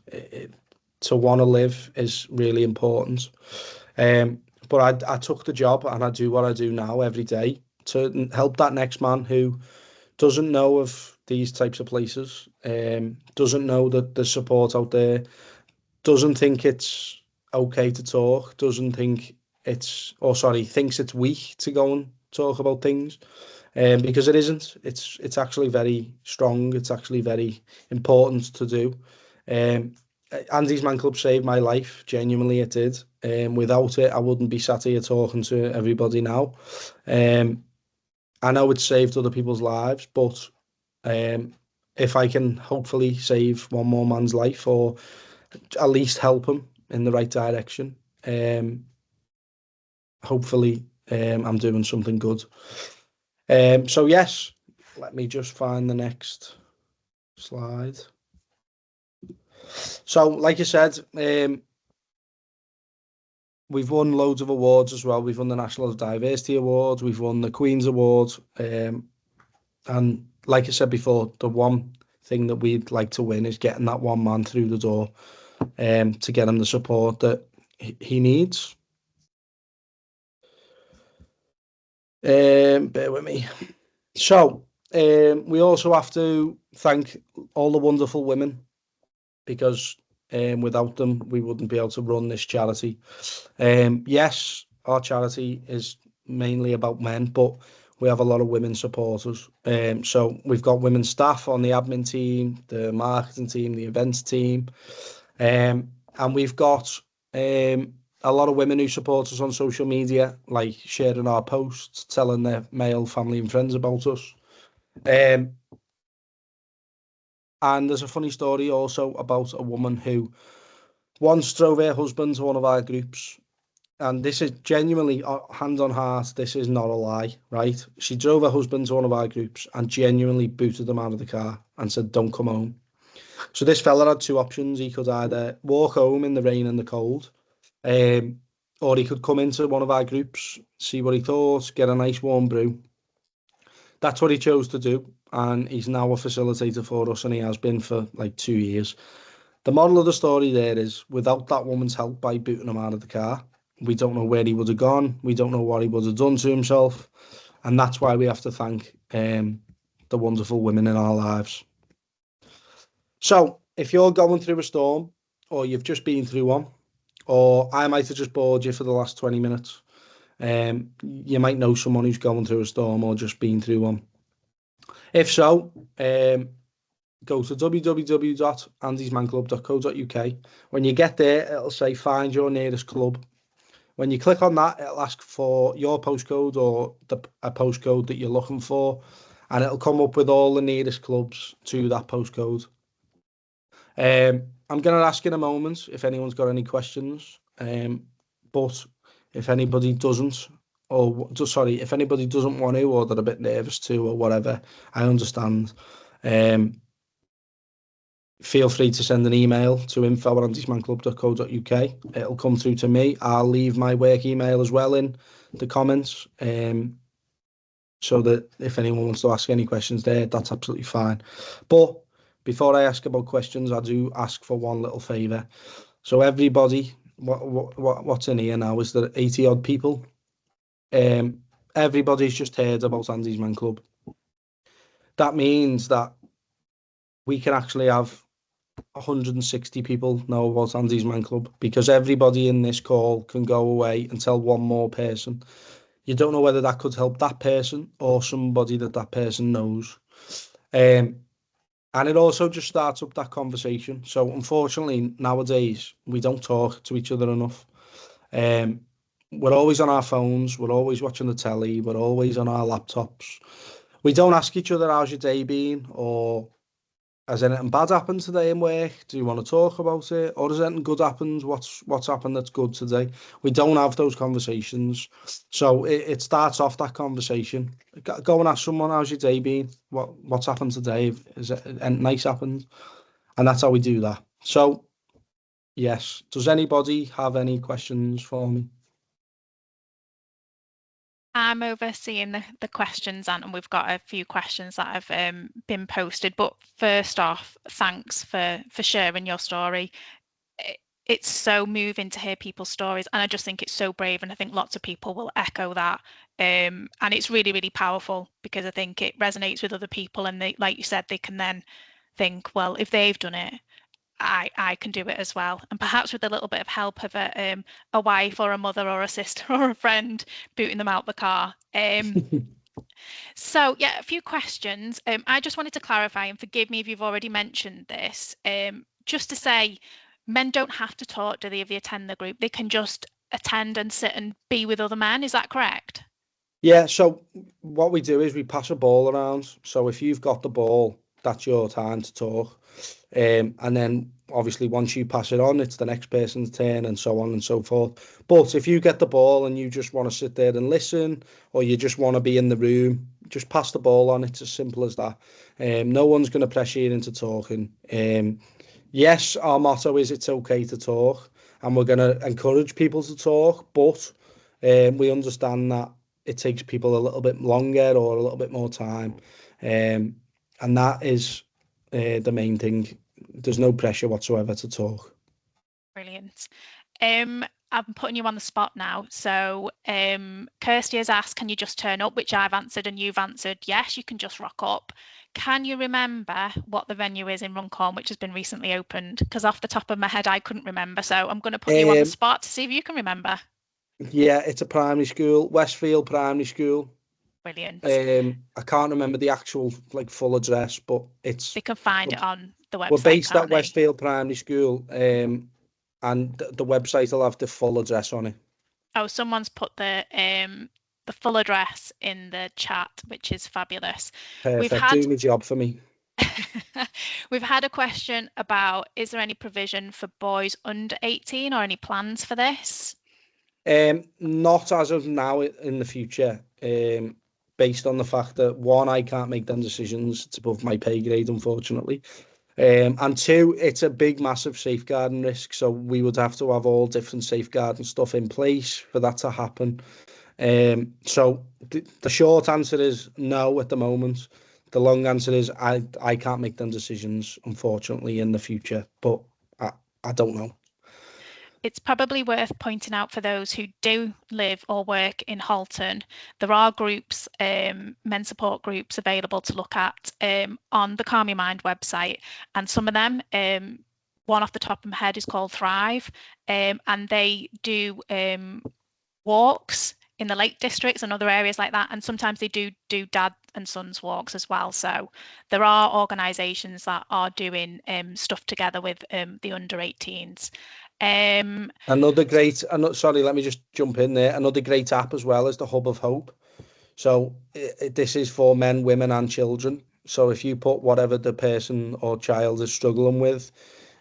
To want to live is really important. But I took the job, and I do what I do now every day to help that next man who doesn't know of these types of places, doesn't know that there's support out there, doesn't think it's okay to talk, thinks it's weak to go and talk about things, because it isn't. It's actually very strong. It's actually very important to do. Andy's Man Club saved my life. Genuinely, it did. Without it, I wouldn't be sat here talking to everybody now. I know it's saved other people's lives, but if I can hopefully save one more man's life, or at least help him in the right direction, hopefully I'm doing something good. So yes, let me just find the next slide. So like I said, we've won loads of awards as well. We've won the National Diversity Award, we've won the Queen's Award, and like I said before, the one thing that we'd like to win is getting that one man through the door, to get him the support that he needs. Bear with me. So we also have to thank all the wonderful women, because without them, we wouldn't be able to run this charity. Yes, our charity is mainly about men, but we have a lot of women supporters. So we've got women staff on the admin team, the marketing team, the events team. And we've got a lot of women who support us on social media, like sharing our posts, telling their male family and friends about us. And there's a funny story also about a woman who once drove her husband to one of our groups. And this is genuinely, hand on heart, this is not a lie, right? She drove her husband to one of our groups and genuinely booted him out of the car and said, don't come home. So this fella had two options. He could either walk home in the rain and the cold, or he could come into one of our groups, see what he thought, get a nice warm brew. That's what he chose to do. And he's now a facilitator for us, and he has been for like 2 years. The moral of the story there is, without that woman's help by booting him out of the car, we don't know where he would have gone. We don't know what he would have done to himself. And that's why we have to thank the wonderful women in our lives. So if you're going through a storm, or you've just been through one, or I might have just bored you for the last 20 minutes, you might know someone who's going through a storm or just been through one. If so, go to www.andysmanclub.co.uk. When you get there, it'll say find your nearest club. When you click on that, it'll ask for your postcode or a postcode that you're looking for, and it'll come up with all the nearest clubs to that postcode. I'm going to ask in a moment if anyone's got any questions, but if anybody doesn't, if anybody doesn't want to, or they're a bit nervous to, or whatever, I understand. Feel free to send an email to info@andysmanclub.co.uk. It'll come through to me. I'll leave my work email as well in the comments, so that if anyone wants to ask any questions there, that's absolutely fine. But before I ask about questions, I do ask for one little favour. So everybody, what's in here now? Is there 80 odd people? Everybody's just heard about Andy's Man Club. That means that we can actually have 160 people know about Andy's Man Club, because everybody in this call can go away and tell one more person. You don't know whether that could help that person or somebody that person knows. And it also just starts up that conversation. So unfortunately, nowadays, we don't talk to each other enough. We're always on our phones. We're always watching the telly. We're always on our laptops. We don't ask each other, how's your day been? Or has anything bad happened today in work? Do you want to talk about it? Or has anything good happened? What's happened that's good today? We don't have those conversations. So it starts off that conversation. Go and ask someone, how's your day been? What's happened today? Is it anything nice happened? And that's how we do that. So, yes. Does anybody have any questions for me? I'm overseeing the questions, and we've got a few questions that have been posted. But first off, thanks for sharing your story. It's so moving to hear people's stories, and I just think it's so brave, and I think lots of people will echo that. And it's really, really powerful, because I think it resonates with other people, and they, like you said, they can then think, well, if they've done it, I can do it as well. And perhaps with a little bit of help of a wife or a mother or a sister or a friend booting them out the car. So yeah, a few questions. I just wanted to clarify, and forgive me if you've already mentioned this, just to say, men don't have to talk, do they, if they attend the group? They can just attend and sit and be with other men. Is that correct? Yeah, so what we do is we pass a ball around. So if you've got the ball, that's your time to talk. And then obviously once you pass it on, it's the next person's turn, and so on and so forth. But if you get the ball and you just want to sit there and listen, or you just want to be in the room, just pass the ball on. It's as simple as that. No one's going to pressure you into talking. Yes, our motto is it's okay to talk, and we're going to encourage people to talk, but we understand that it takes people a little bit longer or a little bit more time. And that is the main thing. There's no pressure whatsoever to talk. Brilliant. I'm putting you on the spot now. So Kirsty has asked, can you just turn up? Which I've answered, and you've answered, yes, you can just rock up. Can you remember what the venue is in Runcorn, which has been recently opened? Because off the top of my head, I couldn't remember. So I'm going to put you on the spot to see if you can remember. Yeah, it's a primary school, Westfield Primary School. Brilliant. I can't remember the actual full address, but it's. They can find it on the website. We're based at Westfield Primary School, and the website will have the full address on it. Oh, someone's put the full address in the chat, which is fabulous. Perfect. Doing the job for me. We've had a question about, is there any provision for boys under 18 or any plans for this? Not as of now. In the future, based on the fact that, one, I can't make them decisions. It's above my pay grade, unfortunately. And two, it's a big, massive safeguarding risk. So we would have to have all different safeguarding stuff in place for that to happen. So the short answer is no at the moment. The long answer is I can't make them decisions, unfortunately, in the future. But I don't know. it's probably worth pointing out for those who do live or work in Halton, there are groups, men support groups available to look at on the Calm Your Mind website, and some of them, one off the top of my head is called Thrive, and they do walks in the Lake Districts and other areas like that, and sometimes they do dad and sons walks as well. So there are organisations that are doing stuff together with the under 18s. Another great, sorry, let me just jump in there. Another great app as well is the Hub of Hope. So this is for men, women and children. So if you put whatever the person or child is struggling with,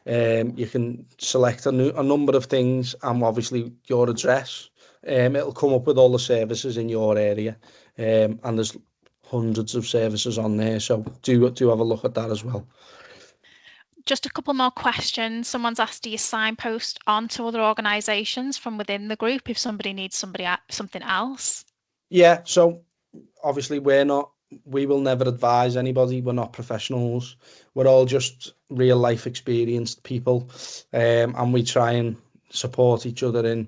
you can select a number of things and obviously your address. It'll come up with all the services in your area, and there's hundreds of services on there. So do have a look at that as well. Just a couple more questions. Someone's asked, do you signpost onto other organisations from within the group if somebody needs something else? Yeah, so obviously we will never advise anybody. We're not professionals. We're all just real life experienced people, and we try and support each other in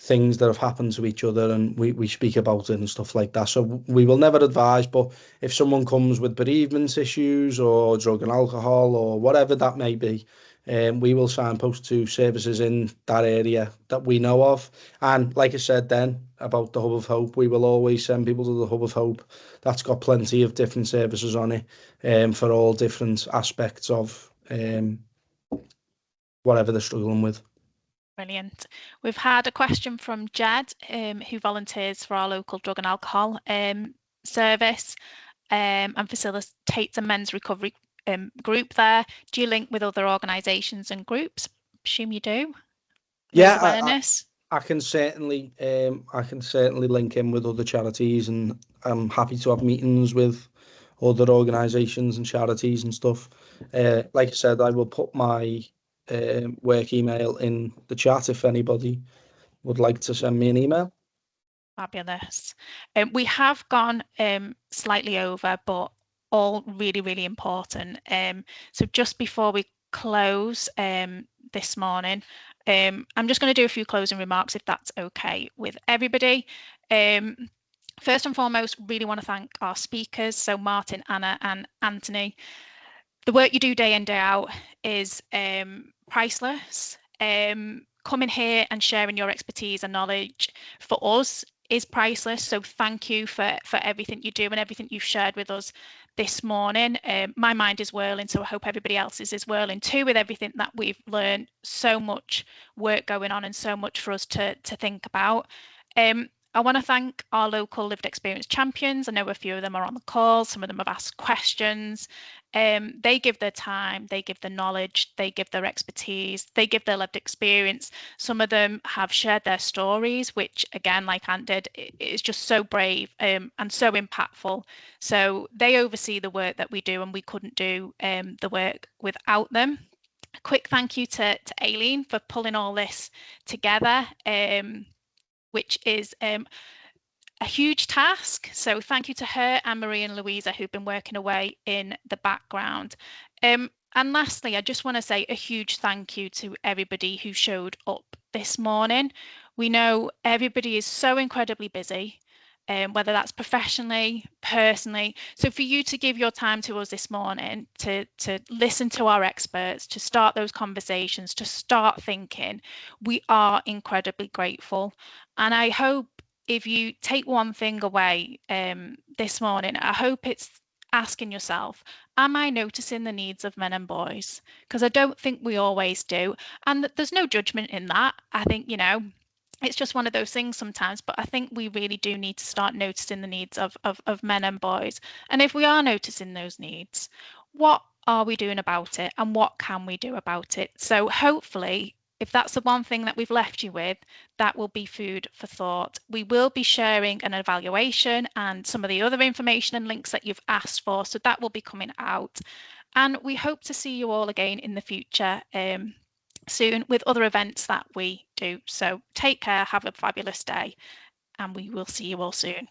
things that have happened to each other, and we speak about it and stuff like that. So we will never advise, but if someone comes with bereavement issues or drug and alcohol or whatever that may be, we will signpost to services in that area that we know of. And like I said then about the Hub of Hope, we will always send people to the Hub of Hope. That's got plenty of different services on it, for all different aspects of whatever they're struggling with. Brilliant. We've had a question from Jed, who volunteers for our local drug and alcohol service and facilitates a men's recovery group there. Do you link with other organisations and groups? Assume you do. Yeah, awareness. I can certainly link in with other charities, and I'm happy to have meetings with other organisations and charities and stuff. Like I said, I will put my work email in the chat if anybody would like to send me an email. Fabulous. We have gone slightly over, but all really, really important. So just before we close this morning, I'm just going to do a few closing remarks if that's okay with everybody. First and foremost, really want to thank our speakers, so Martin, Anna and Anthony. The work you do day in, day out is priceless. Coming here and sharing your expertise and knowledge for us is priceless. So thank you for everything you do and everything you've shared with us this morning. My mind is whirling, so I hope everybody else's is whirling too with everything that we've learned. So much work going on and so much for us to think about. I want to thank our local lived experience champions. I know a few of them are on the call. Some of them have asked questions. They give their time, they give their knowledge, they give their expertise, they give their lived experience. Some of them have shared their stories, which again, like Ant did, is just so brave and so impactful. So they oversee the work that we do, and we couldn't do the work without them. A quick thank you to Aileen for pulling all this together, which is a huge task. So thank you to her, Anne-Marie and Louisa, who've been working away in the background. And lastly, I just want to say a huge thank you to everybody who showed up this morning. We know everybody is so incredibly busy, whether that's professionally, personally. So for you to give your time to us this morning, to listen to our experts, to start those conversations, to start thinking, we are incredibly grateful. And I hope if you take one thing away this morning, I hope it's asking yourself, am I noticing the needs of men and boys? Because I don't think we always do. And there's no judgment in that. I think, you know, it's just one of those things sometimes, but I think we really do need to start noticing the needs of men and boys. And if we are noticing those needs, what are we doing about it and what can we do about it? So hopefully, if that's the one thing that we've left you with, that will be food for thought. We will be sharing an evaluation and some of the other information and links that you've asked for, so that will be coming out. And we hope to see you all again in the future soon with other events that we do. So take care, have a fabulous day, and we will see you all soon.